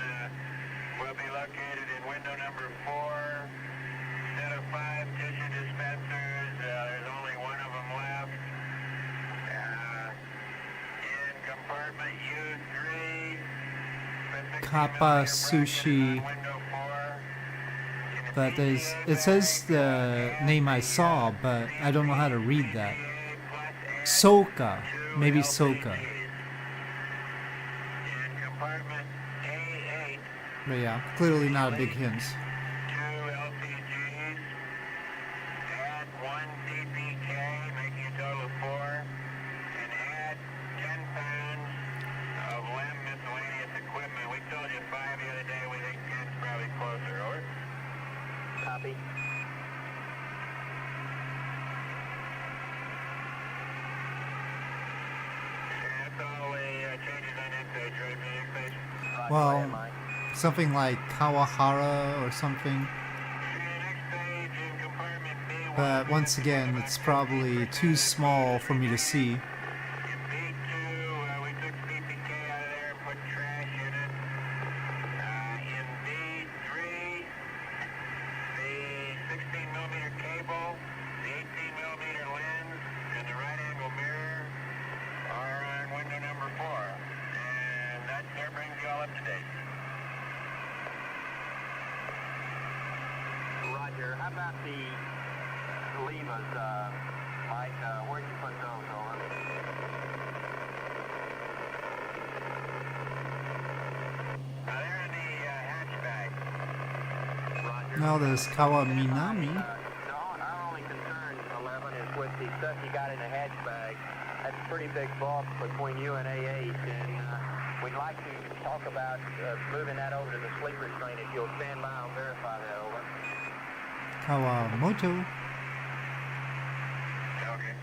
will be located in window number 4. Set of 5 tissue dispensers, there's only one of them left. In compartment U3, Kappa Sushi. window 4. That is, it says the name I saw, but I don't know how to read that. Soka, maybe Soka. In compartment A8, But yeah, clearly not a big hint. 2 LPGs, add 1 DPK, making a total of 4, and add 10 pounds Go Well, ahead, Mike. something like Kawahara or something. But once again, it's probably too small for me to see. Roger. How about the levers, Mike? Where'd you put those, over? They're in the hatchback. Roger. Now there's Kawaminami. No, our only concern, 11, is with the stuff you got in the hatchbag. That's a pretty big bulk between you and A8, and we'd like to talk about moving that over to the sleeper train. If you'll stand by, I'll verify that, over. Kawamoto. Okay.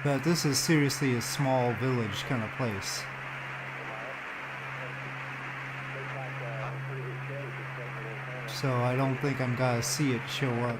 But this is seriously a small village kind of place. So I don't think I'm gonna see it show up.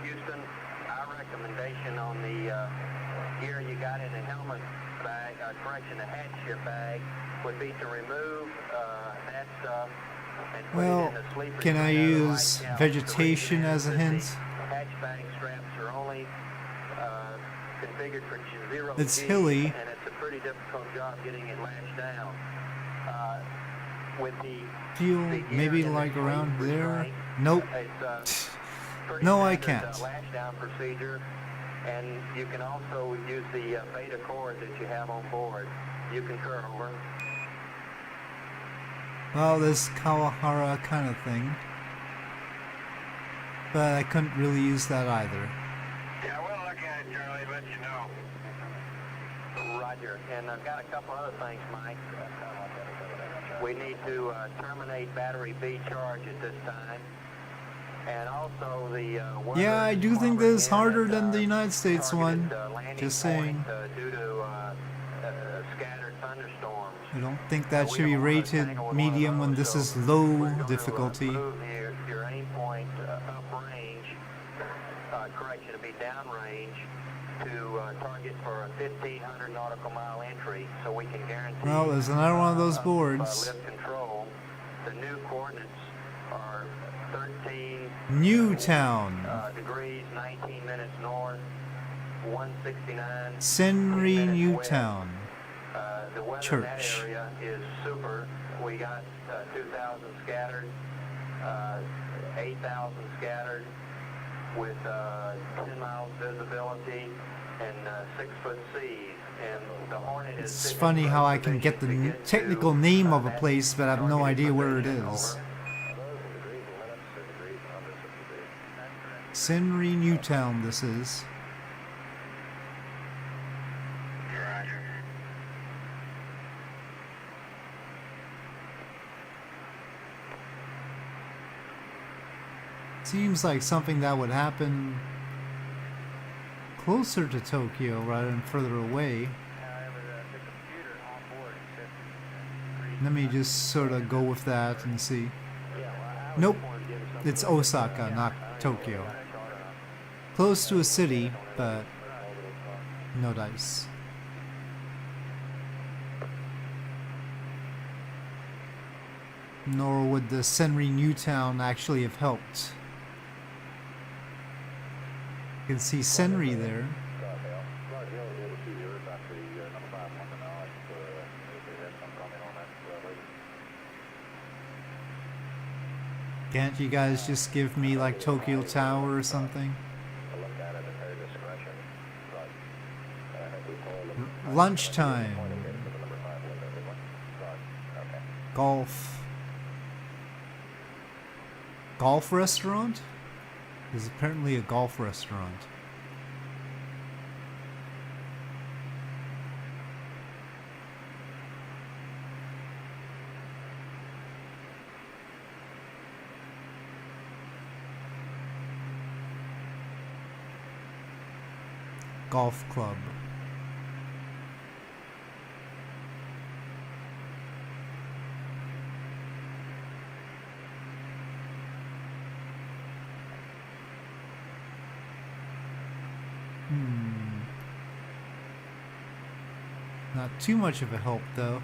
Houston, our recommendation on the gear you got in the helmet bag, correction, the hatch gear bag, would be to remove that stuff and put it Well, in the sleeper. can I use right now. vegetation The reason as a is that hint? the hatch bag straps are only configured for 0 It's G, hilly. and it's a pretty difficult job getting it lashed down. With the Feel gear maybe in the like around sleeper there? train, Nope. it's pretty No, I standard, can't. lash down procedure, and you can also use the beta cord that you have on board. You concur, over. Well, this Kawahara kind of thing. But I couldn't really use that either. Yeah, we'll look at it, Charlie, let you know. Roger, and I've got a couple other things, Mike. We need to terminate battery B charge at this time. And also the Yeah, I do think this is harder than the United States one. Just saying. Due to scattered thunderstorms. I don't think that should be rated medium when this is low difficulty. Move your aim point uprange, correction, to be downrange, to target for a 1,500 nautical mile entry, so we can guarantee. Well, there's another one of those boards. Lift control. The new coordinates are 13 Newtown. degrees, 19 minutes north, 169. Senri 10 minutes Newtown. west. The weather Church. in that area is super. We got 2,000 scattered, 8,000 scattered, with 10 miles visibility and 6-foot seas. And the Hornet is. It's funny how I can get the technical name of a place, but I have no idea where it is. Senri Newtown, this is. Seems like something that would happen closer to Tokyo rather than further away. Let me just sort of go with that and see. Nope, it's Osaka, not Tokyo. Close to a city, but no dice. Nor would the Senri Newtown actually have helped. You can see Senri there. Can't you guys just give me like Tokyo Tower or something? To look at it at their discretion. But I think we told them. Lunchtime. For the number 5 window, didn't we? But, okay. Golf. Golf restaurant? There's apparently a golf restaurant. Golf club. Not too much of a help though.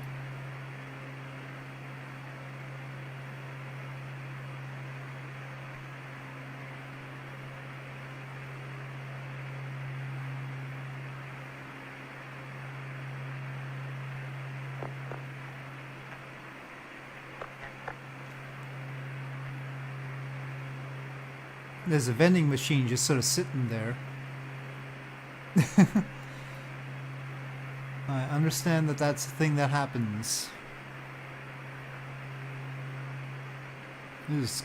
There's a vending machine just sort of sitting there. I understand that that's a thing that happens. There's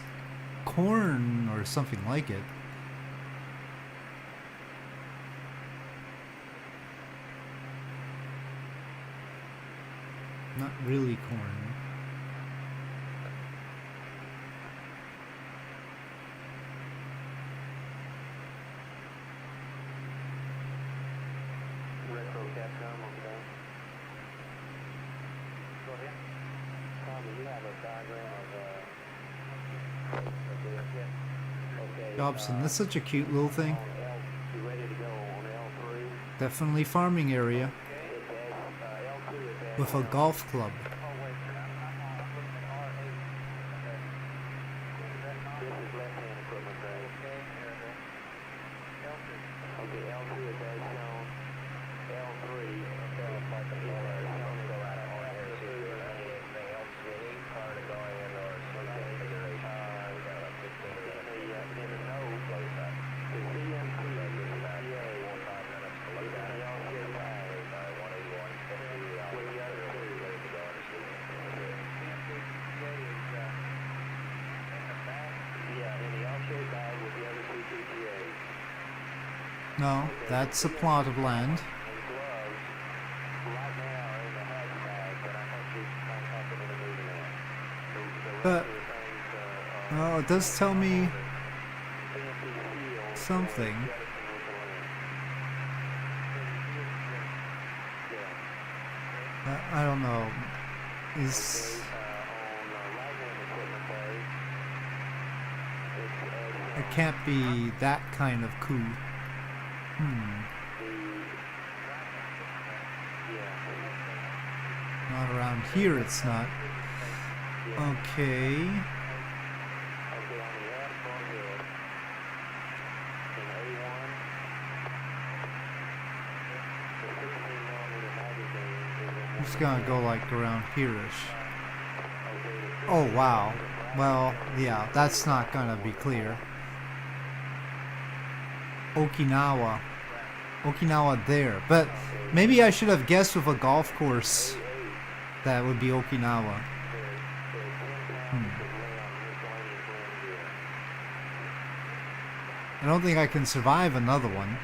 corn or something like it. Not really corn. Retro Capcom, okay. Go ahead. Tommy, you have a diagram of okay. Dobson, that's such a cute little thing. You ready to go on L3? Definitely farming area L2 is at with a golf club. this is left-hand equipment bay. Okay, L2 is as shown. L3 is shown to go out of in the node, the CMC No, that's a plot of land. But, oh, it does tell me something. I don't know. It can't be that kind of coup. Not around here, it's not. Okay. I'm just gonna go like around here-ish. Oh wow. Well, yeah, that's not gonna be clear. Okinawa. Okinawa there. But maybe I should have guessed with a golf course that would be Okinawa. I don't think I can survive another one.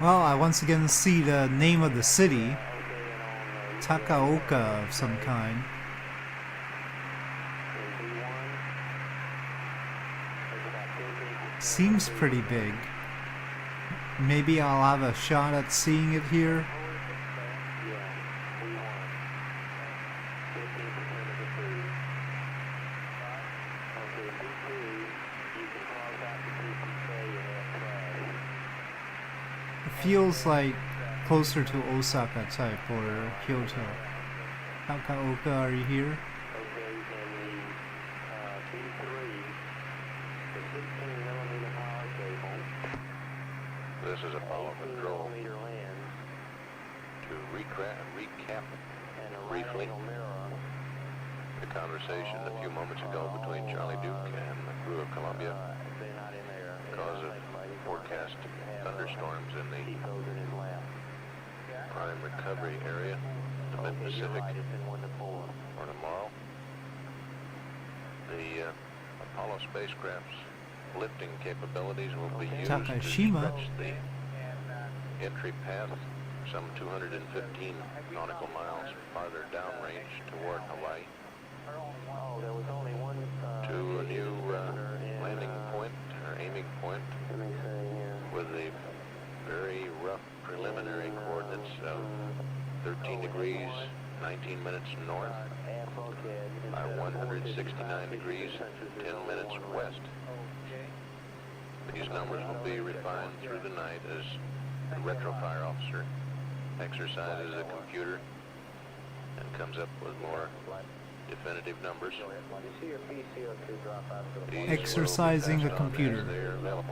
Well, I once again see the name of the city. Takaoka of some kind. Seems pretty big. Maybe I'll have a shot at seeing it here. feels like closer to Osaka type or Kyoto. Takaoka, are you here? Okay, and the B3, the 16mm power cable, This is Apollo 18 Control. millimeter lens, To recap and a briefly right-angle mirror. the conversation a few moments ago between Charlie Duke and the crew of Columbia They're not in there. because of forecast thunderstorms in the Keep those in his lap. prime recovery area, the Okay, you're Mid-Pacific, right, it's in 1 to 4. for tomorrow. The Apollo spacecraft's lifting capabilities will be used Takashima. to stretch the entry path some 215 nautical miles farther downrange toward Hawaii Oh, there was only one to a new landing point or aiming point let me say here. with the very rough preliminary coordinates of 13 degrees 19 minutes north by 169 degrees 10 minutes west. These numbers will be refined through the night as the retrofire officer exercises a computer and comes up with more definitive numbers. You see your PCO2 drop out to the These Exercising will the be passed on computer. as they are available.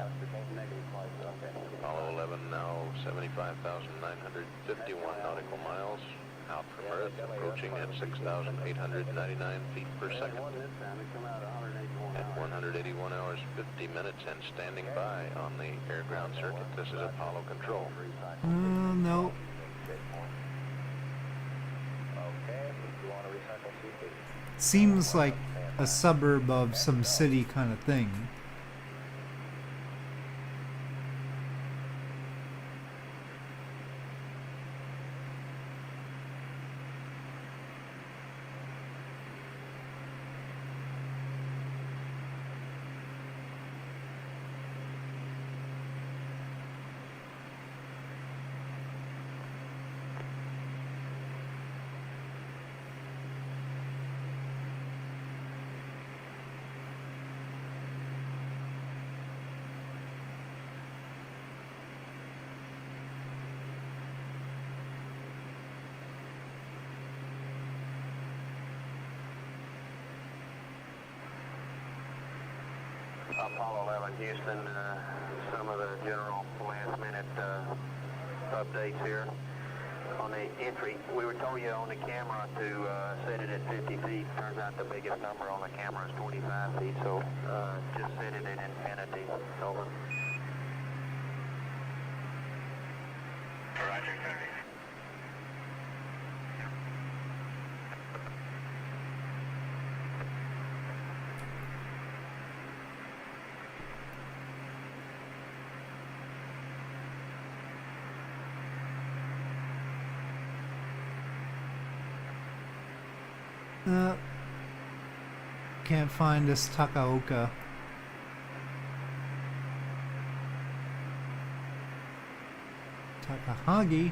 negative flight. Okay. Apollo 11 now 75,951 nautical miles out from Earth, approaching at 6,899 feet per second This time it come out 181 at hours. 181 hours 50 minutes and standing by on the air-ground circuit. This is Apollo Control. No. Okay, you want to recycle CP? Seems like a suburb of some city kind of thing. Apollo 11, Houston, some of the general last-minute updates here. On the entry, we were told you on the camera to set it at 50 feet. Turns out the biggest number on the camera is 25 feet, so just set it at infinity. Over. Roger, Terry. Can't find this Takaoka. Takahagi?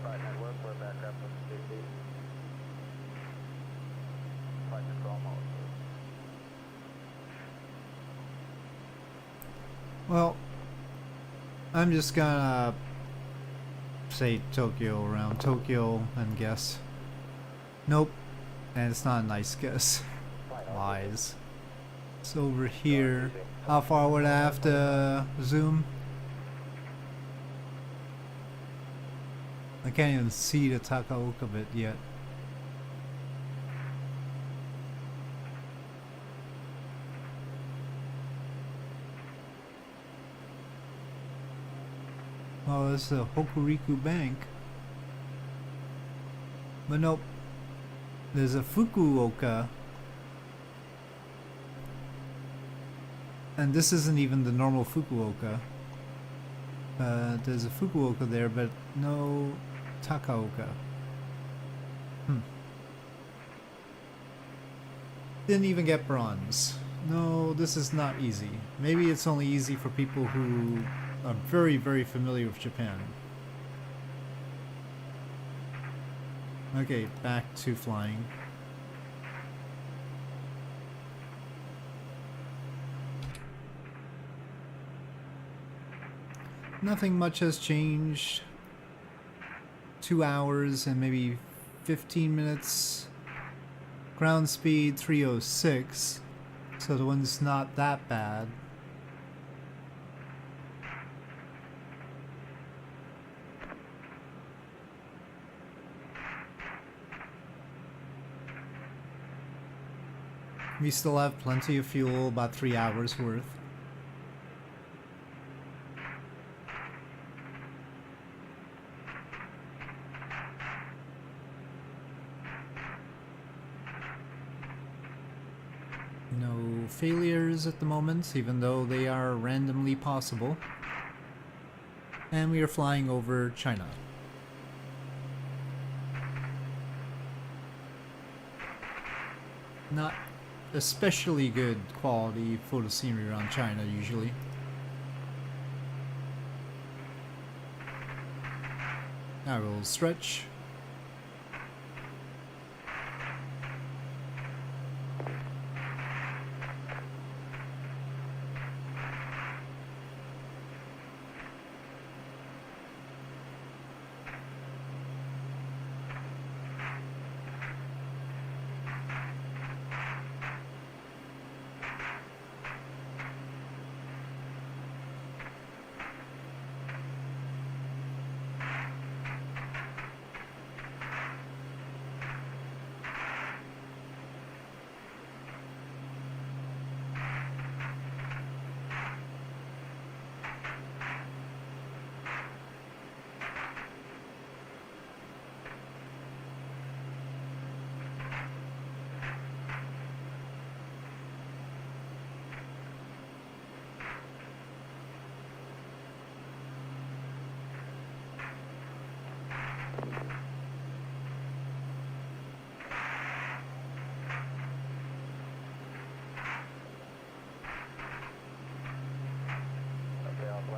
Flight network, we're back up to 50. Flight control mode. Well, I'm just gonna say Tokyo, around Tokyo, and guess. Nope. And it's not a nice guess. Lies. It's over here. How far would I have to zoom? I can't even see the Takaoka bit yet. Oh, it's a Hokuriku Bank. But nope. There's a Fukuoka. And this isn't even the normal Fukuoka. There's a Fukuoka there, but no Takaoka. Didn't even get bronze. No, this is not easy. Maybe it's only easy for people who are very, very familiar with Japan. Okay, back to flying. Nothing much has changed. 2 hours and maybe 15 minutes. Ground speed 306, so the wind's not that bad. We still have plenty of fuel, about 3 hours worth. No failures at the moment, even though they are randomly possible. And we are flying over China. Not especially good quality photo scenery around China usually. I will stretch.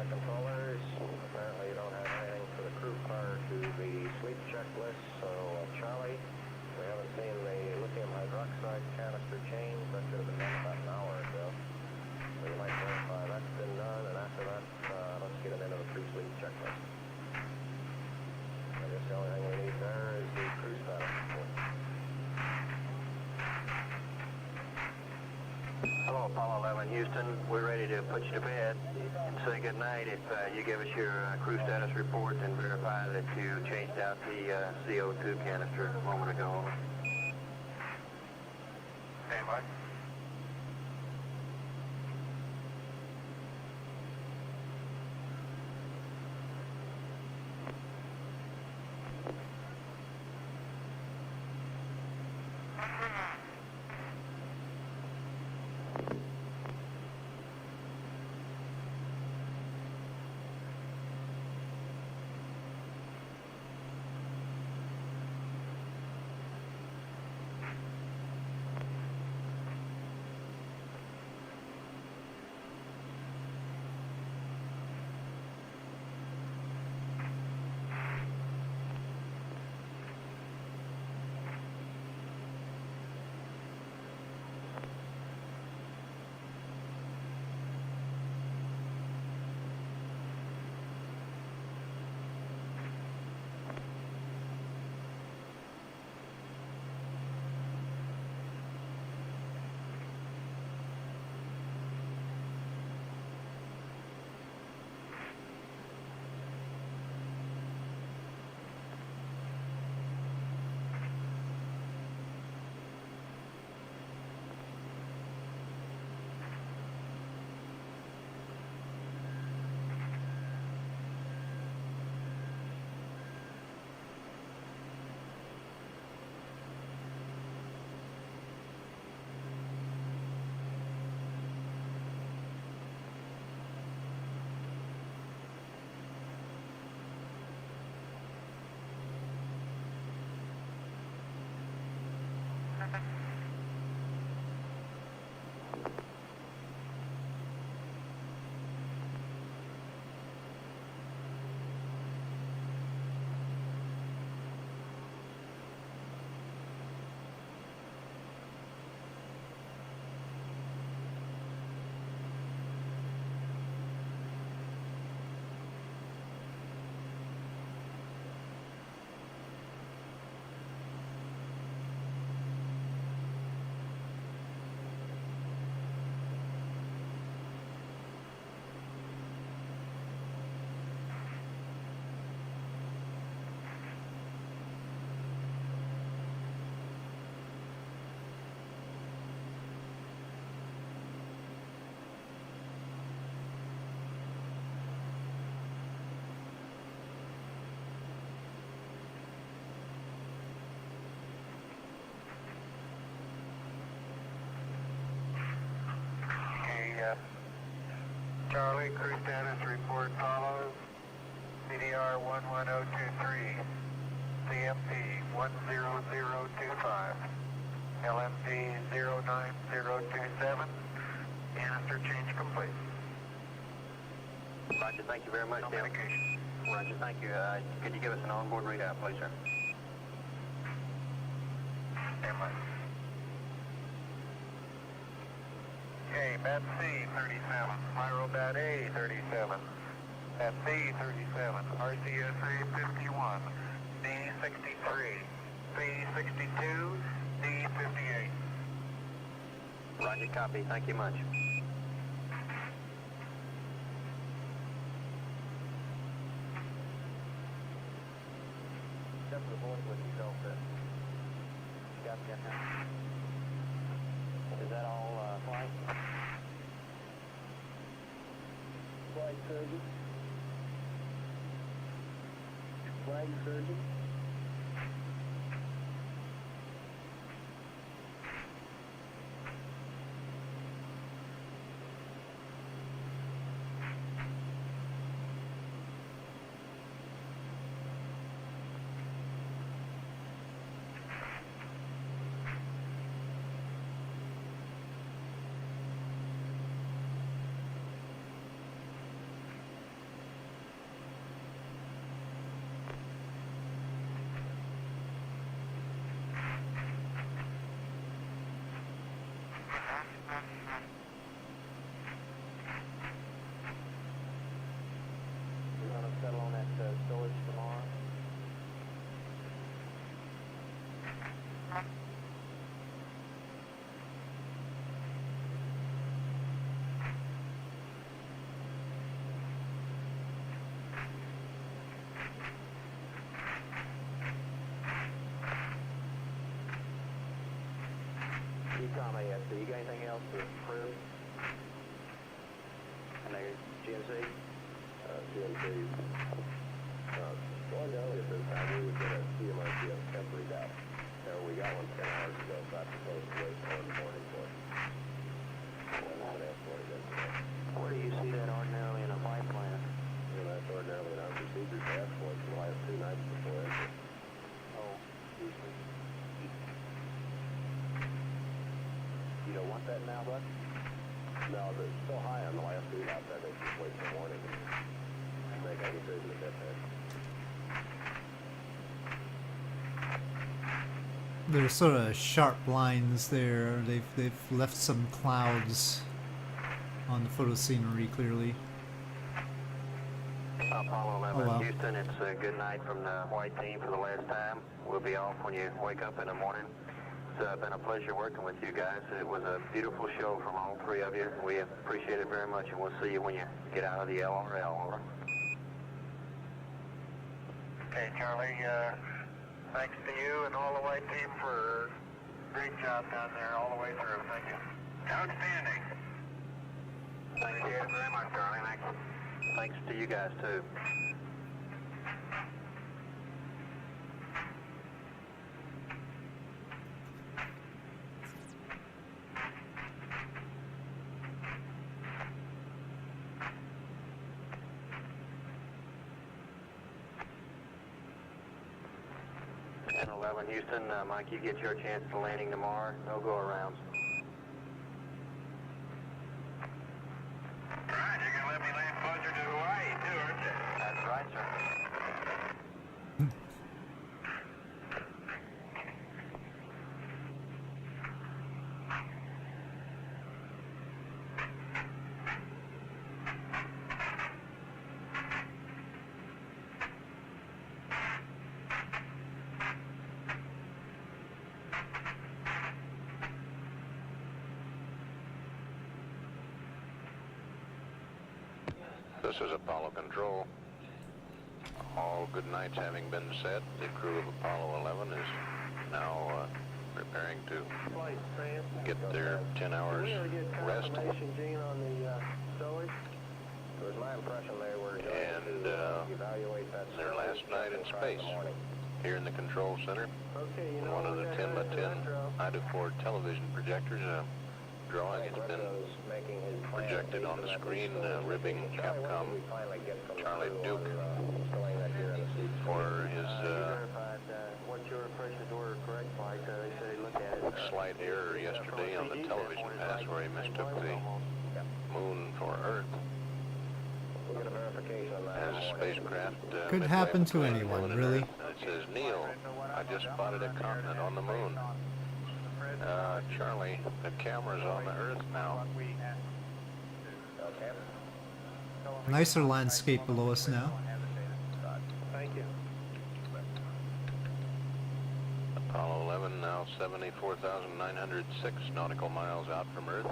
Controllers, apparently you don't have anything for the crew prior to the sleep checklist, so Charlie, we haven't seen the lithium hydroxide canister change. That should have been done about an hour ago. So you might verify that's been done, and after that, let's get it into the pre-sleep checklist. I guess the only thing we need there is the cruise status report. Hello, Apollo 11 Houston. We're ready to put you to bed and say good night if you give us your crew status report and verify that you changed out the CO2 canister a moment ago. Stand by. Charlie, crew status report follows. CDR 11023, CMP 10025, LMP 09027, canister change complete. Roger, thank you very much, No Dale. medication. Roger, thank you. Could you give us an onboard readout, please, sir? Stand by. Okay, bat C 37, Pyro bat A 37, bat B 37, RCSA 51, D 63, C 62, D 58. Roger, copy. Thank you much. Step to the board with yourself, sir. Got that. Is that all, flight? Flight surgeon. Flight surgeon. We're going to settle on that storage tomorrow. Ecom ASC, you got anything else to prove? And they GMC? GMC. Going down at this time, we would get a CMICS temp readout. We got one 10 hours ago, so I'm supposed to wait for in the morning for it. And I'm going to ask for it again today. Where do you see that ordinarily in a flight plan? That's ordinarily in our procedure task force. We'll have 2 nights before entry. Oh, excuse me. You don't want that now, bud? No, but it's still high on the last readout. I think just wait till morning and make a decision at that time. There's sort of sharp lines there. They've left some clouds on the photo scenery clearly. Apollo 11, Oh, wow. Houston, it's a good night from the white team for the last time. We'll be off when you wake up in the morning. It's been a pleasure working with you guys. It was a beautiful show from all three of you. We appreciate it very much, and we'll see you when you get out of the LRL. Over. Okay, Charlie, thanks to you and all the white team for a great job down there all the way through. Thank you. Outstanding. Thank you very much, Charlie. Thanks. Thanks to you guys, too. And 11 Houston, Mike, you get your chance to landing tomorrow. No go arounds. Alright, you're gonna let me land closer to Hawaii too, aren't you? That's right, sir. This is Apollo Control. All good nights having been said, the crew of Apollo 11 is now preparing to get their 10 hours rest. Gene, on the stowage? It was my impression they were going And to evaluate that their last night in space here in the control center. Okay, you know, One of the 10 by 10 I-4 television projectors drawing. It's been projected on the screen, ribbing Capcom Charlie Duke for his what your impressions were correct, Mike. They said he looked at it. slight error yesterday on the television pass where he mistook the moon for Earth We'll get a verification on that. as a spacecraft. Could midway happen to between the anyone, moon and really. Earth. And it says, Neil, I just spotted a continent on the moon. Charlie, the camera's on the Earth now. Nicer landscape below us now. Thank you. Apollo 11 now 74,906 nautical miles out from Earth.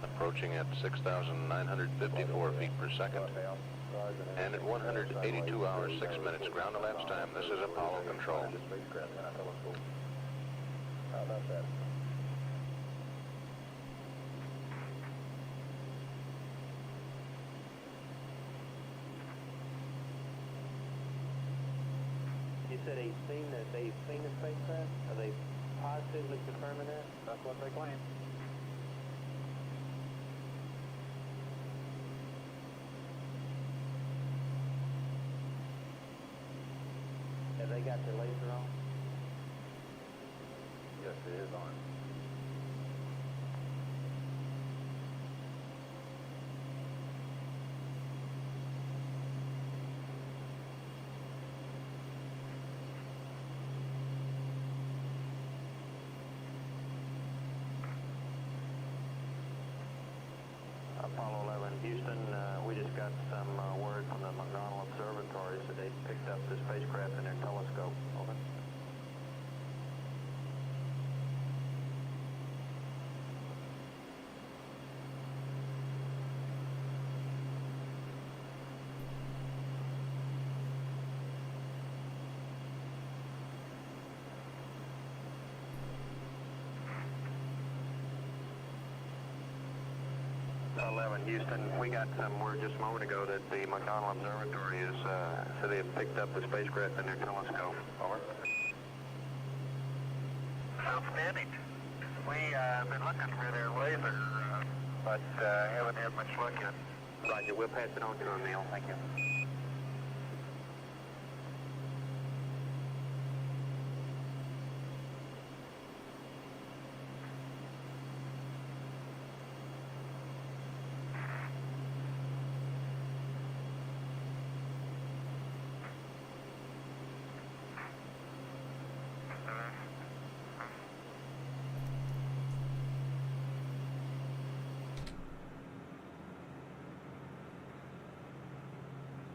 Approaching at 6,954 feet per second. And at 182 hours, 6 minutes ground elapsed time, this is Apollo Control. How about that? You said they've seen the spacecraft? Are they positively confirming that? That's what they claim. Have they got their laser on? Yes, it is on. Apollo 11, Houston, we just got some word from the McDonald observatories that they picked up the spacecraft in their telescope. Over. Houston, we got some word just a moment ago that the McDonald Observatory is, so they have picked up the spacecraft in their telescope. Over. Outstanding. We've been looking for their laser, but haven't had much luck yet. Roger, we'll pass it on to them, Neil. Thank you.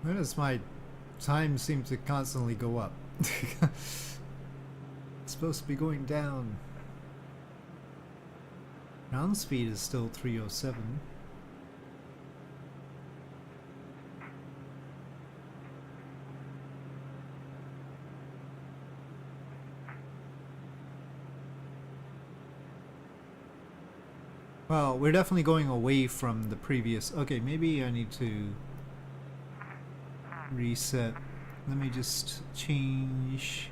Why does my time seem to constantly go up? It's supposed to be going down. Ground speed is still 307. Well, we're definitely going away from the previous. Okay, maybe I need to reset. Let me just change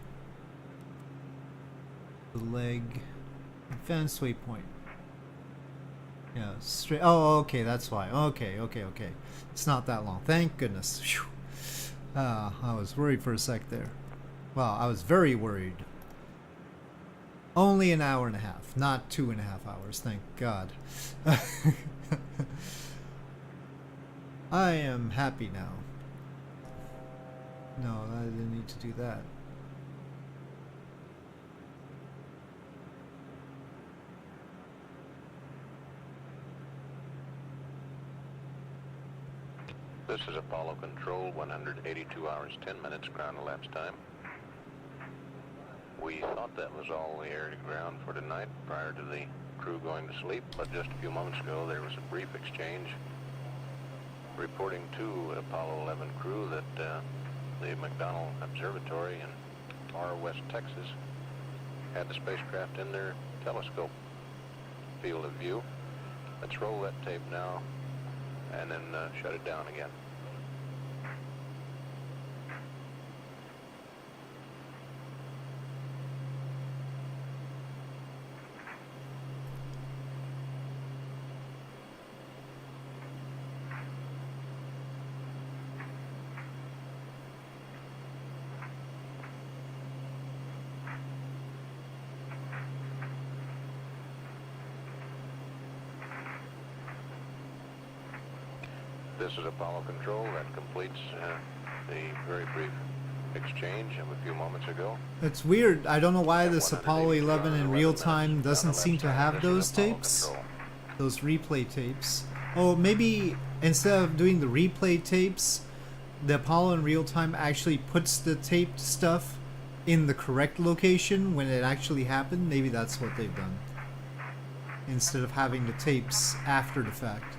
the leg. Advanced waypoint. Yeah, straight. Oh, okay, that's why. Okay. It's not that long. Thank goodness. Phew. I was worried for a sec there. Well, I was very worried. Only an hour and a half, not 2.5 hours, thank God. I am happy now. No, I didn't need to do that. This is Apollo Control, 182 hours, 10 minutes ground elapsed time. We thought that was all the air to ground for tonight prior to the crew going to sleep, but just a few moments ago there was a brief exchange reporting to Apollo 11 crew that the McDonnell Observatory in far west Texas had the spacecraft in their telescope field of view. Let's roll that tape now and then shut it down again. This is Apollo Control. That completes the very brief exchange of a few moments ago. It's weird. I don't know why this Apollo 11 in real time doesn't seem to have those tapes. Those replay tapes. Oh, maybe instead of doing the replay tapes, the Apollo in real time actually puts the taped stuff in the correct location when it actually happened. Maybe that's what they've done. Instead of having the tapes after the fact.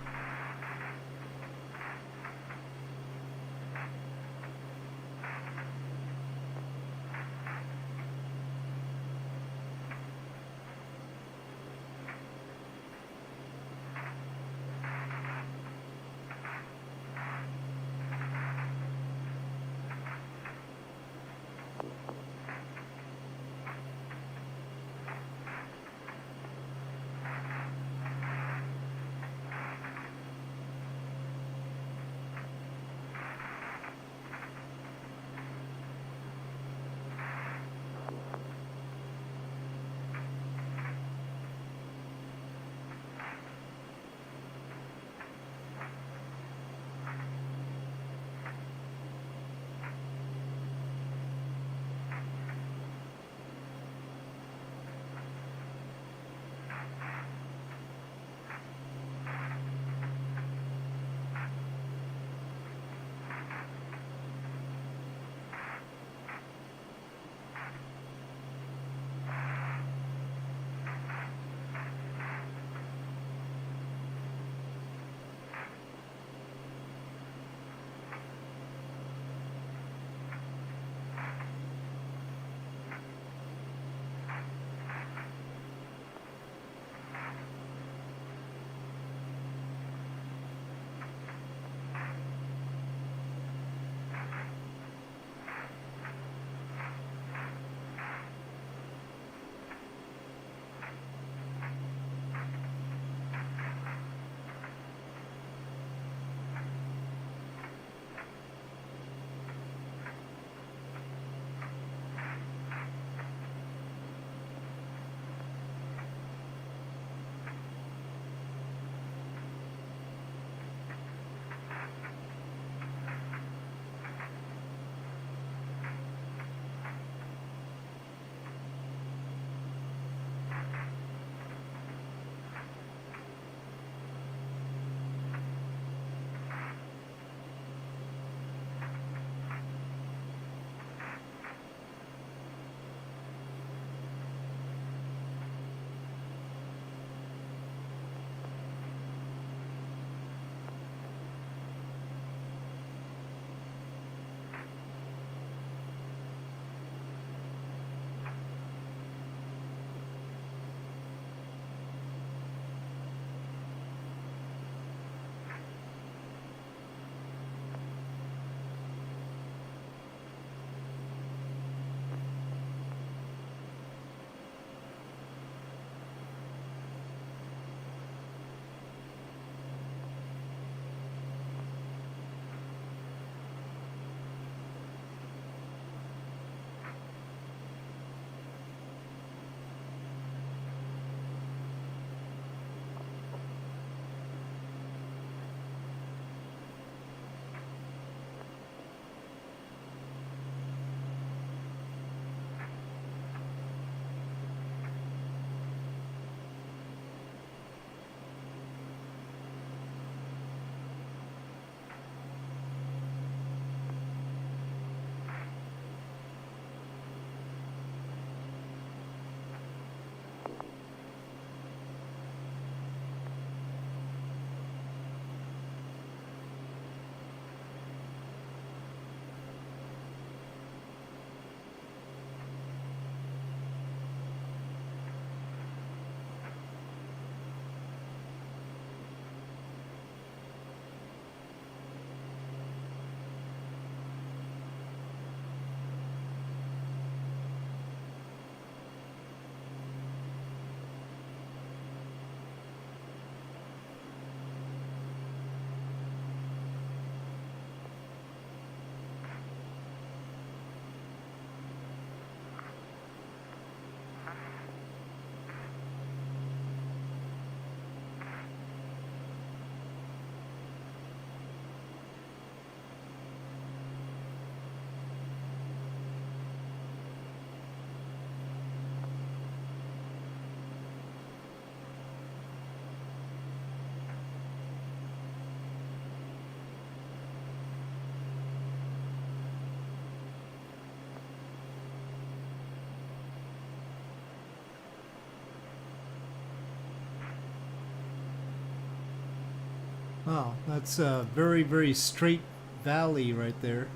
Wow, that's a very, very straight valley right there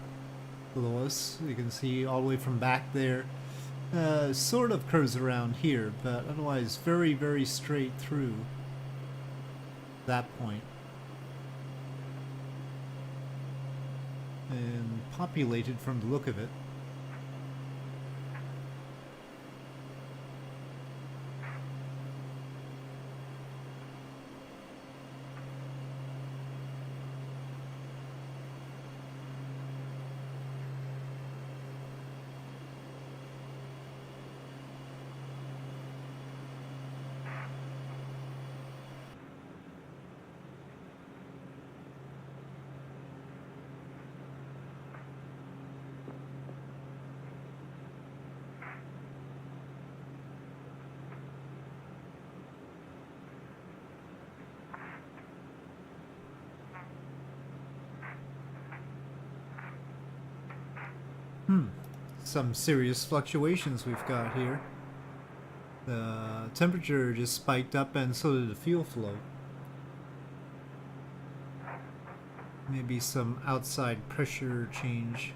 below us. You can see all the way from back there. Sort of curves around here, but otherwise very, very straight through that point. And populated from the look of it. Some serious fluctuations we've got here. The temperature just spiked up and so did the fuel flow. Maybe some outside pressure change.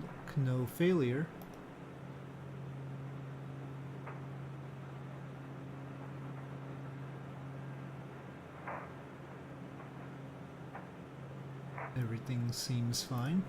Look, no failure. Everything seems fine.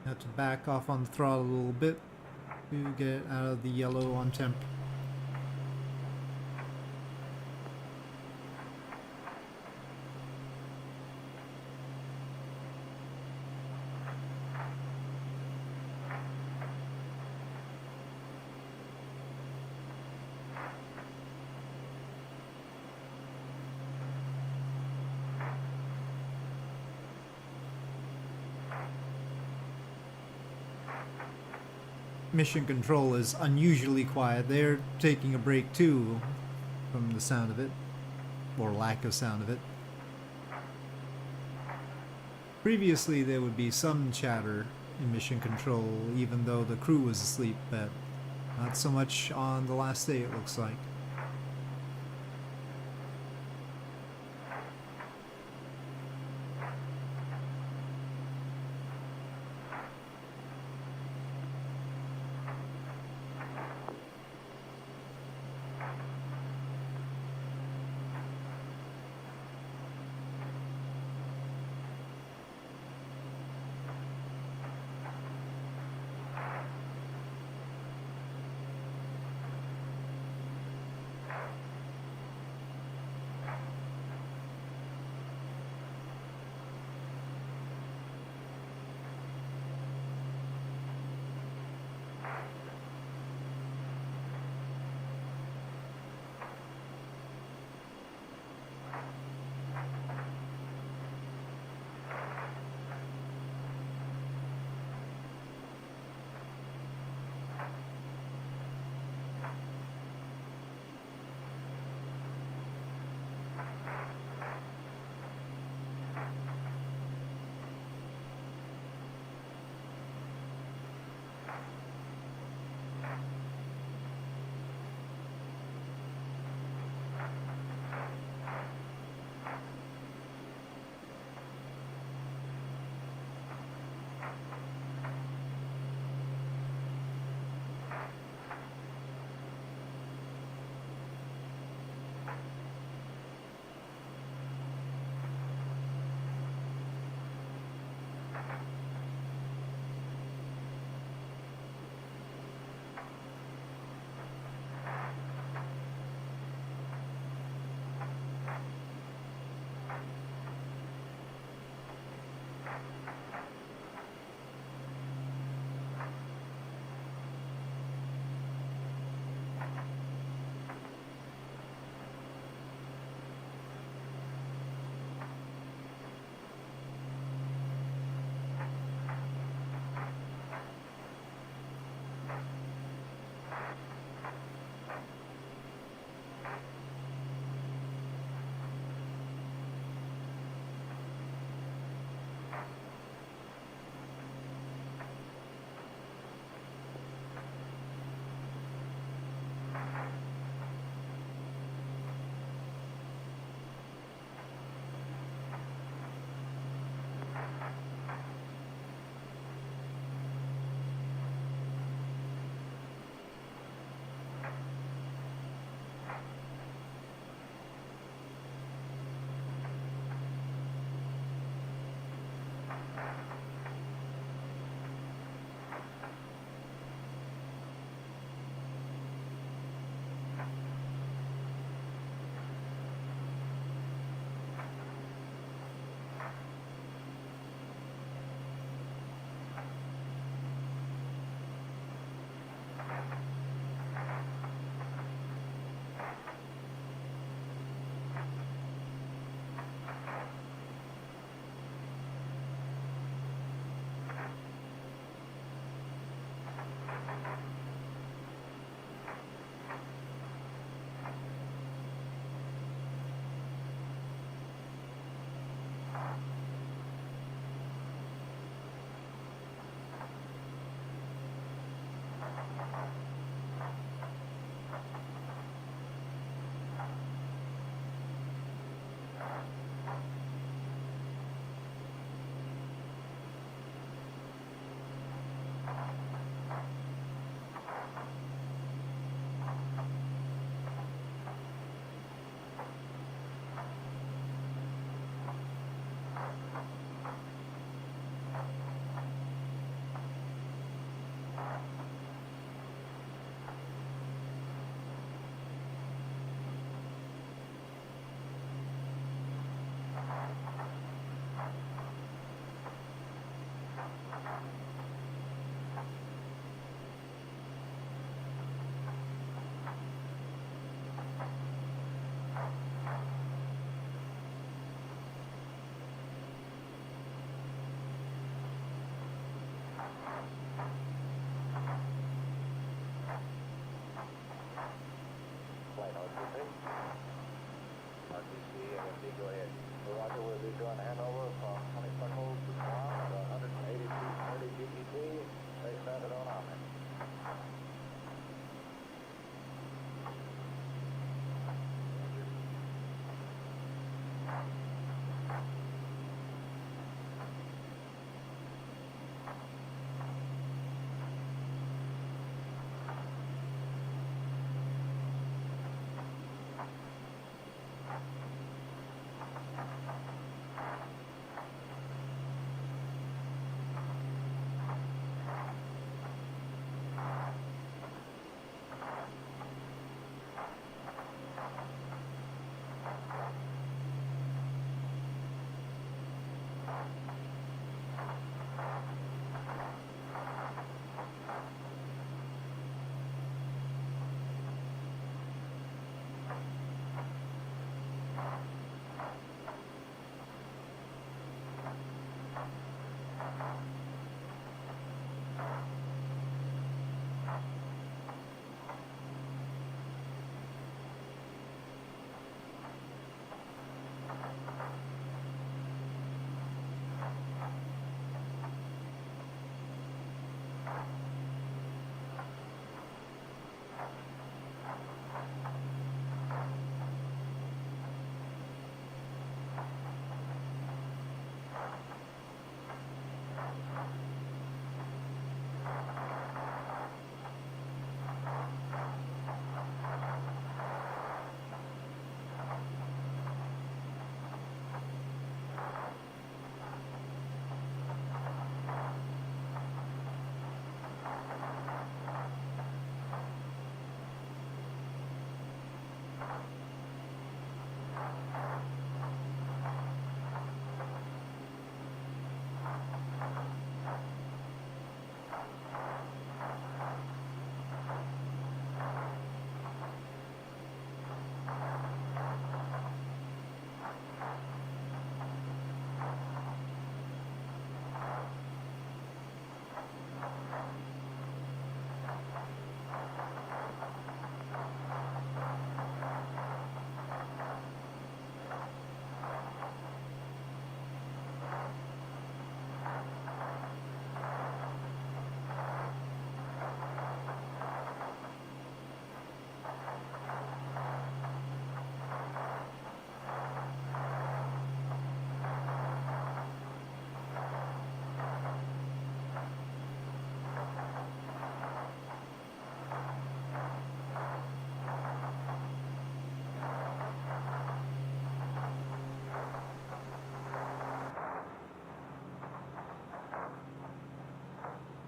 Have to back off on the throttle a little bit to get out of the yellow on temp. Mission control is unusually quiet. They're taking a break too, from the sound of it, or lack of sound of it. Previously there would be some chatter in mission control even though the crew was asleep, but not so much on the last day it looks like. doing handover from Honeysuckle to Swan at 180 feet 30 GPT. They started on Omni.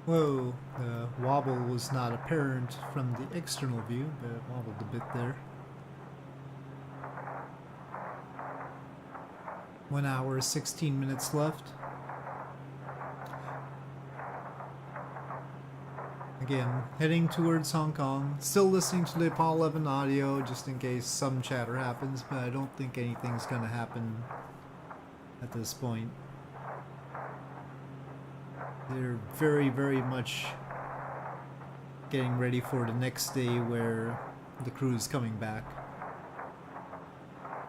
Whoa, the wobble was not apparent from the external view, but it wobbled a bit there. 1 hour, 16 minutes left. Again, heading towards Hong Kong. Still listening to the Apollo 11 audio, just in case some chatter happens, but I don't think anything's gonna happen at this point. They're very, very much getting ready for the next day where the crew is coming back.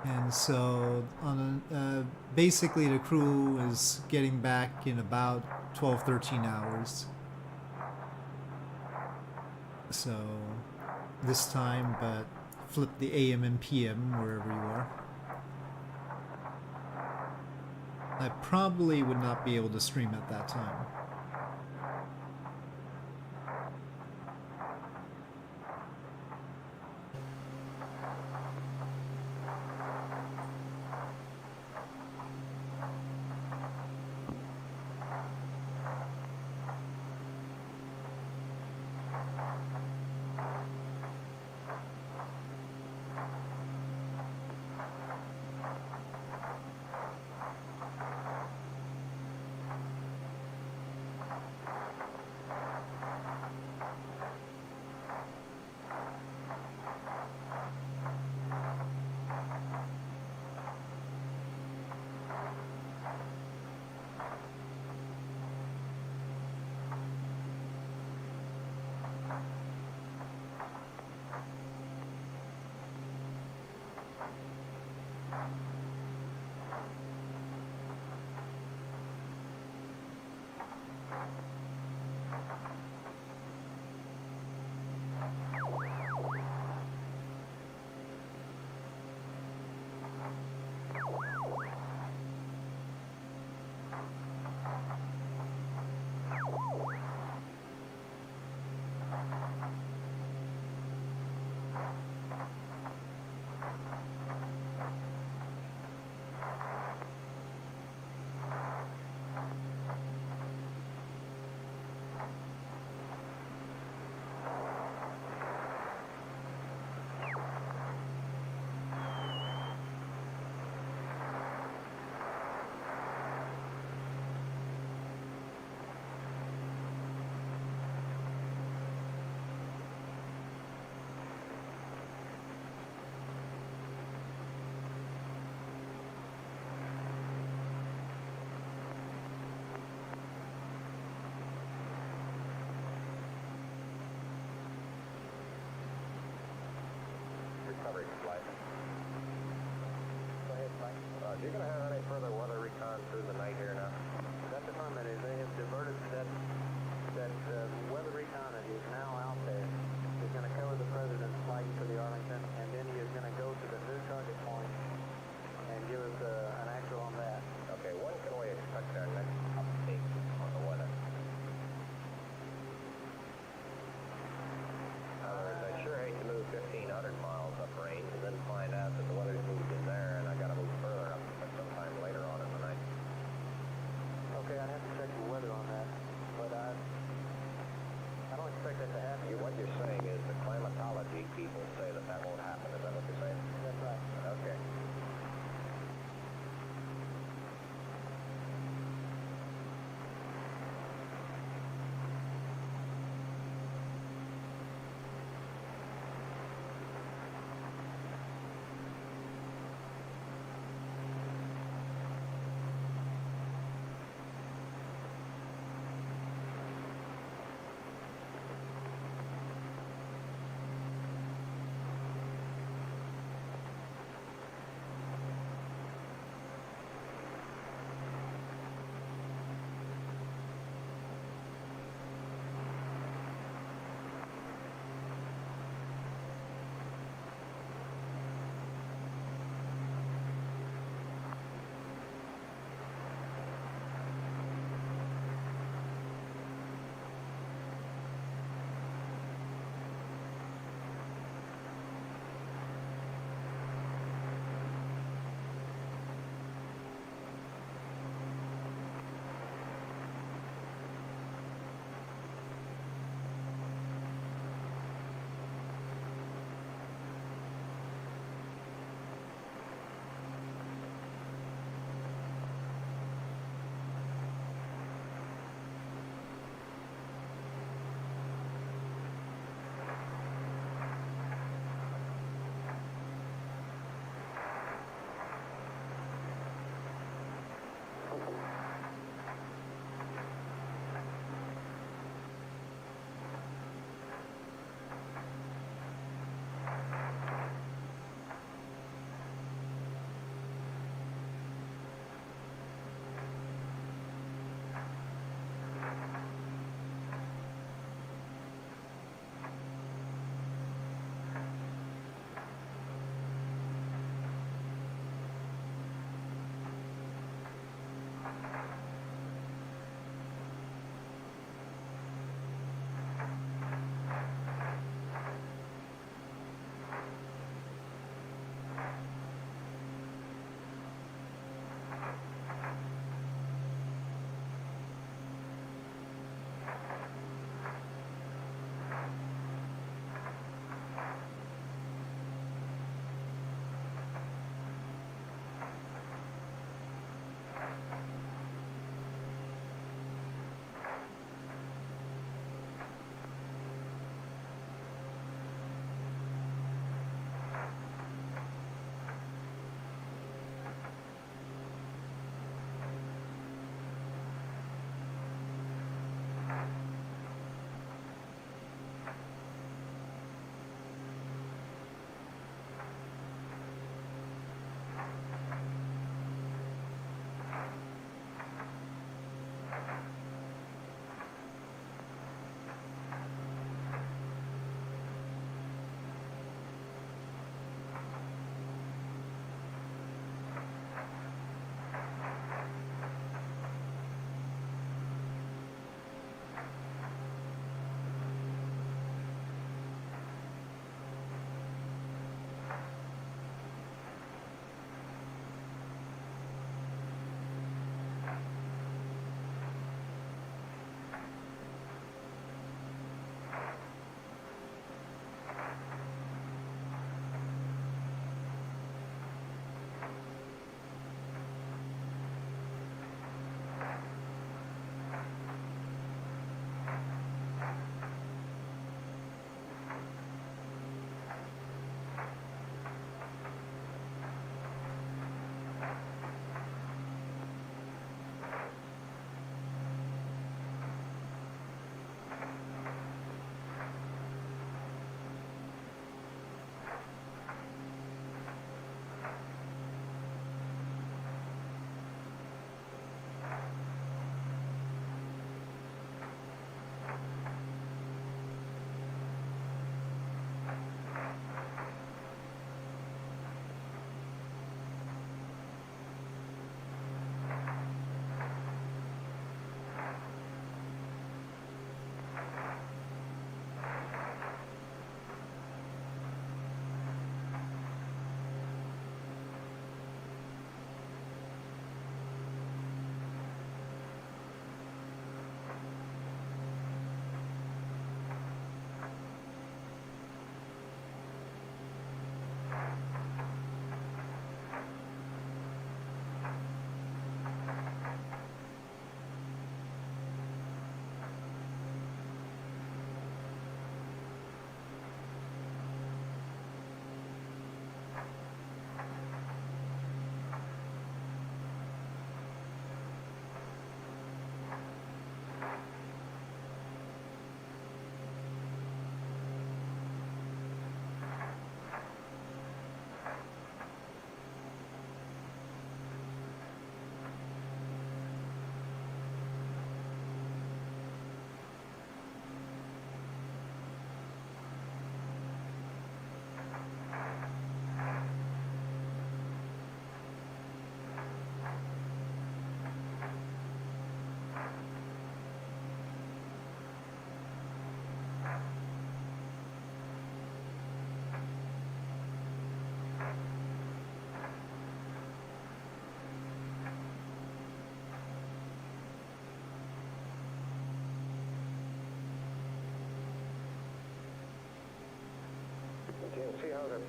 And so, basically the crew is getting back in about 12, 13 hours. So, this time, but flip the AM and PM wherever you are. I probably would not be able to stream at that time.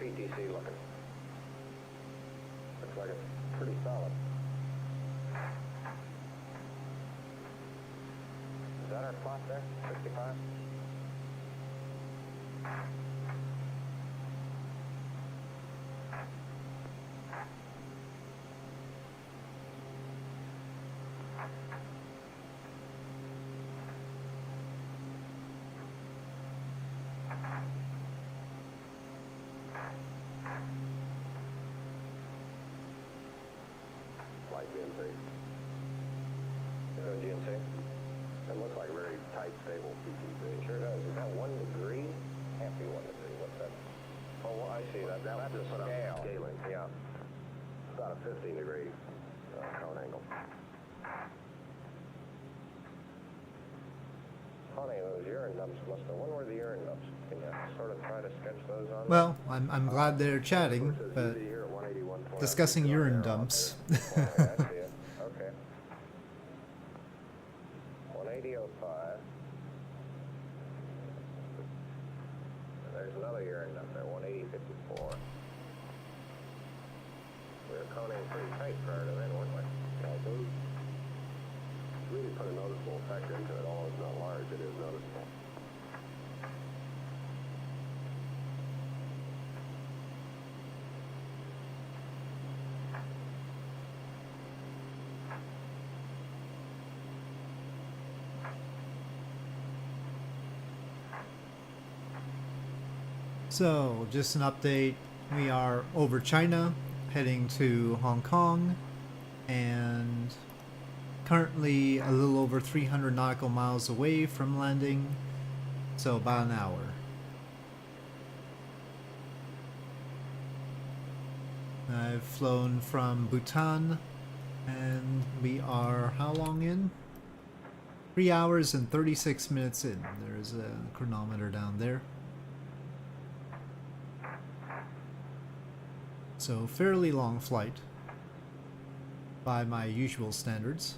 PTC looking? Looks like it's pretty solid. Is that our plot there? 65? Flight GNC. Go GNC. It looks like a very tight, stable PTC. Sure does. Is that 1 degree? Can't be 1 degree. What's that? Oh, well, I see. That's That was a just put up scale. scaling. Yeah. It's about a 15-degree cone angle. Funny, those urine dumps must have. When were the urine dumps? Can you sort of try to sketch those on? Well, I'm glad they're chatting, but Here at 181. discussing urine dumps. Oh, yeah, I see it. Okay. 180.05. There's another urine dump there, 180.54. We were coning pretty tight prior to then, weren't we? Yeah, those really put a noticeable factor into it. Although it's not large, it is noticeable. So, just an update. We are over China, heading to Hong Kong, and currently a little over 300 nautical miles away from landing, so about an hour. I've flown from Bhutan, and we are how long in? 3 hours and 36 minutes in. There's a chronometer down there. So, fairly long flight by my usual standards.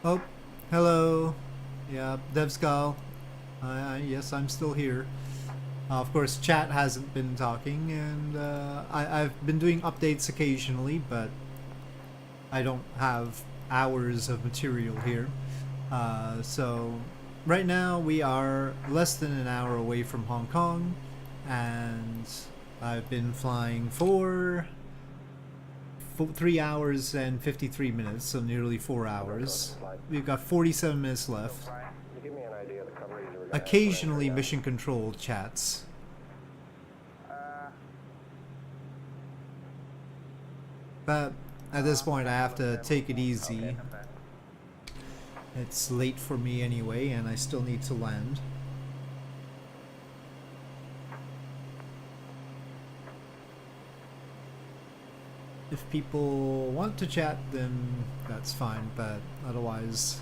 Oh, hello. Yeah, DevSkull. Yes, I'm still here. Of course, chat hasn't been talking, and I've been doing updates occasionally, but I don't have hours of material here. So right now we are less than an hour away from Hong Kong, and I've been flying for 3 hours and 53 minutes, so nearly 4 hours. We've got 47 minutes left. Give me an idea of the coverage you were gonna have Occasionally for mission control chats. But at this point I have to take it easy. It's late for me anyway, and I still need to land. If people want to chat, then that's fine, but otherwise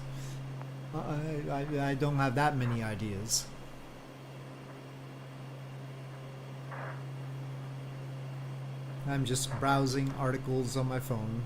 I don't have that many ideas. I'm just browsing articles on my phone.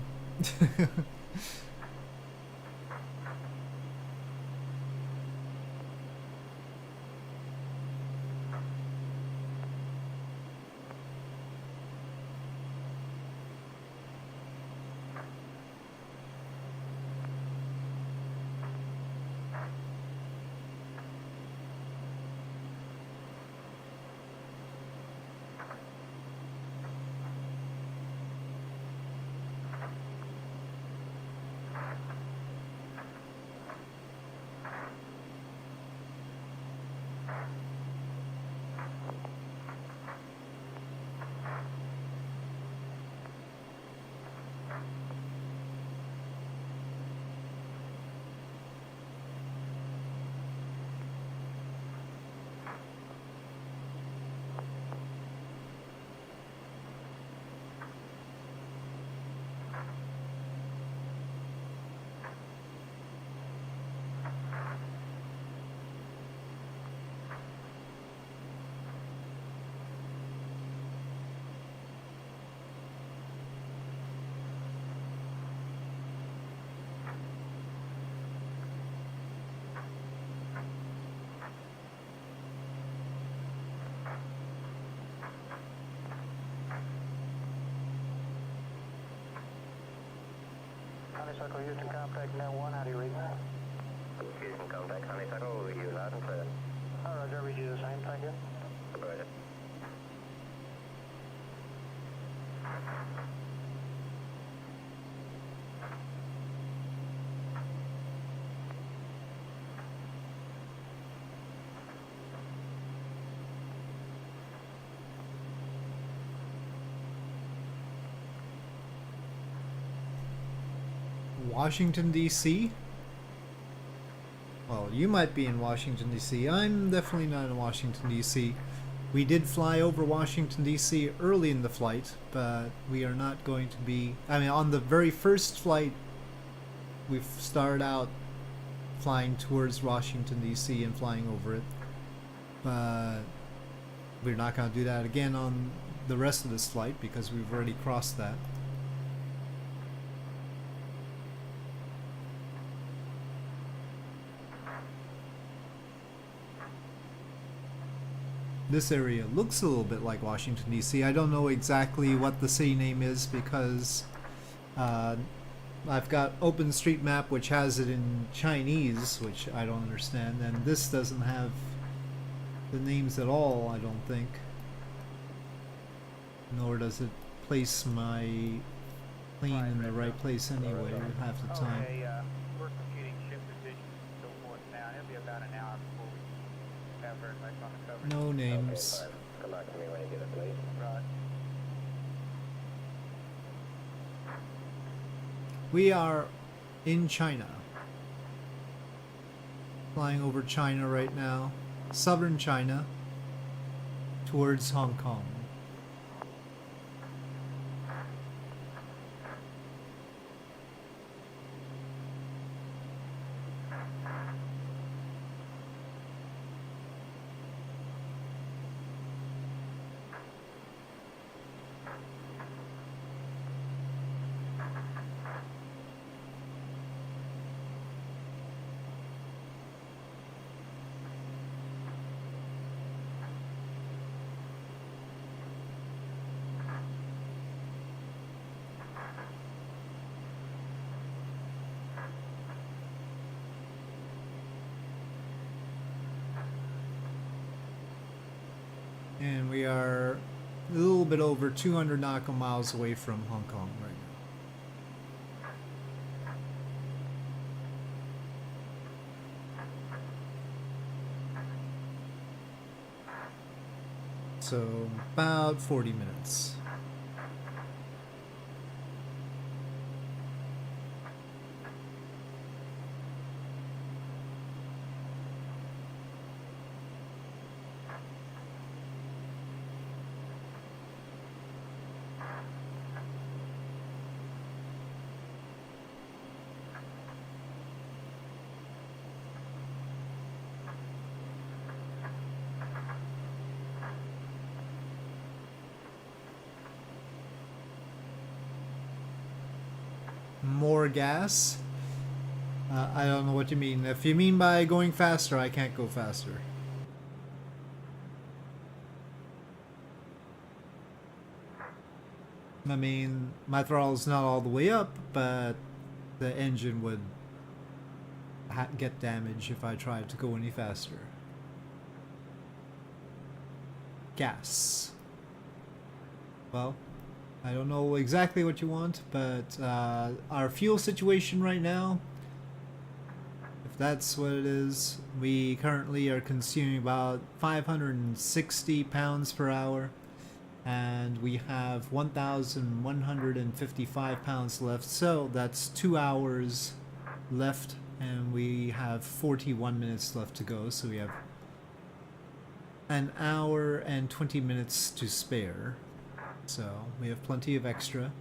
Honeysuckle Houston, contact net 1, how do you read that? Houston, contact Honeysuckle, you loud and clear. Roger, read you the same, thank you. Roger. Washington, D.C.? Well, you might be in Washington, D.C. I'm definitely not in Washington, D.C. We did fly over Washington, D.C. early in the flight, but we are not going to be... I mean, on the very first flight, we've started out flying towards Washington, D.C. and flying over it. But we're not going to do that again on the rest of this flight because we've already crossed that. This area looks a little bit like Washington, D.C. I don't know exactly what the city name is because I've got OpenStreetMap, which has it in Chinese, which I don't understand, and this doesn't have the names at all, I don't think. Nor does it place my plane in the right place anyway half the time. Okay, we're computing ship positions and so forth now. It'll be about an hour before we have very much on the coverage. No names. Okay, fine. Come back to me when you get it, please. Right. We are in China. Flying over China right now. Southern China. Towards Hong Kong. little bit over 200 nautical miles away from Hong Kong right now. So about 40 minutes. More gas? I don't know what you mean. If you mean by going faster, I can't go faster. I mean, my throttle's not all the way up, but the engine would get damaged if I tried to go any faster. Gas. Well, I don't know exactly what you want, but our fuel situation right now, if that's what it is, we currently are consuming about 560 pounds per hour, and we have 1,155 pounds left, so that's 2 hours left, and we have 41 minutes left to go, so we have an hour and 20 minutes to spare. So we have plenty of extra.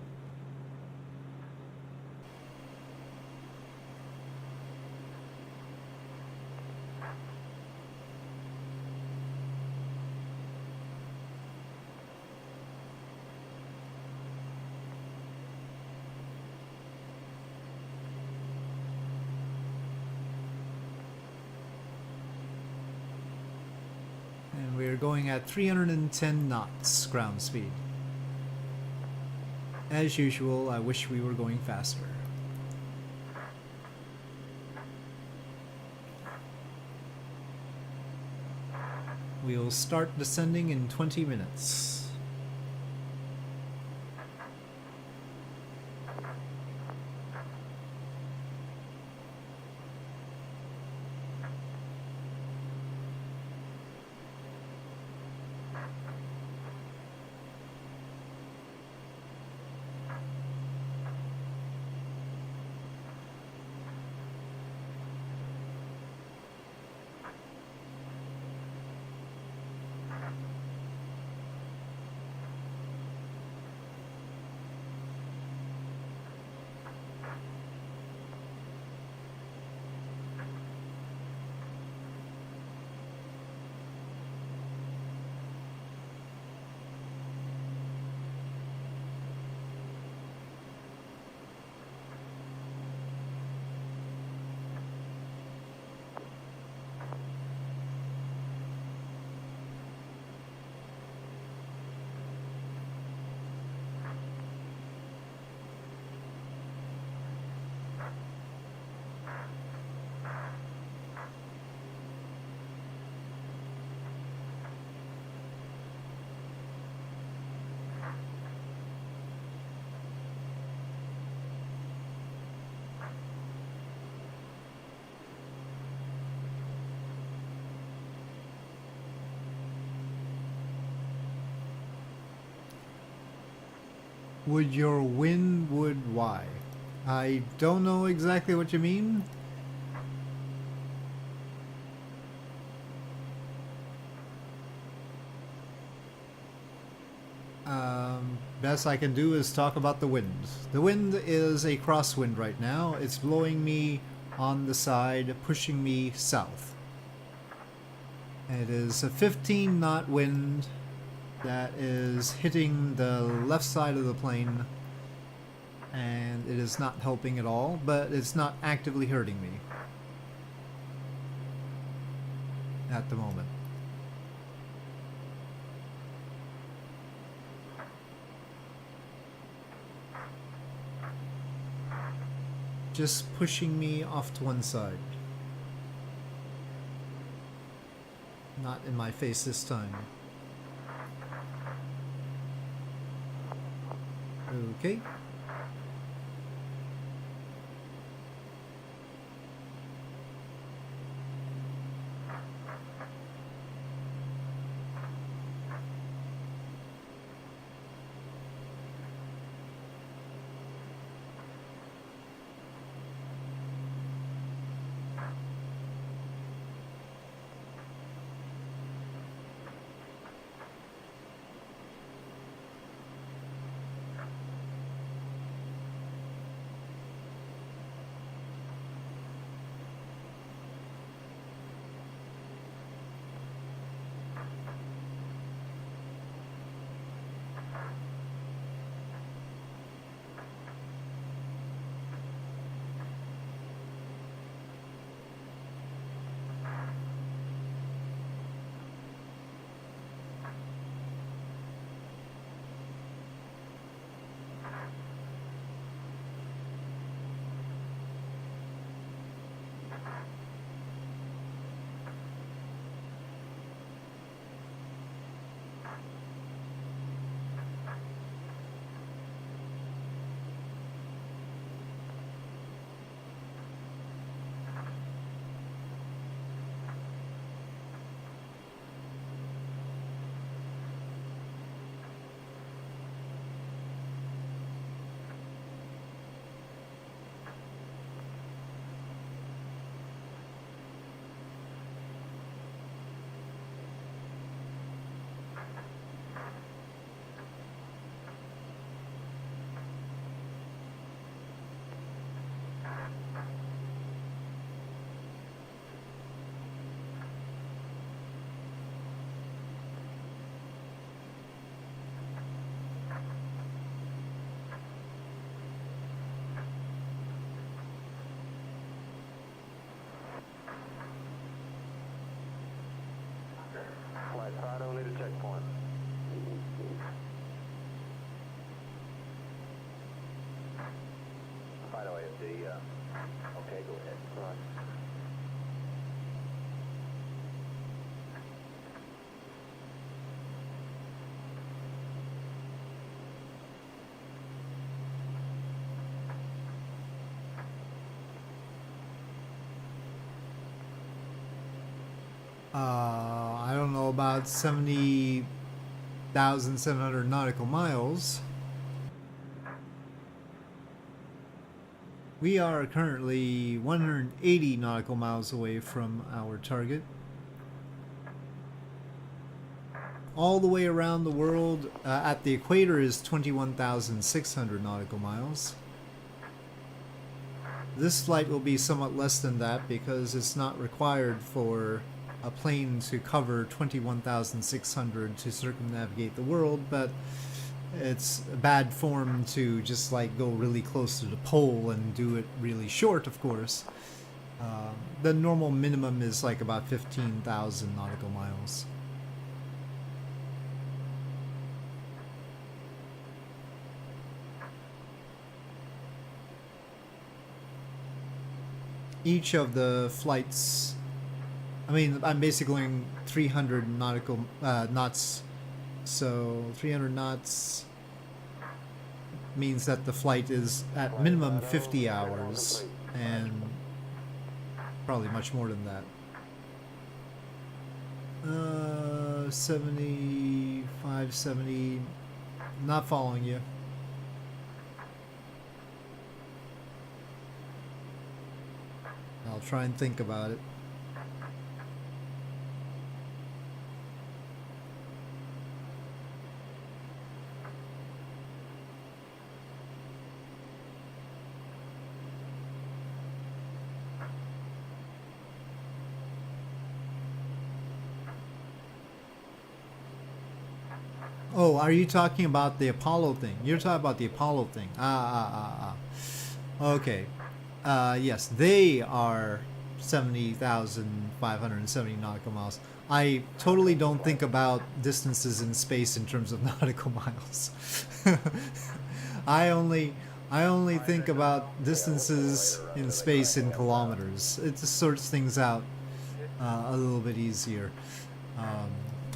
And we're going at 310 knots ground speed. As usual, I wish we were going faster. We'll start descending in 20 minutes. Would your wind would why? I don't know exactly what you mean. Best I can do is talk about the wind. The wind is a crosswind right now. It's blowing me on the side, pushing me south. It is a 15 knot wind that is hitting the left side of the plane, and it is not helping at all, but it's not actively hurting me at the moment. Just pushing me off to one side. Not in my face this time. Okay. Flight 5 don't need a checkpoint. Fido AFD, okay, go ahead. Right. I don't know, about 70,700 nautical miles. We are currently 180 nautical miles away from our target. All the way around the world at the equator is 21,600 nautical miles. This flight will be somewhat less than that because it's not required for a plane to cover 21,600 to circumnavigate the world, but it's bad form to just like go really close to the pole and do it really short, of course. The normal minimum is like about 15,000 nautical miles. Each of the flights, I mean, I'm basically going 300 nautical knots, so 300 knots means that the flight is at minimum 50 hours, and probably much more than that. 75, 70, not following you. I'll try and think about it. Oh, are you talking about the Apollo thing? You're talking about the Apollo thing. Okay. Yes, they are 70,570 nautical miles. I totally don't think about distances in space in terms of nautical miles. I only think about distances in space in kilometers. It just sorts things out a little bit easier.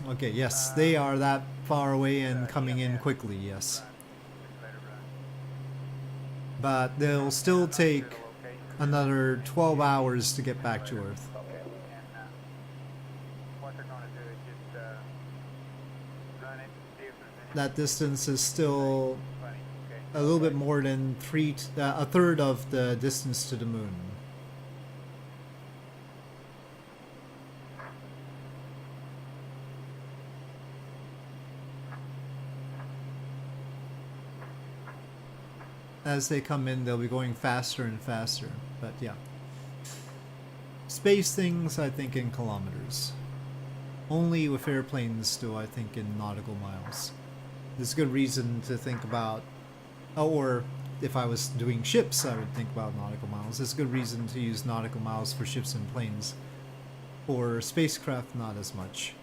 Okay, yes, they are that far away and coming in quickly, yes. but they'll still take another 12 hours to get back to Earth. Okay. And what they're going to do is just run it, see if there's any That distance is still funny. Okay. a little bit more than a third of the distance to the moon. As they come in, they'll be going faster and faster, but yeah. Space things, I think in kilometers. Only with airplanes do I think in nautical miles. There's good reason to think about, or if I was doing ships, I would think about nautical miles. There's good reason to use nautical miles for ships and planes. For spacecraft, not as much.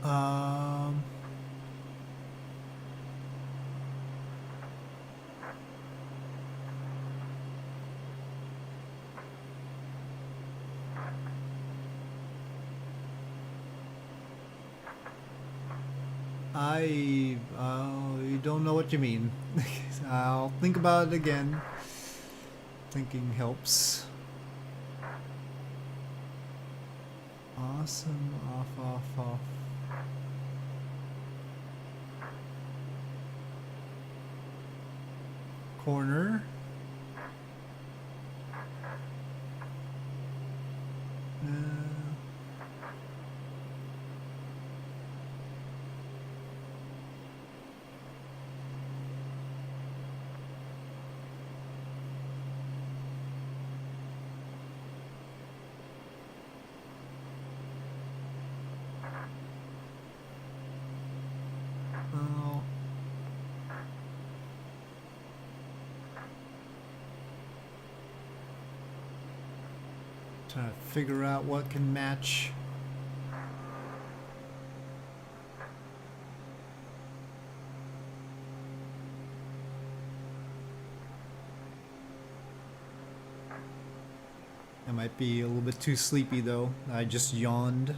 Um, I don't know what you mean. I'll think about it again. Thinking helps. Awesome. Off. Corner. Oh. Trying to figure out what can match. I might be a little bit too sleepy though. I just yawned.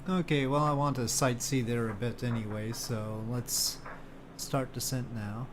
Okay, well I want to sightsee there a bit anyway, so let's start descent now.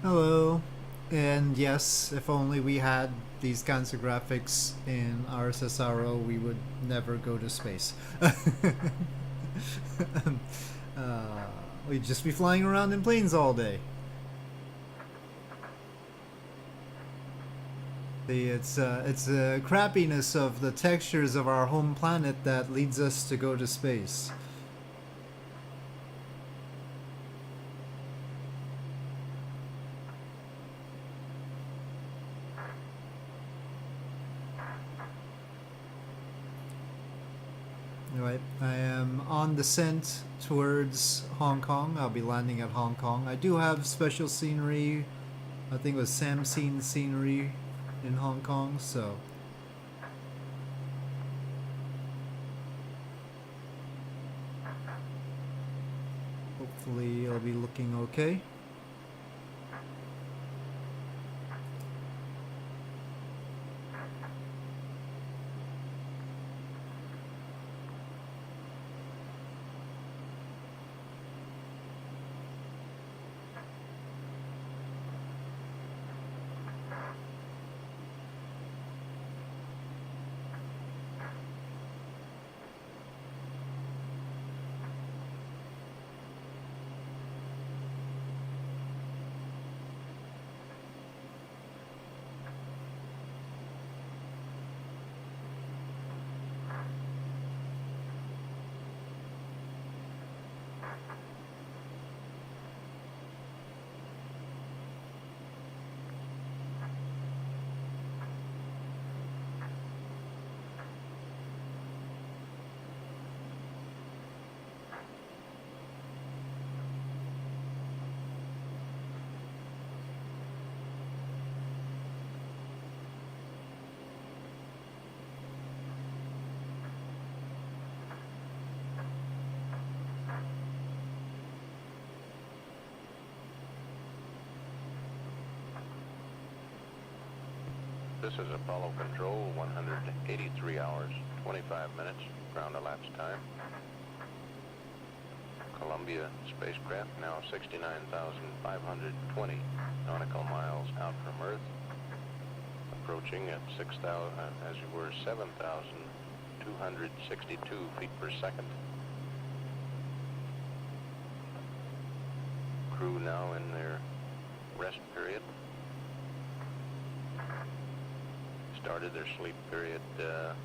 Hello. And yes, if only we had these kinds of graphics in our SSRO, we would never go to space. We'd just be flying around in planes all day. It's the crappiness of the textures of our home planet that leads us to go to space. Anyway, I am on descent towards Hong Kong. I'll be landing at Hong Kong. I do have special scenery. I think it was Samseen scenery in Hong Kong, so hopefully it'll be looking okay. This is Apollo Control, 183 hours, 25 minutes, ground elapsed time. Columbia spacecraft now 69,520 nautical miles out from Earth. Approaching at 6,000, as you were, 7,262 feet per second. Crew now in their rest period. Started their sleep period a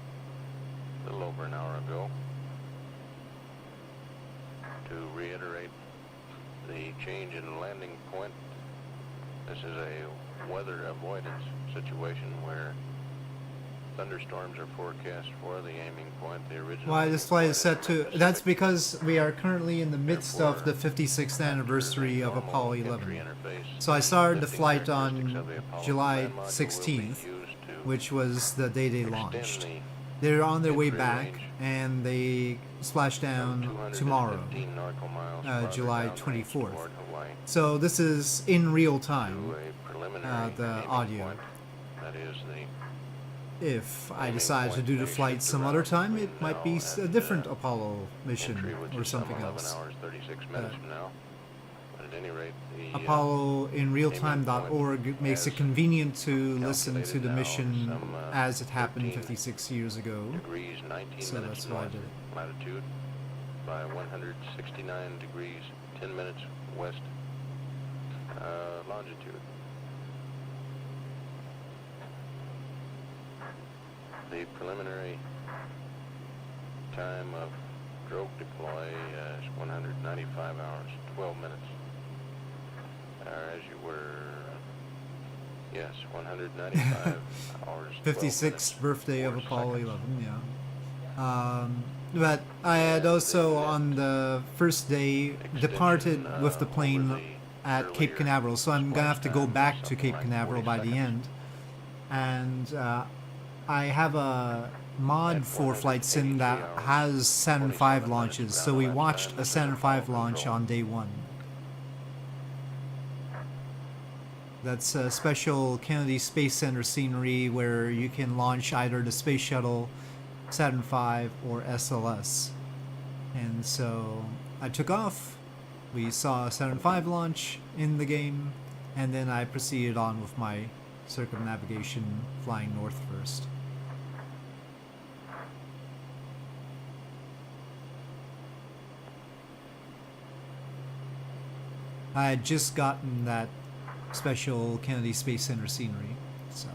little over an hour ago. To reiterate the change in landing point, this is a weather avoidance situation where thunderstorms are forecast for the aiming point. The original. Why this flight is set to... That's because we are currently in the midst of the 56th anniversary of Apollo 11. So I started the flight on July 16th, which was the day they launched. They're on their way Entry back, range. and they splash down tomorrow, 215 nautical miles farther July downrange 24th. toward Hawaii So this is in real to time, a preliminary the aiming audio. point. That is the If I aiming decide to point do the they flight shipped some around other time, between it might be now a and, different Apollo mission entry, which or is some something 11 else. hours 36 minutes from now. But at any rate, the ApolloInRealTime.org makes it convenient to listen to calculated the now mission some, as it happened 13 56 years ago. degrees 19 So minutes that's why I north did it. latitude by 169 degrees 10 minutes west longitude. The preliminary time of drogue deploy is 195 hours 12 minutes. As you were, yes, 195 hours 12 56th minutes, birthday of 4 Apollo seconds. 11, yeah. But I had also on the first day departed Extension, with the over plane the at Cape earlier Canaveral, so I'm gonna have to go splash time back was to something Cape like Canaveral 40 by the seconds. end. And I have a mod At for Flight Sim that 183 hours, has Saturn 27 V minutes launches, so ground we elapsed watched time. a This is Saturn Apollo V launch control. on day 1. That's a special Kennedy Space Center scenery where you can launch either the Space Shuttle, Saturn V, or SLS. And so I took off, we saw a Saturn V launch in the game, and then I proceeded on with my circumnavigation flying north first. I had just gotten that special Kennedy Space Center scenery, so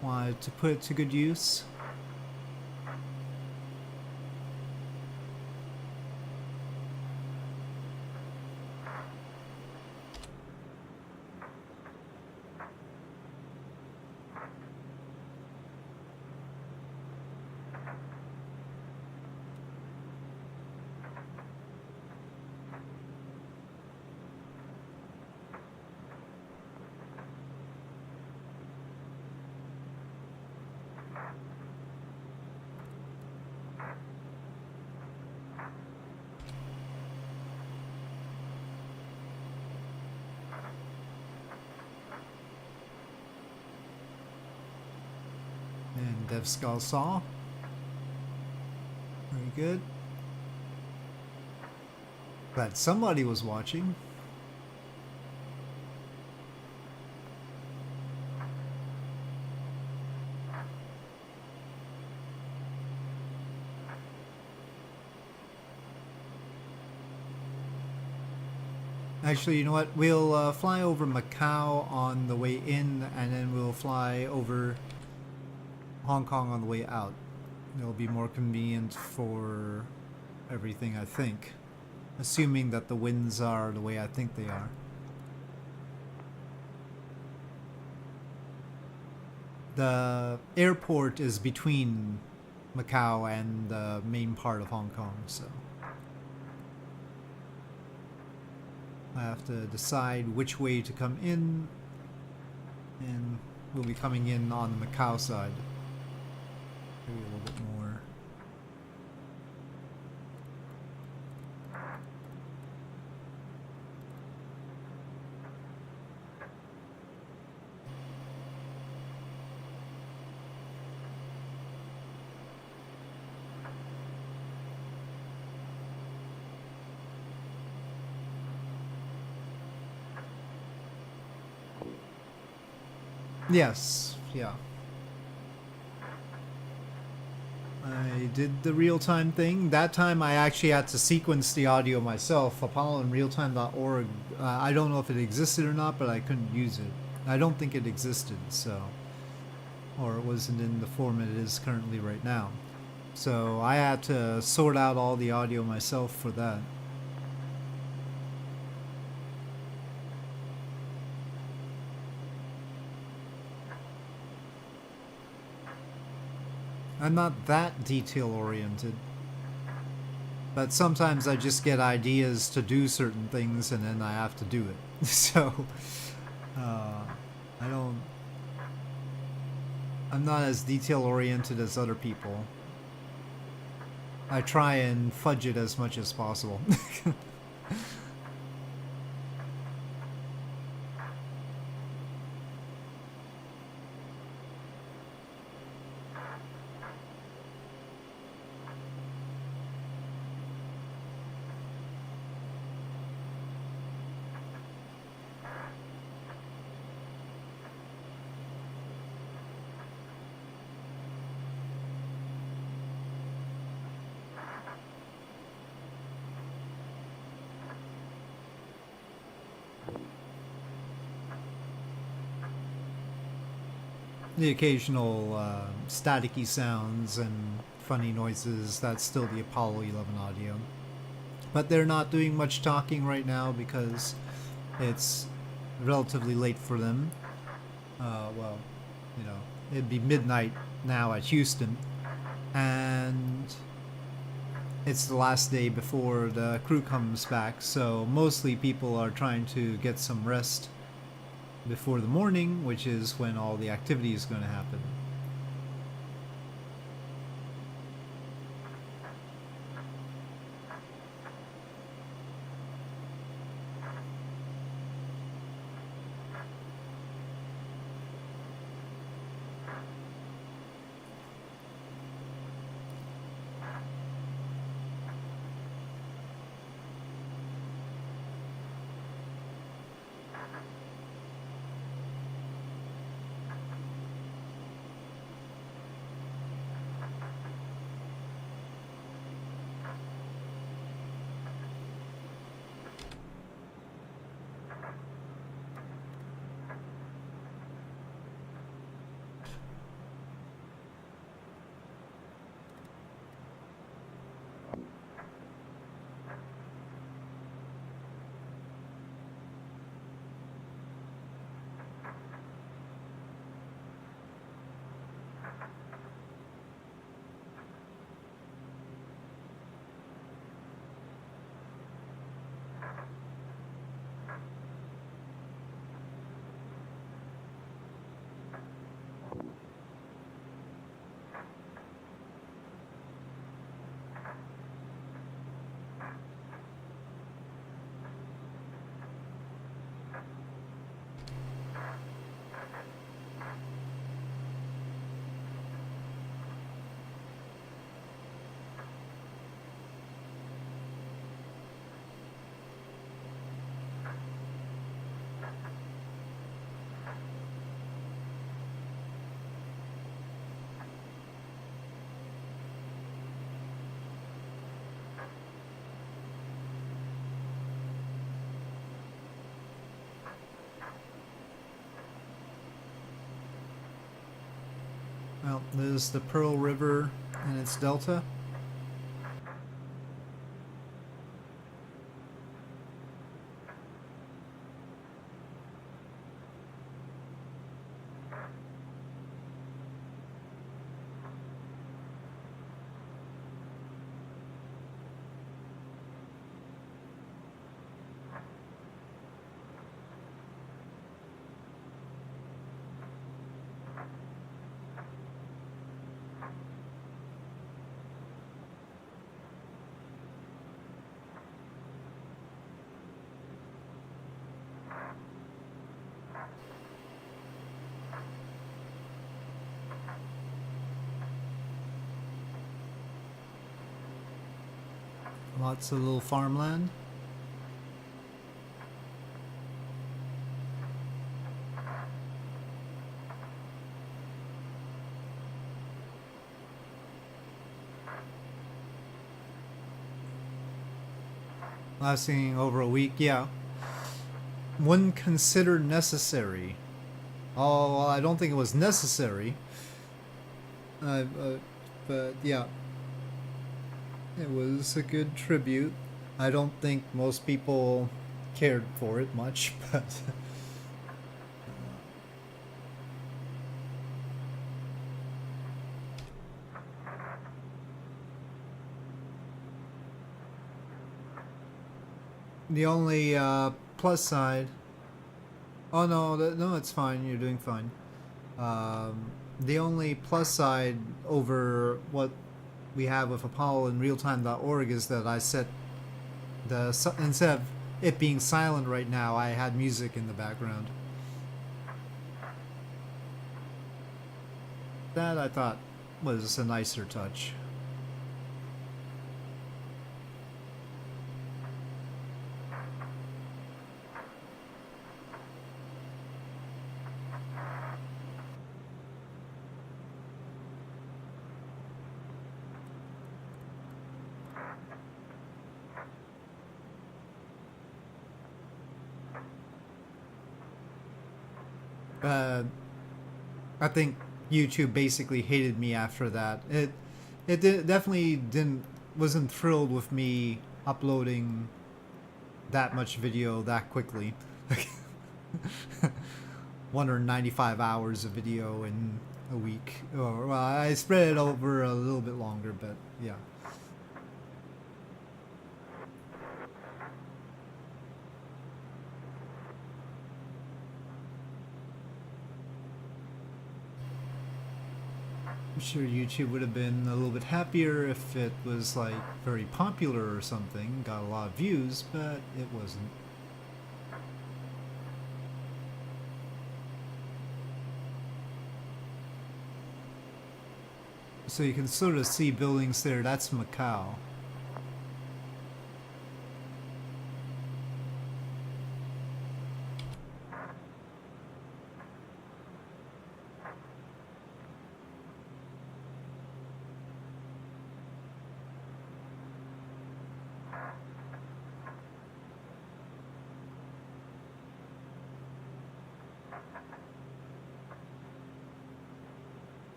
wanted to put it to good use. And Dev Skull Saw. Very good. Glad somebody was watching. Actually, you know what? We'll fly over Macau on the way in, and then we'll fly over Hong Kong on the way out. It'll be more convenient for everything, I think. Assuming that the winds are the way I think they are. The airport is between Macau and the main part of Hong Kong, so I have to decide which way to come in, and we'll be coming in on the Macau side. Maybe a little bit more. Yes, yeah. I did the real-time thing. That time I actually had to sequence the audio myself. ApolloInRealTime.org. I don't know if it existed or not, but I couldn't use it. I don't think it existed, so... Or it wasn't in the form it is currently right now. So I had to sort out all the audio myself for that. I'm not that detail oriented, but sometimes I just get ideas to do certain things and then I have to do it. So I I'm not as detail oriented as other people. I try and fudge it as much as possible. The occasional staticky sounds and funny noises, that's still the Apollo 11 audio. But they're not doing much talking right now because it's relatively late for them. Well, you know, it'd be midnight now at Houston, and it's the last day before the crew comes back, so mostly people are trying to get some rest before the morning, which is when all the activity is going to happen. Well, there's the Pearl River and its delta. Lots of little farmland. Lasting over a week, yeah. Wouldn't consider necessary. Oh, well, I don't think it was necessary. But yeah. It was a good tribute. I don't think most people cared for it much, but the only plus side. Oh no, no, it's fine. You're doing fine. the only plus side over what we have with Apollo and realtime.org is that I set instead of it being silent right now, I had music in the background. That I thought was a nicer touch. I think YouTube basically hated me after that. Definitely wasn't thrilled with me uploading that much video that quickly. 195 hours of video in a week. Or well, I spread it over a little bit longer, but yeah. I'm sure YouTube would have been a little bit happier if it was like very popular or something, got a lot of views, but it wasn't. So you can sort of see buildings there. That's Macau.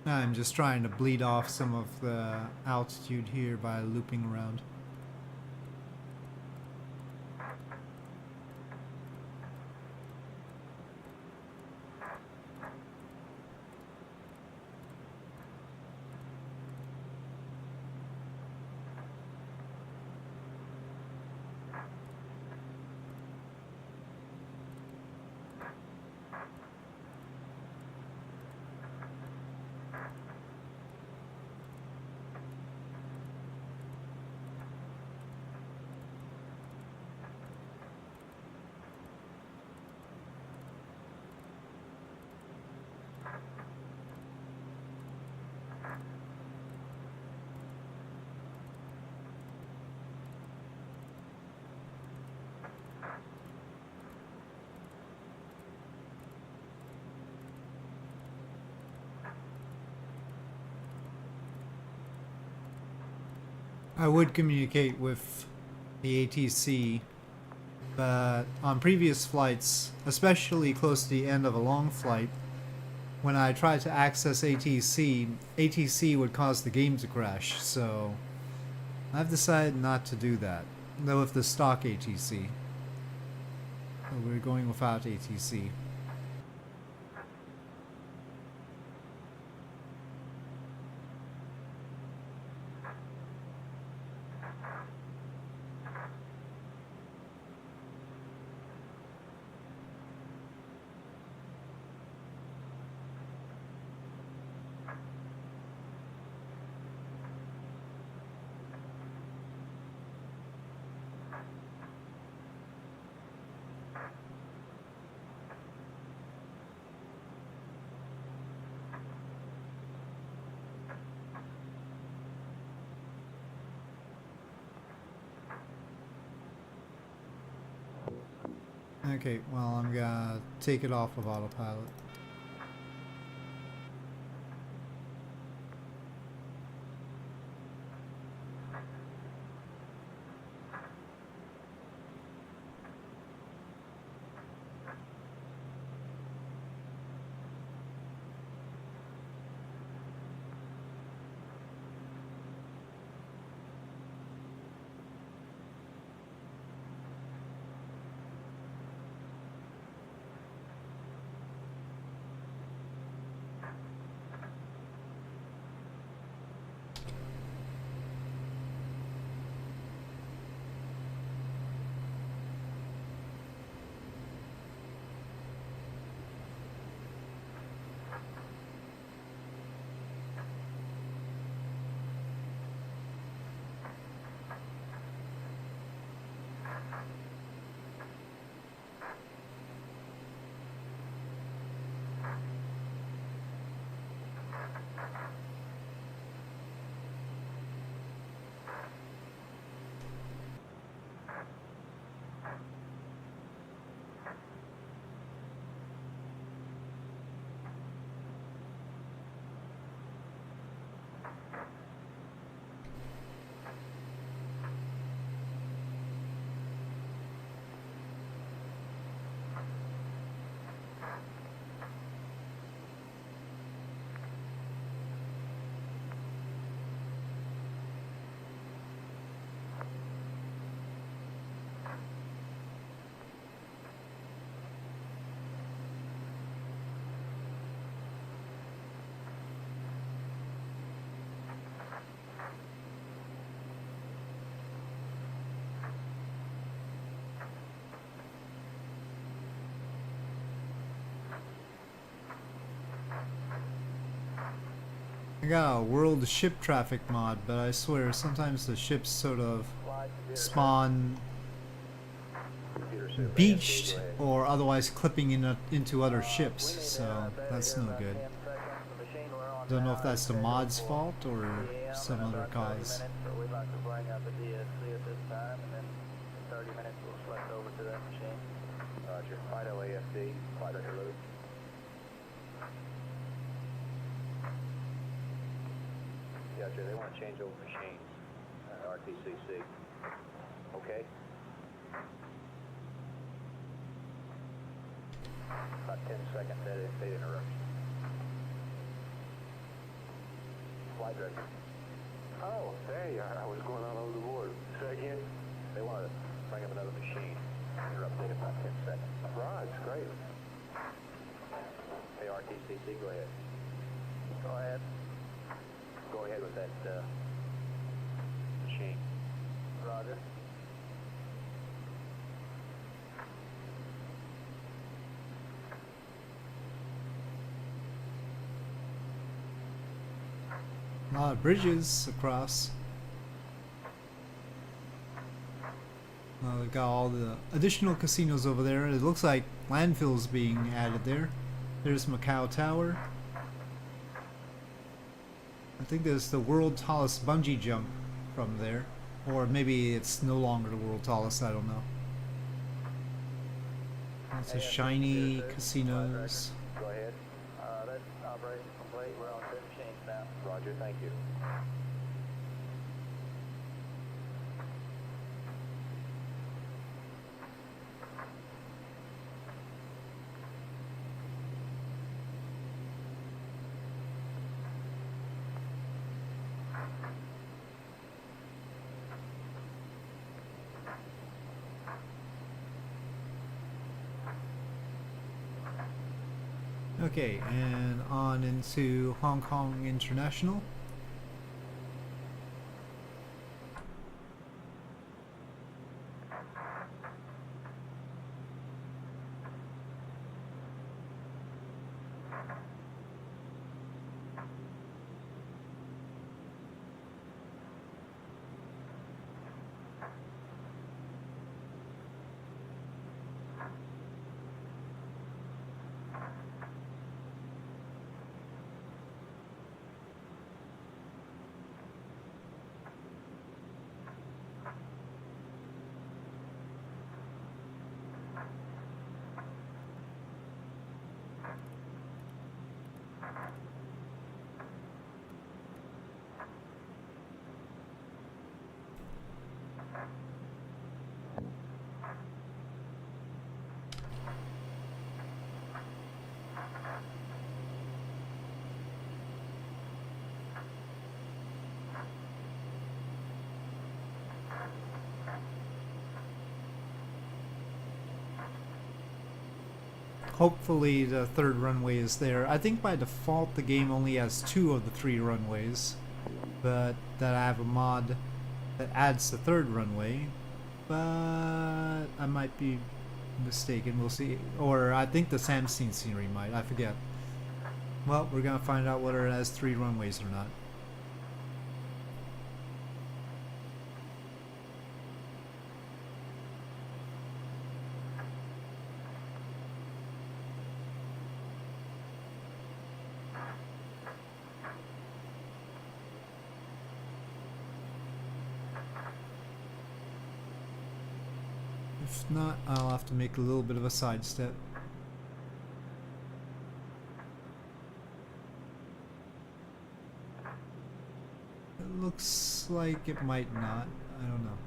I'm just trying to bleed off some of the altitude here by looping around. I would communicate with the ATC, but on previous flights, especially close to the end of a long flight, when I tried to access ATC would cause the game to crash, so I've decided not to do that, though with the stock ATC. So we're going without ATC. Okay, well, I'm gonna take it off of autopilot. I got a world ship traffic mod, but I swear sometimes the ships sort of spawn beached or otherwise clipping into other ships, so that's no good. Don't know if that's the mod's fault or some other cause. We'd like to bring up the DSC at this time, and then in 30 minutes we'll select over to that machine. Roger. Fido AFD, flight record load. Gotcha, they want to change over machines, RTCC. Okay. About 10 second data interruption. Flight record. Oh, hey, I was going on over the board. Say again? They want to bring up another machine. Interrupt data about 10 seconds. Right, great. Hey, RTCC, go ahead. Go ahead. Go ahead with that machine. Roger. A lot of bridges across. They got all the additional casinos over there. It looks like landfills being added there. There's Macau Tower. I think there's the world tallest bungee jump from there. Or maybe it's no longer the world tallest, I don't know. Lots of shiny casinos. Go ahead. That's operation complete. We're on 2 machines now. Roger, thank you. Okay, and on into Hong Kong International. Hopefully the third runway is there. I think by default the game only has 2 of the 3 runways, but that I have a mod that adds the third runway, but I might be mistaken, we'll see. Or I think the Samstein scenery might, I forget. Well, we're gonna find out whether it has 3 runways or not. If not, I'll have to make a little bit of a sidestep. It looks like it might not. I don't know.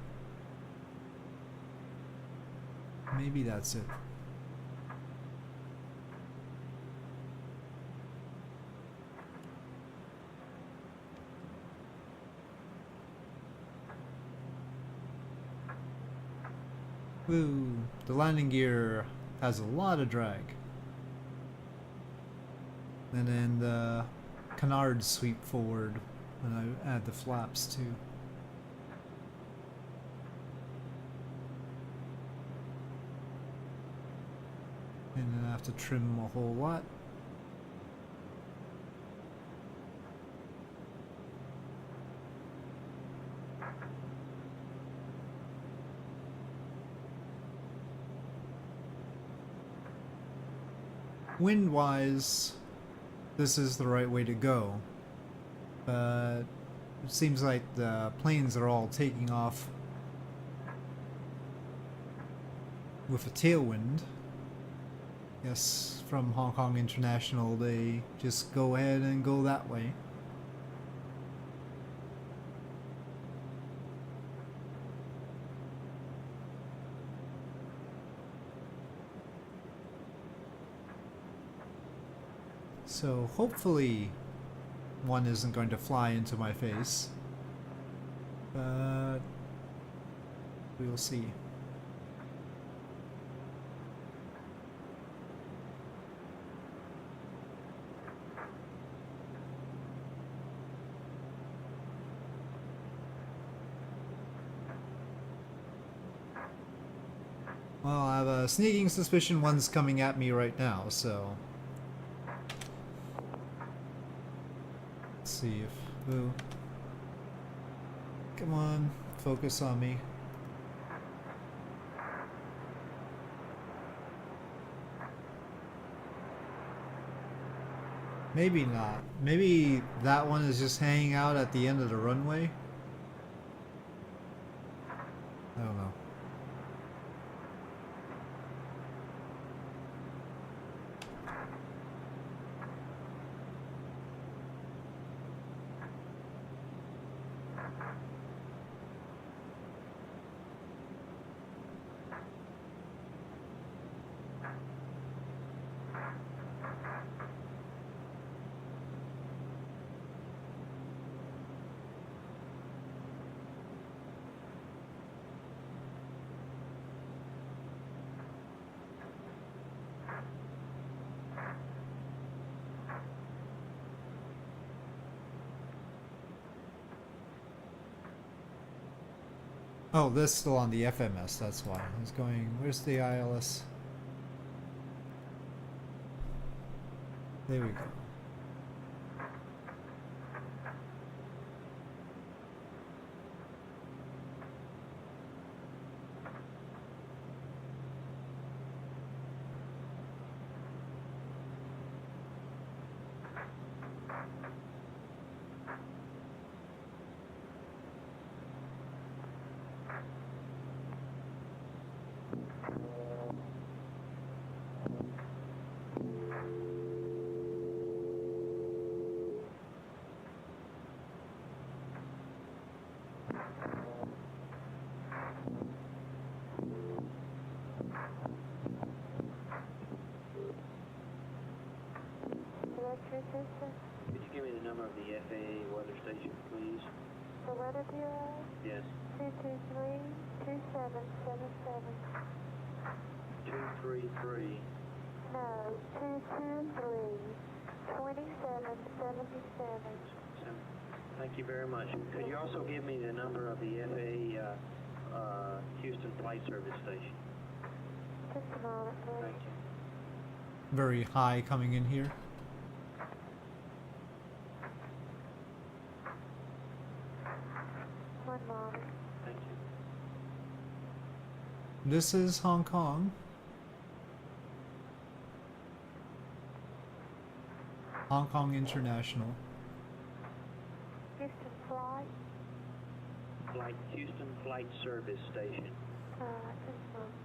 Maybe that's it. Woo! The landing gear has a lot of drag. And then the canards sweep forward when I add the flaps too. And then I have to trim a whole lot. wind-wise, this is the right way to go. But it seems like the planes are all taking off with a tailwind. Yes, from Hong Kong International, they just go ahead and go that way. So hopefully one isn't going to fly into my face, but we'll see. Well, I have a sneaking suspicion one's coming at me right now, so let's see if... Ooh. Come on, focus on me. Maybe not. Maybe that one is just hanging out at the end of the runway. I don't know. Oh, this is still on the FMS, that's why. I was going, where's the ILS? There we go. Could you give me the number of the FAA weather station, please? The weather bureau? Yes. 223-2777. 233. No, 223-2777. Thank you very much. Could you also give me the number of the FAA Houston Flight Service Station? Just a moment, please. Thank you. Very high coming in here. One moment. Thank you. This is Hong Kong. Hong Kong International. Houston flight. Houston Flight Service Station. Just a moment,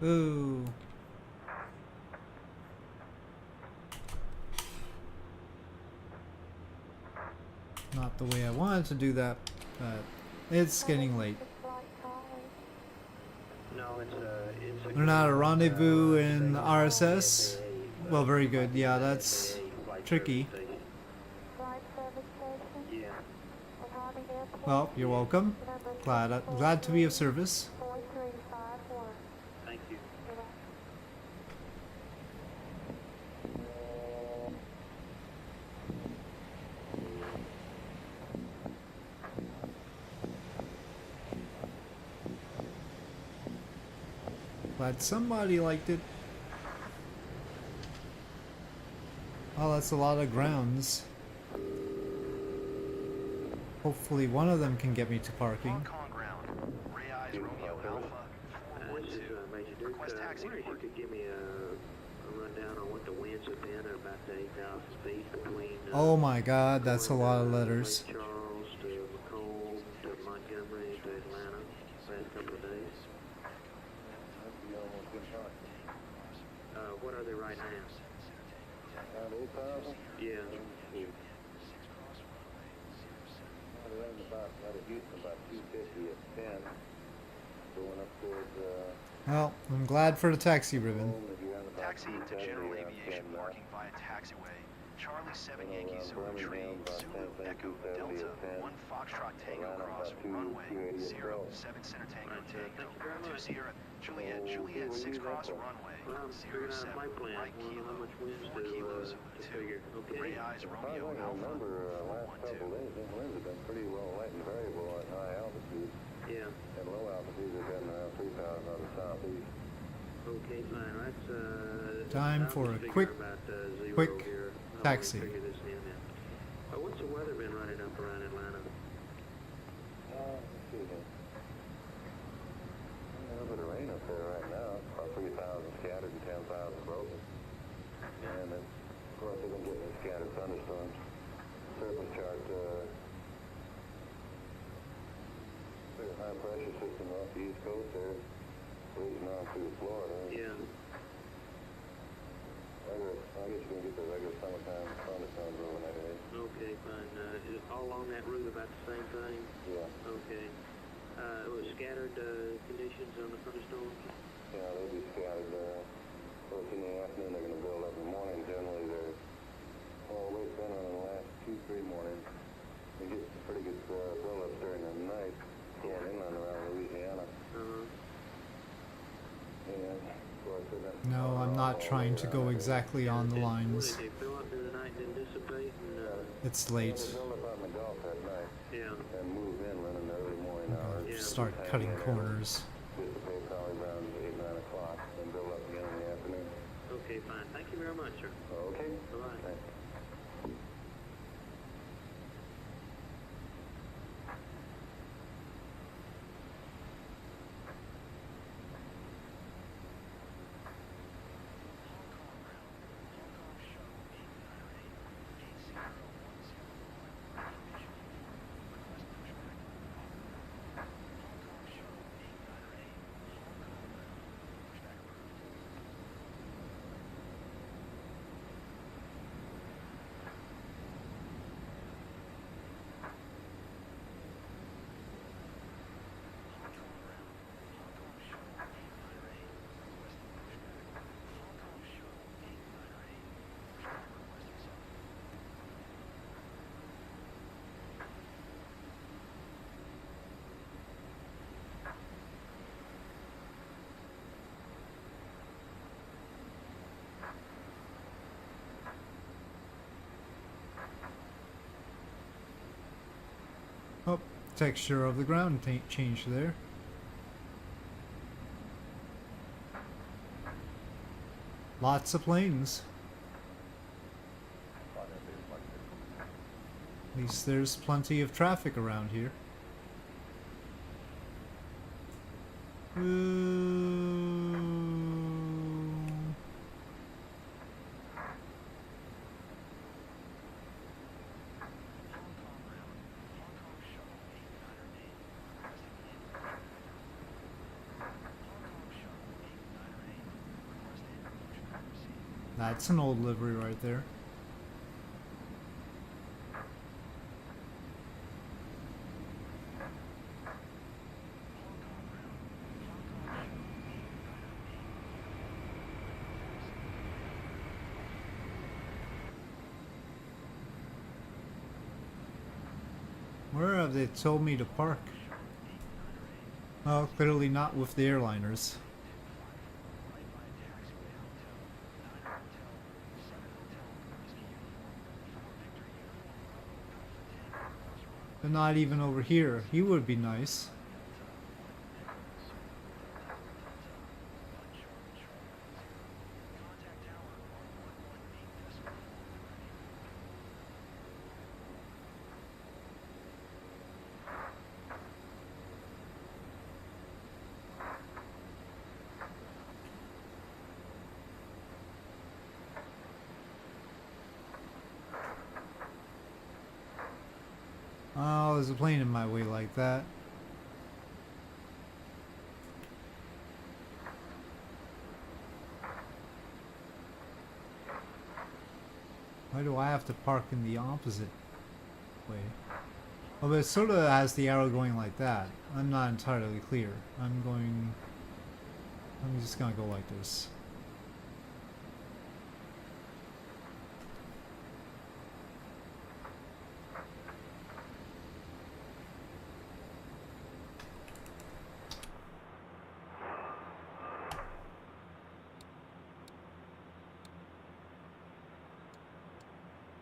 please. Ooh. Not the way I wanted to do that, but it's getting late. No, it's a... They're not a rendezvous in RSS? Well, very good. Yeah, that's tricky. Flight service station. Yeah. Mojave Airport. Well, you're welcome. Glad to be of service. 4351. Thank you. Glad somebody liked it. Oh, that's a lot of grounds. Hopefully one of them can get me to parking. Hong Kong ground. Ray Eyes Romeo Alpha 412. Request taxi. I wonder if you could give me a rundown on what the winds have been at about 8,000 feet between. Oh my God, that's a lot of letters. Lake Charles to Macomb to Montgomery to Atlanta last couple of days. What are they right now? Around 8,000? Yeah. Around about, out of Houston, about 250 at 10. Going up towards, Well, I'm glad for the taxi ribbon. Taxi to General Aviation, parking via taxiway. Charlie 7 Yankee Zulu Tree, Zulu Echo Delta, 1 Foxtrot Tango Cross, runway 0, 7 Center Tango Tango, 2 Sierra, Juliet 6 Cross, runway 0, 7, right kilo, 4 kilos, 2, Ray Eyes Romeo Alpha, last 412. couple days, the winds have been pretty well light and variable at high altitude. Yeah. And low altitude have been around 3,000 on the southeast. Okay, fine. That's Time I for was a figuring about, zero quick here. How taxi. do we figure this in then? What's the weather been running up around Atlanta? Let's see here. A little bit of rain up there right now. About 3,000 scattered and 10,000 broken. And of course they've been getting scattered thunderstorms. Surface chart, there's a high pressure system off the east coast there. Leading on through Florida. Yeah. I guess you can get the regular summertime thunderstorms over that area. Okay, fine. Is all along that route about the same thing? Yeah. Okay. It was scattered conditions on the thunderstorms? Yeah, they'll be scattered. First in the afternoon, they're going to build up in the morning. Generally, they're all the way down on the last 2-3 mornings. They get some pretty good build-ups during the night, going inland around Louisiana. Uh-huh. And, of course, they've been No, I'm not trying to go exactly on the lines. Did they fill up through the night and then dissipate? And, It's They late. build up on the Gulf at night yeah. and move inland in the early morning hours. Yeah. Start cutting corners. Dissipate probably around 8, 9 o'clock, and build up again in the afternoon. Okay, fine. Thank you very much, sir. Okay. Bye-bye. Thanks. Oh, texture of the ground changed there. Lots of planes. At least there's plenty of traffic around here. That's an old livery right there. Where have they told me to park? Oh, clearly not with the airliners. But not even over here. He would be nice. Oh, there's a plane in my way like that. Why do I have to park in the opposite way? Oh, but it sort of has the arrow going like that. I'm not entirely clear. I'm just gonna go like this.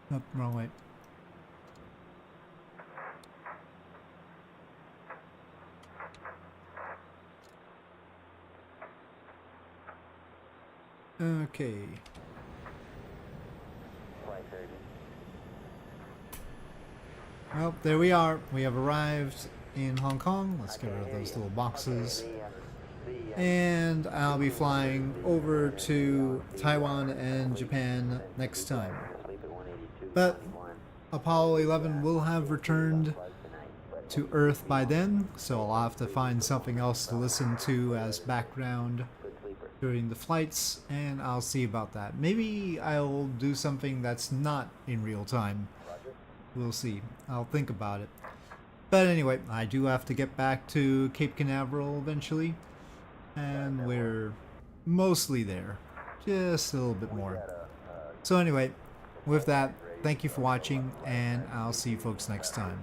Nope, wrong way. Okay. Well, there we are. We have arrived in Hong Kong. Let's get rid of those little boxes. And I'll be flying over to Taiwan and Japan next time. But Apollo 11 will have returned to Earth by then, so I'll have to find something else to listen to as background during the flights, and I'll see about that. Maybe I'll do something that's not in real time. We'll see. I'll think about it. But anyway, I do have to get back to Cape Canaveral eventually, and we're mostly there. Just a little bit more. So anyway, with that, thank you for watching, and I'll see you folks next time.